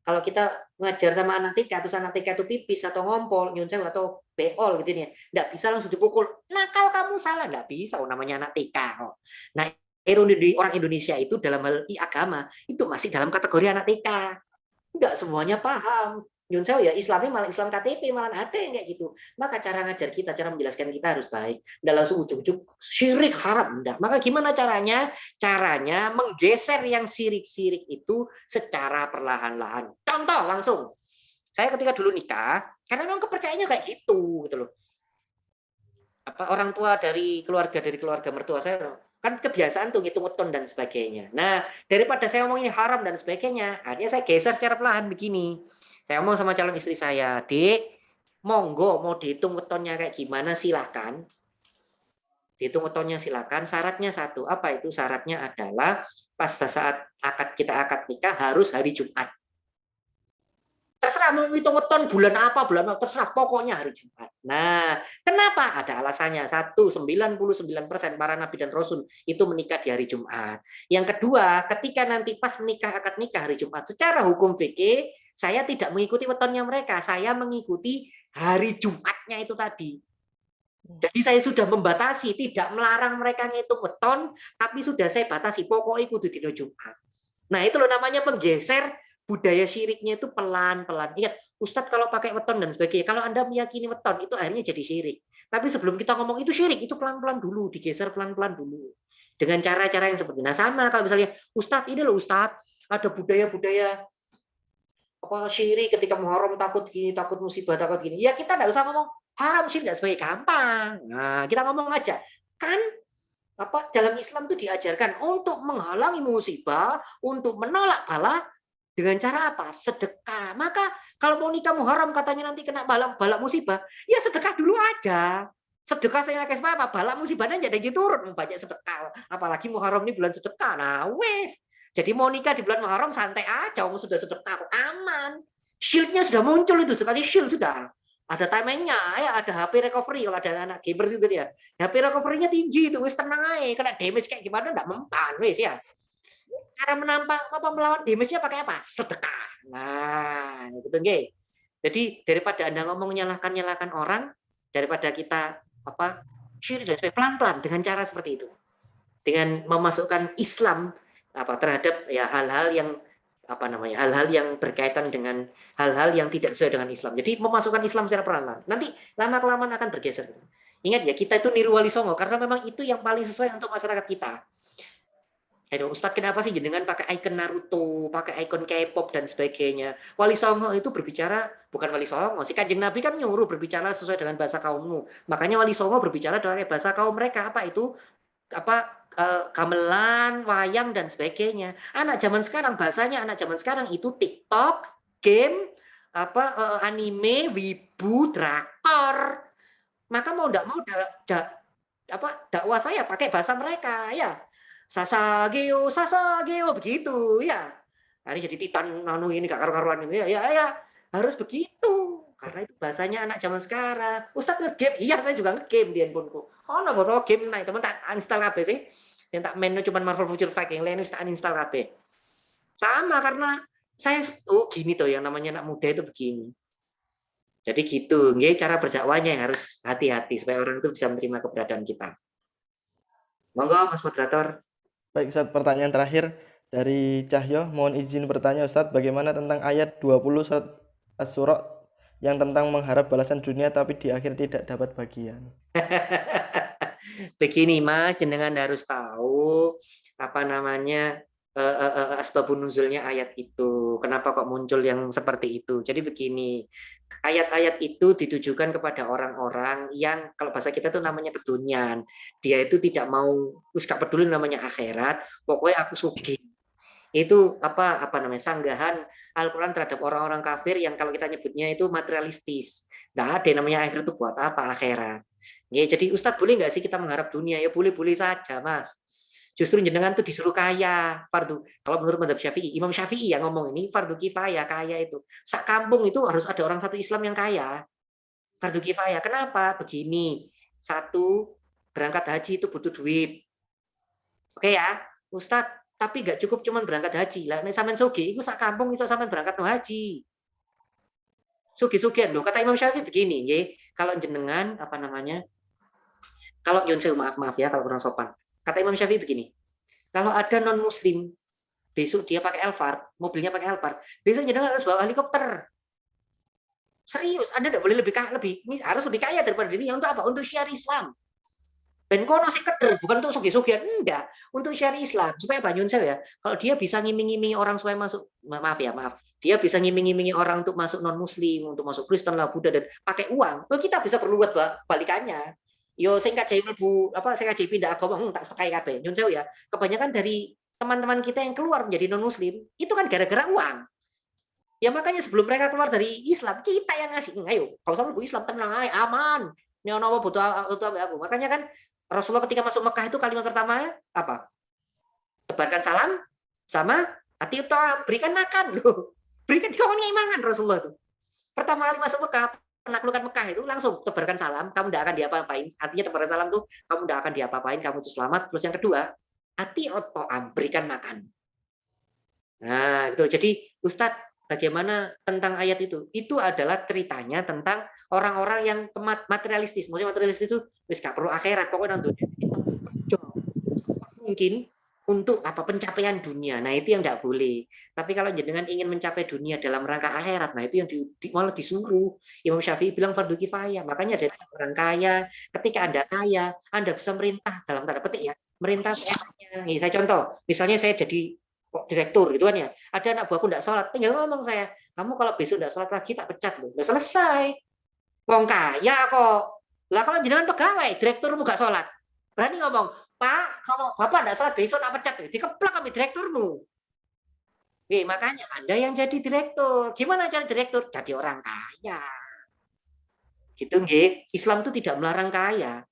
Speaker 2: Kalau kita ngajar sama anak TK, terus anak TK itu pipis atau ngompol, nyun sewu atau beol gitu nih, nggak bisa langsung dipukul. Nakal kamu salah, nggak bisa. Namanya anak TK kok. Nah, orang Indonesia itu dalam hal agama itu masih dalam kategori anak TK. Nggak semuanya paham. Nyun sewu ya, Islamnya malah Islam KTP, malah ada yang kayak gitu. Maka cara ngajar kita, cara menjelaskan kita harus baik. Nggak langsung ujuk-ujuk syirik haram. Nggak. Maka gimana caranya? Caranya menggeser yang syirik-syirik itu secara perlahan-lahan. Contoh langsung. Saya ketika dulu nikah, karena memang kepercayaannya kayak gitu loh. Orang tua dari keluarga mertua saya kan kebiasaan tuh ngitung weton dan sebagainya. Nah, daripada saya ngomong ini haram dan sebagainya, akhirnya saya geser secara perlahan begini. Saya ngomong sama calon istri saya, Dek, monggo mau dihitung wetonnya kayak gimana silakan. Dihitung wetonnya silakan. Syaratnya satu, apa itu? Syaratnya adalah pas saat kita akad nikah harus hari Jumat. Terserah mau hitung weton bulan apa, terserah, pokoknya hari Jumat. Nah, kenapa? Ada alasannya. 99% para nabi dan rasul itu menikah di hari Jumat. Yang kedua, ketika nanti pas akad nikah hari Jumat, secara hukum fikih saya tidak mengikuti wetonnya mereka, saya mengikuti hari Jumatnya itu tadi. Jadi saya sudah membatasi, tidak melarang mereka ngitung weton, tapi sudah saya batasi, pokoknya kudu dina Jumat. Nah, itu loh namanya menggeser budaya syiriknya itu pelan-pelan. Ingat, Ustadz kalau pakai weton dan sebagainya, kalau Anda meyakini weton, itu akhirnya jadi syirik. Tapi sebelum kita ngomong itu syirik, itu pelan-pelan dulu, digeser pelan-pelan dulu. Dengan cara-cara yang seperti ini. Nah, sama kalau misalnya, Ustadz, ini loh Ustadz, ada budaya-budaya syirik ketika Muharram takut gini, takut musibah, takut gini. Ya kita tidak usah ngomong haram syirik sebagai gampang. Nah, kita ngomong aja. Kan dalam Islam itu diajarkan untuk menghalangi musibah, untuk menolak bala dengan cara apa? Sedekah. Maka kalau mau nikah Muharram katanya nanti kena balak musibah, ya sedekah dulu aja. Sedekah saya pakai apa? Balak musibahnya jadi turun banyak sedekah. Apalagi Muharram ini bulan sedekah. Nah, wes. Jadi mau nikah di bulan Muharram santai aja, sudah sedekah aman. Shield-nya sudah muncul itu, sekali shield sudah. Ada timingnya, ya ada HP recovery kalau ada anak gamers itu dia. HP recovery-nya tinggi itu, wis tenang aja. Kena damage kayak gimana enggak mempan wis ya. Cara melawan damage-nya pakai apa? Sedekah. Nah, itu nggih. Jadi daripada Anda ngomong nyalahkan orang, daripada kita syirik dan sebagainya, pelan-pelan dengan cara seperti itu. Dengan memasukkan Islam terhadap ya hal-hal yang hal-hal yang berkaitan dengan hal-hal yang tidak sesuai dengan Islam. Jadi memasukkan Islam secara perlahan. Nanti lama-kelamaan akan bergeser. Ingat ya, kita itu niru Wali Songo karena memang itu yang paling sesuai untuk masyarakat kita. Ustadz, kenapa sih jenengan pakai icon Naruto, pakai icon K-pop dan sebagainya? Wali Songo itu berbicara, bukan Wali Songo, si Kanjeng Nabi kan nyuruh berbicara sesuai dengan bahasa kaummu. Makanya Wali Songo berbicara dengan bahasa kaum mereka. Apa itu? Gamelan, wayang dan sebagainya. Anak zaman sekarang bahasanya itu TikTok, game, anime, wibu, drakor. Maka mau enggak mau dakwah saya pakai bahasa mereka ya. Sasageo begitu ya. Hari jadi titan ini gak karu-karuan ini ya harus begitu. Karena itu bahasanya anak zaman sekarang. Ustadz nge-game, iya saya juga nge-game di handphoneku. Nah game naik teman tak install KB sih. Yang tak mainnya cuma Marvel Future Fight, yang lain tak install KB. Sama karena saya gini tuh yang namanya anak muda itu begini. Jadi gitu, cara berdakwahnya harus hati-hati supaya orang itu bisa menerima keberadaan kita. Monggo Mas Moderator.
Speaker 1: Baik Ustadz, pertanyaan terakhir dari Cahyo, mohon izin bertanya Ustadz, bagaimana tentang ayat 20 surat Asy-Syura yang tentang mengharap balasan dunia tapi di akhir tidak dapat bagian?
Speaker 2: Begini Mas, jenengan harus tahu asbabun nuzulnya ayat itu. Kenapa kok muncul yang seperti itu? Jadi begini, ayat-ayat itu ditujukan kepada orang-orang yang kalau bahasa kita tuh namanya kedunian. Dia itu tidak mau, gak peduli namanya akhirat, pokoknya aku sugih. Itu sanggahan Al-Quran terhadap orang-orang kafir yang kalau kita nyebutnya itu materialistis. Nggak ada namanya akhirat itu buat apa akhirat. Ya, jadi Ustadz boleh nggak sih kita mengharap dunia? Ya boleh-boleh saja Mas. Justru jenengan tuh disuruh kaya, fardu. Kalau menurut mazhab Syafi'i, Imam Syafi'i yang ngomong ini fardu kifayah, kaya itu. Sak kampung itu harus ada orang satu Islam yang kaya. Fardu kifayah. Kenapa? Begini. Satu, berangkat haji itu butuh duit. Oke ya, Ustadz, tapi nggak cukup cuma berangkat haji. Lah nek sampean sugih iku sak kampung iso sampean berangkat no haji. Sugih-sugihan loh. Kata Imam Syafi'i begini, nggih. Kalau jenengan apa namanya? Kalau nyun sewu, maaf ya kalau kurang sopan. Kata Imam Syafi'i begini. Kalau ada non muslim besok dia pakai Alphard, mobilnya pakai Alphard, besok jenengan harus bawa helikopter. Serius, Anda tidak boleh harus lebih kaya daripada dirinya. Untuk apa? Untuk syiar Islam. Ben kono sing keder, bukan untuk sugih-sugihan, enggak. Untuk syiar Islam. Supaya Pak Nyun Sewu ya, kalau dia bisa ngiming-ngimingi orang supaya masuk, maaf. Dia bisa ngiming-ngimingi orang untuk masuk non-muslim, untuk masuk Kristen lah, Buddha, dan pakai uang. Loh, kita bisa berbuat balikannya. Yo sing kaji mlebu sing kaji pindah agama tak sekai kabeh. Nyun Sewu ya. Kebanyakan dari teman-teman kita yang keluar menjadi non-muslim, itu kan gara-gara uang. Ya makanya sebelum mereka keluar dari Islam, kita yang ngasih. Ayo, kalau sama Islam tenang aja, aman. Ini ono butuh aku. Makanya kan Rasulullah ketika masuk Mekah itu kalimat pertamanya apa? Tebarkan salam sama ati ta'am, berikan makan loh. Berikan dikongnya imangan Rasulullah itu. Pertama kali masuk Mekah, penaklukan Mekah itu langsung tebarkan salam, kamu tidak akan diapa-apain. Artinya tebarkan salam tuh kamu tidak akan diapa-apain, kamu itu selamat. Terus yang kedua, ati ta'am, berikan makan. Nah, itu. Jadi Ustadz, bagaimana tentang ayat itu? Itu adalah ceritanya tentang orang-orang yang materialistis. Maksudnya materialistis itu wis gak perlu akhirat, pokoknya nanti mungkin untuk apa pencapaian dunia. Nah, itu yang tidak boleh. Tapi kalau jenengan ingin mencapai dunia dalam rangka akhirat, nah itu yang malah disuruh. Imam Syafi'i bilang fardu kifayah. Makanya dari orang kaya, ketika Anda kaya, Anda bisa merintah dalam tanda petik ya, merintah seenaknya. Nih, saya contoh, misalnya saya jadi direktur gitu kan ya. Ada anak buahku tidak sholat, tinggal ngomong saya, kamu kalau besok tidak sholat lagi tak pecat loh. Udah selesai. Wong kaya kok. Lah kalau jenengan pegawai, direkturmu gak sholat, berani ngomong, Pak, kalau Bapak tidak sholat besok tak pecat, dikeplak kami direkturmu. Nih, makanya Anda yang jadi direktur. Gimana jadi direktur? Jadi orang kaya. Gitu nggih. Islam itu tidak melarang kaya.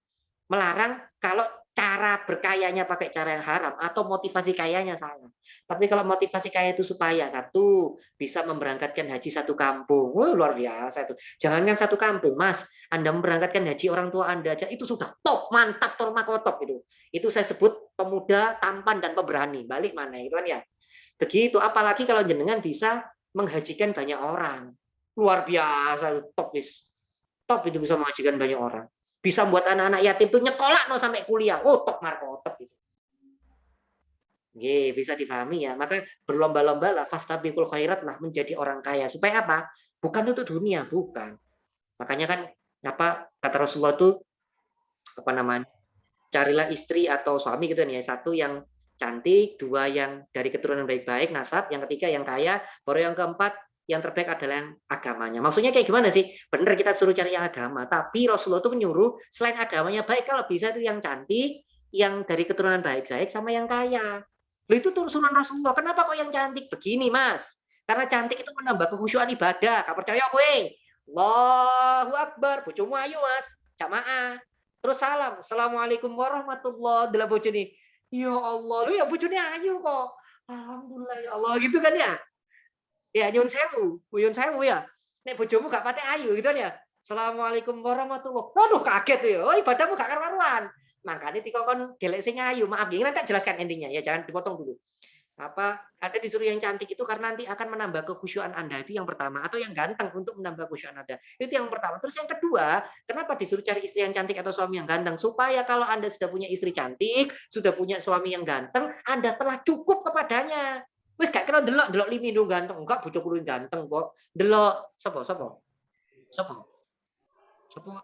Speaker 2: Melarang kalau cara berkayanya pakai cara yang haram atau motivasi kayanya salah. Tapi kalau motivasi kaya itu supaya satu bisa memberangkatkan haji satu kampung, luar biasa itu. Jangankan satu kampung, Mas, Anda memberangkatkan haji orang tua Anda aja itu sudah top, mantap, top itu. Itu saya sebut pemuda tampan dan pemberani. Balik mana itu kan ya. Begitu. Apalagi kalau jenengan bisa menghajikan banyak orang, luar biasa, top itu bisa menghajikan banyak orang. Bisa buat anak-anak yatim itu nyekolah no sampai kuliah. Oh, top markotop itu. Oke, bisa dipahami ya. Maka berlomba-lomba lah, fastabiqul khairat lah menjadi orang kaya. Supaya apa? Bukan untuk dunia, bukan. Makanya kan apa kata Rasulullah itu apa namanya? Carilah istri atau suami gitu ya. Satu yang cantik, dua yang dari keturunan baik-baik, nasab, yang ketiga yang kaya, baru yang keempat yang terbaik adalah yang agamanya. Maksudnya kayak gimana sih? Benar kita suruh cari yang agama, tapi Rasulullah itu menyuruh selain agamanya baik, kalau bisa itu yang cantik, yang dari keturunan baik-baik, sama yang kaya. Loh, itu suruhan Rasulullah. Kenapa kok yang cantik? Begini, Mas. Karena cantik itu menambah kekhusyuan ibadah. Gak percaya gue? Allahu Akbar. Bojomu ayu, Mas. Jamaah. Terus salam. Assalamualaikum warahmatullahi wabarakatuh. Ya Allah. Lu ya bojone ayu kok. Alhamdulillah ya Allah. Gitu kan ya? Ya nyun sewu ya. Nek bojomu gak pate ayu gitu ya. Assalamualaikum warahmatullahi. Waduh kaget tuh ya. Oh, ibadahmu gak karuan. Makanya dikongkon gelek sing ayu. Maaf ya, nanti jelaskan endingnya ya, jangan dipotong dulu. Apa ada disuruh yang cantik itu karena nanti akan menambah kekhusyuan Anda, itu yang pertama, atau yang ganteng untuk menambah kekhusyuan Anda. Itu yang pertama. Terus yang kedua, kenapa disuruh cari istri yang cantik atau suami yang ganteng? Supaya kalau Anda sudah punya istri cantik, sudah punya suami yang ganteng, Anda telah cukup kepadanya. Wis gak kira delok Limindo ganteng, enggak bojoku luwih ganteng kok. Delok sapa?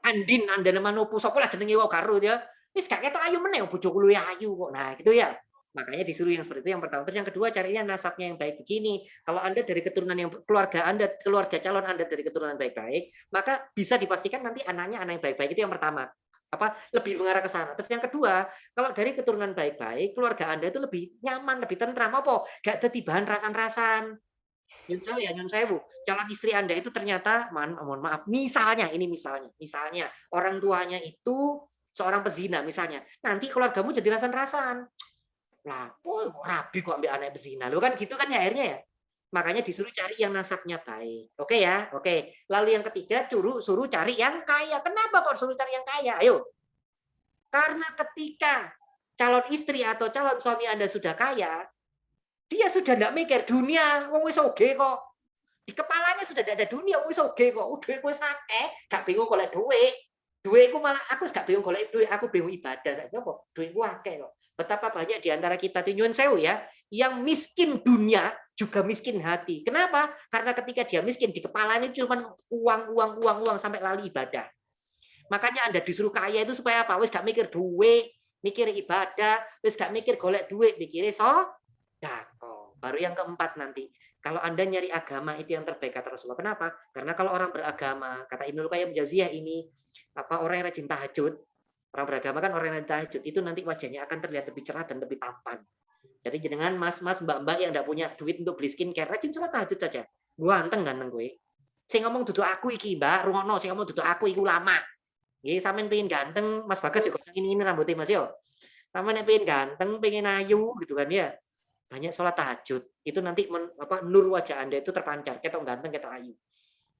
Speaker 2: Andin andane manopo sapa lah jenenge wae karo ya. Wis gak ketok ayu meneh bojoku luwih ayu kok. Nah, gitu ya. Makanya disuruh yang seperti itu yang pertama. Terus yang kedua carinya nasabnya yang baik begini. Kalau Anda dari keturunan yang keluarga calon Anda dari keturunan baik-baik, maka bisa dipastikan nanti anaknya anak yang baik-baik. Itu yang pertama. Lebih mengarah ke sana. Terus yang kedua, kalau dari keturunan baik-baik, keluarga Anda itu lebih nyaman, lebih tentram apa? Gak ketibahan rasan-rasan. Nyun sewu, calon istri Anda itu ternyata mohon maaf, misalnya orang tuanya itu seorang pezina misalnya. Nanti keluargamu jadi rasan-rasan. Lapo rabi kok ambil anak bezina. Lo kan gitu kan ya akhirnya ya. Makanya disuruh cari yang nasabnya baik. Oke ya, oke. Lalu yang ketiga suruh cari yang kaya. Kenapa kok suruh cari yang kaya? Ayo. Karena ketika calon istri atau calon suami Anda sudah kaya, dia sudah tidak mikir dunia, wong wis oge kok. Di kepalanya sudah tidak ada dunia, wis oge kok. Duit wis akeh, gak bingung golek duit. Duitku malah aku gak bingung golek duit, aku bingung ibadah saja kok. Duitku akeh kok. Betapa banyak di antara kita nyuwun sewu ya, yang miskin dunia juga miskin hati. Kenapa? Karena ketika dia miskin di kepalanya cuma uang sampai lali ibadah. Makanya Anda disuruh kaya itu supaya apa? Wis gak mikir duit, mikir ibadah, wis gak mikir golek duit, mikirnya sedekah. Baru yang keempat nanti. Kalau Anda nyari agama itu yang terbaik kata Rasulullah. Kenapa? Karena kalau orang beragama, kata Ibnu Qayyim Jauziyah ini, orang yang rajin tahajud, orang beragama kan orang yang rajin tahajud, itu nanti wajahnya akan terlihat lebih cerah dan lebih tampan. Jadi dengan mas-mas, mbak-mbak yang tidak punya duit untuk beli skincare, rajin sholat tahajud saja. Ganteng gue. Saya ngomong duduk aku iki, Mbak, rungono, saya ngomong duduk aku iki ulama. Nggih, sampean pengen ganteng, Mas Bagas juga ini rambutnya Mas yo. Sampean pengen ganteng, pengen ayu gitu kan ya. Banyak sholat tahajud. Itu nanti nur wajah Anda itu terpancar, ketok ganteng, ketok ayu.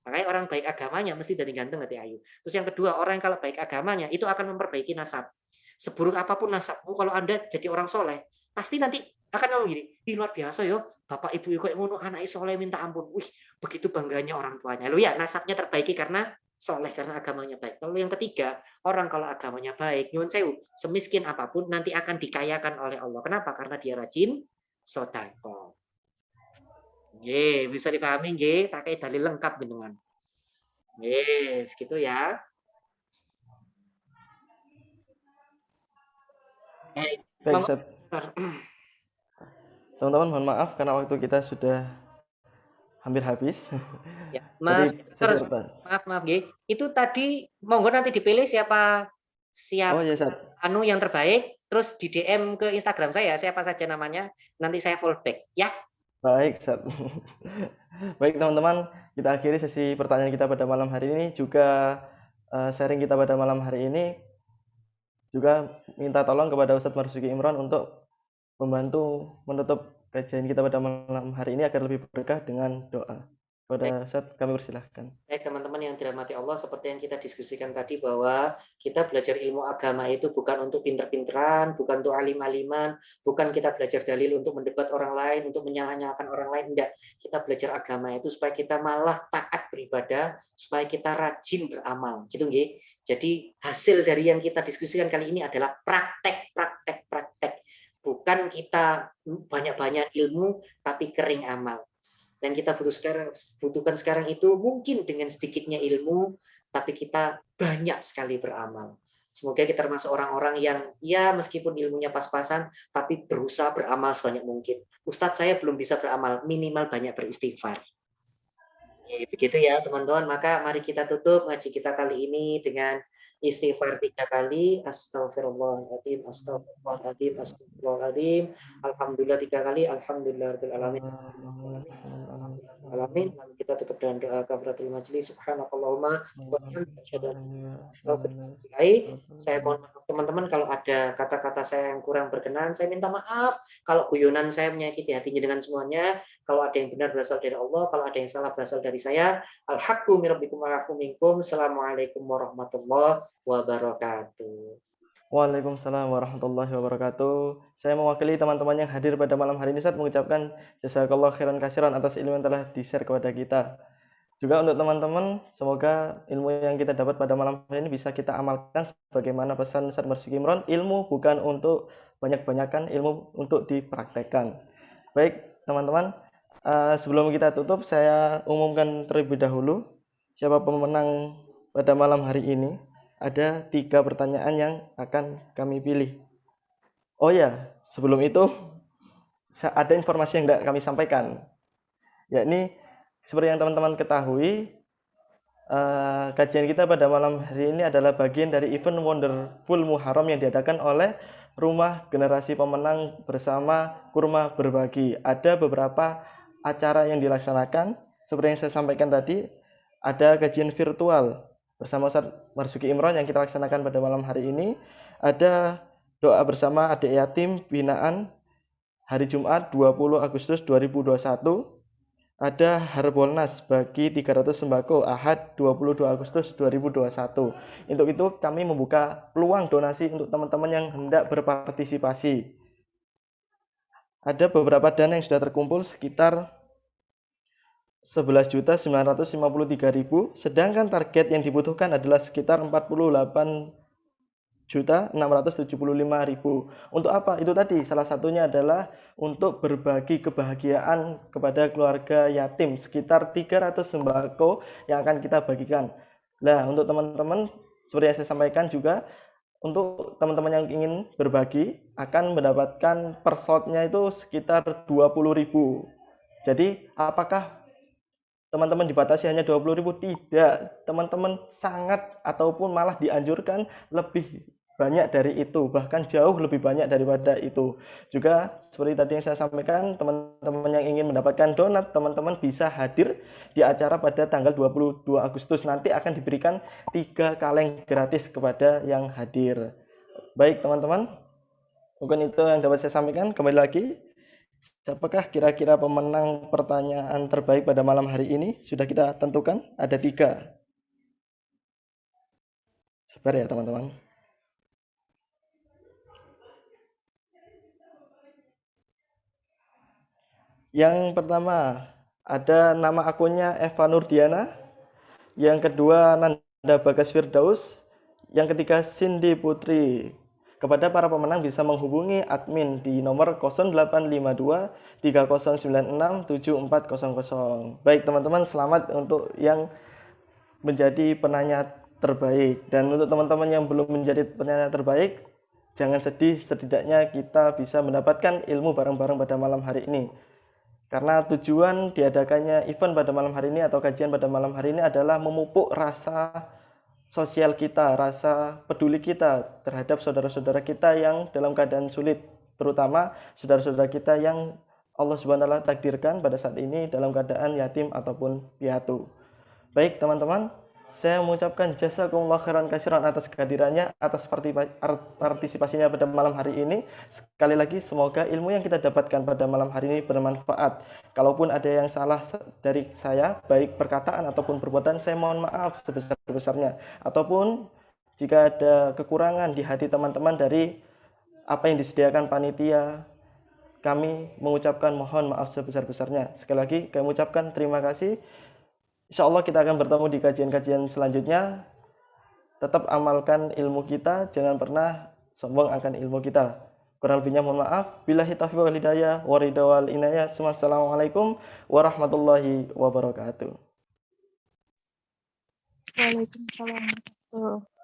Speaker 2: Makanya orang baik agamanya mesti dari ganteng nanti ayu. Terus yang kedua, orang yang kalau baik agamanya itu akan memperbaiki nasab. Seburuk apapun nasabmu, kalau Anda jadi orang soleh, pasti nanti akan ngomong gini, ih luar biasa yo, bapak ibu kok ngono anak soleh minta ampun. Wih, begitu bangganya orang tuanya. Lu ya, nasabnya terbaiki karena soleh, karena agamanya baik. Lalu yang ketiga, orang kalau agamanya baik, nyuwun sewu, semiskin apapun nanti akan dikayakan oleh Allah. Kenapa? Karena dia rajin sedekah. Nggih, bisa dipahami nggih, pakai dalil lengkap dengan. Nggih, segitu ya.
Speaker 1: Baik, Ustaz. Teman-teman mohon maaf karena waktu kita sudah hampir habis.
Speaker 2: Ya, Mas, terus
Speaker 1: Jadi,
Speaker 2: maaf nggih. Itu tadi monggo nanti dipilih siapa
Speaker 1: oh ya, Ustaz.
Speaker 2: yang terbaik, terus di DM ke Instagram saya siapa saja namanya, nanti saya follow back ya.
Speaker 1: Baik, Ustaz. Baik, teman-teman, kita akhiri sesi pertanyaan kita pada malam hari ini, juga sharing kita pada malam hari ini. Juga minta tolong kepada Ustadz Marzuki Imron untuk membantu menutup kajian kita pada malam hari ini agar lebih berkah dengan doa. Pada Ustadz kami persilahkan.
Speaker 2: Baik teman-teman yang dirahmati Allah, seperti yang kita diskusikan tadi bahwa kita belajar ilmu agama itu bukan untuk pinter-pinteran, bukan untuk alim-aliman, bukan kita belajar dalil untuk mendebat orang lain, untuk menyalah-nyalahkan orang lain, enggak. Kita belajar agama itu supaya kita malah taat beribadah, supaya kita rajin beramal, gitu nggih. Jadi hasil dari yang kita diskusikan kali ini adalah praktek. Bukan kita banyak-banyak ilmu tapi kering amal. Dan kita butuhkan sekarang itu mungkin dengan sedikitnya ilmu, tapi kita banyak sekali beramal. Semoga kita termasuk orang-orang yang ya meskipun ilmunya pas-pasan, tapi berusaha beramal sebanyak mungkin. Ustadz saya belum bisa beramal, minimal banyak beristighfar. Ya, begitu ya teman-teman, maka mari kita tutup ngaji kita kali ini dengan istighfar 3 kali, astagfirullahaladzim, astagfirullahaladzim, astagfirullahaladzim, alhamdulillah 3 kali, alhamdulillahirabbil alamin. Alamin. Lalu kita tutup dengan doa kafaratul majlis. Subhanakallahumma wa bihamdika. Saya mohon maaf teman-teman kalau ada kata-kata saya yang kurang berkenan, saya minta maaf. Kalau guyonan saya menyakiti hatinya dengan semuanya, kalau ada yang benar berasal dari Allah, kalau ada yang salah berasal dari saya. Al-haqqu min rabbikum wa al-haqqu minkum. Assalamualaikum warahmatullahi wabarakatuh.
Speaker 1: Waalaikumsalam warahmatullahi wabarakatuh. Saya mewakili teman-teman yang hadir pada malam hari ini, Ustaz, mengucapkan jazakallahu khairan katsiran atas ilmu yang telah di-share kepada kita. Juga untuk teman-teman, semoga ilmu yang kita dapat pada malam hari ini bisa kita amalkan sebagaimana pesan Ustaz Marzuki Imron, ilmu bukan untuk banyak-banyakan, ilmu untuk dipraktekkan. Baik, teman-teman, sebelum kita tutup, saya umumkan terlebih dahulu siapa pemenang pada malam hari ini. Ada 3 pertanyaan yang akan kami pilih. Oh ya, sebelum itu ada informasi yang tidak kami sampaikan. Yakni seperti yang teman-teman ketahui, kajian kita pada malam hari ini adalah bagian dari event Wonderful Muharram yang diadakan oleh Rumah Generasi Pemenang bersama Kurma Berbagi. Ada beberapa acara yang dilaksanakan. Seperti yang saya sampaikan tadi, ada kajian virtual bersama Ustadz Marzuki Imron yang kita laksanakan pada malam hari ini. Ada doa bersama adik yatim binaan hari Jumat 20 Agustus 2021 ada Harbolnas bagi 300 sembako Ahad 22 Agustus 2021. Untuk itu kami membuka peluang donasi untuk teman-teman yang hendak berpartisipasi. Ada beberapa dana yang sudah terkumpul sekitar 11.953.000, sedangkan target yang dibutuhkan adalah sekitar 48.675.000. Untuk apa? Itu tadi salah satunya adalah untuk berbagi kebahagiaan kepada keluarga yatim, sekitar 300 sembako yang akan kita bagikan. Nah, untuk teman-teman seperti yang saya sampaikan juga, untuk teman-teman yang ingin berbagi akan mendapatkan per slotnya itu sekitar 20.000. Jadi apakah teman-teman dibatasi hanya 20.000? Tidak, teman-teman sangat ataupun malah dianjurkan lebih banyak dari itu, bahkan jauh lebih banyak daripada itu. Juga seperti tadi yang saya sampaikan, teman-teman yang ingin mendapatkan donat, teman-teman bisa hadir di acara pada tanggal 22 Agustus. Nanti akan diberikan 3 kaleng gratis kepada yang hadir. Baik teman-teman, mungkin itu yang dapat saya sampaikan. Kembali lagi, siapakah kira-kira pemenang pertanyaan terbaik pada malam hari ini? Sudah kita tentukan, ada 3. Sabar ya teman-teman. Yang pertama, ada nama akunnya Eva Nurdiana. Yang kedua, Nanda Bagas Firdaus. Yang ketiga, Cindy Putri. Kepada para pemenang bisa menghubungi admin di nomor 0852 3096 7400. Baik teman-teman, selamat untuk yang menjadi penanya terbaik. Dan untuk teman-teman yang belum menjadi penanya terbaik, jangan sedih, setidaknya kita bisa mendapatkan ilmu bareng-bareng pada malam hari ini. Karena tujuan diadakannya event pada malam hari ini atau kajian pada malam hari ini adalah memupuk rasa sosial kita, rasa peduli kita terhadap saudara-saudara kita yang dalam keadaan sulit, terutama saudara-saudara kita yang Allah Subhanahu wa taala takdirkan pada saat ini dalam keadaan yatim ataupun piatu. Baik teman-teman, saya mengucapkan jazakumullah khairan katsiran atas kehadirannya, atas partisipasinya pada malam hari ini. Sekali lagi semoga ilmu yang kita dapatkan pada malam hari ini bermanfaat. Kalaupun ada yang salah dari saya, baik perkataan ataupun perbuatan, saya mohon maaf sebesar-besarnya. Ataupun jika ada kekurangan di hati teman-teman dari apa yang disediakan panitia, kami mengucapkan mohon maaf sebesar-besarnya. Sekali lagi kami mengucapkan terima kasih. Insya Allah kita akan bertemu di kajian-kajian selanjutnya. Tetap amalkan ilmu kita, jangan pernah sombong akan ilmu kita. Kurang lebihnya mohon maaf. Billahi taufiq wal hidayah, wa ridha wal inayah. Wassalamualaikum warahmatullahi wabarakatuh.
Speaker 6: Waalaikumsalam warahmatullahi wabarakatuh.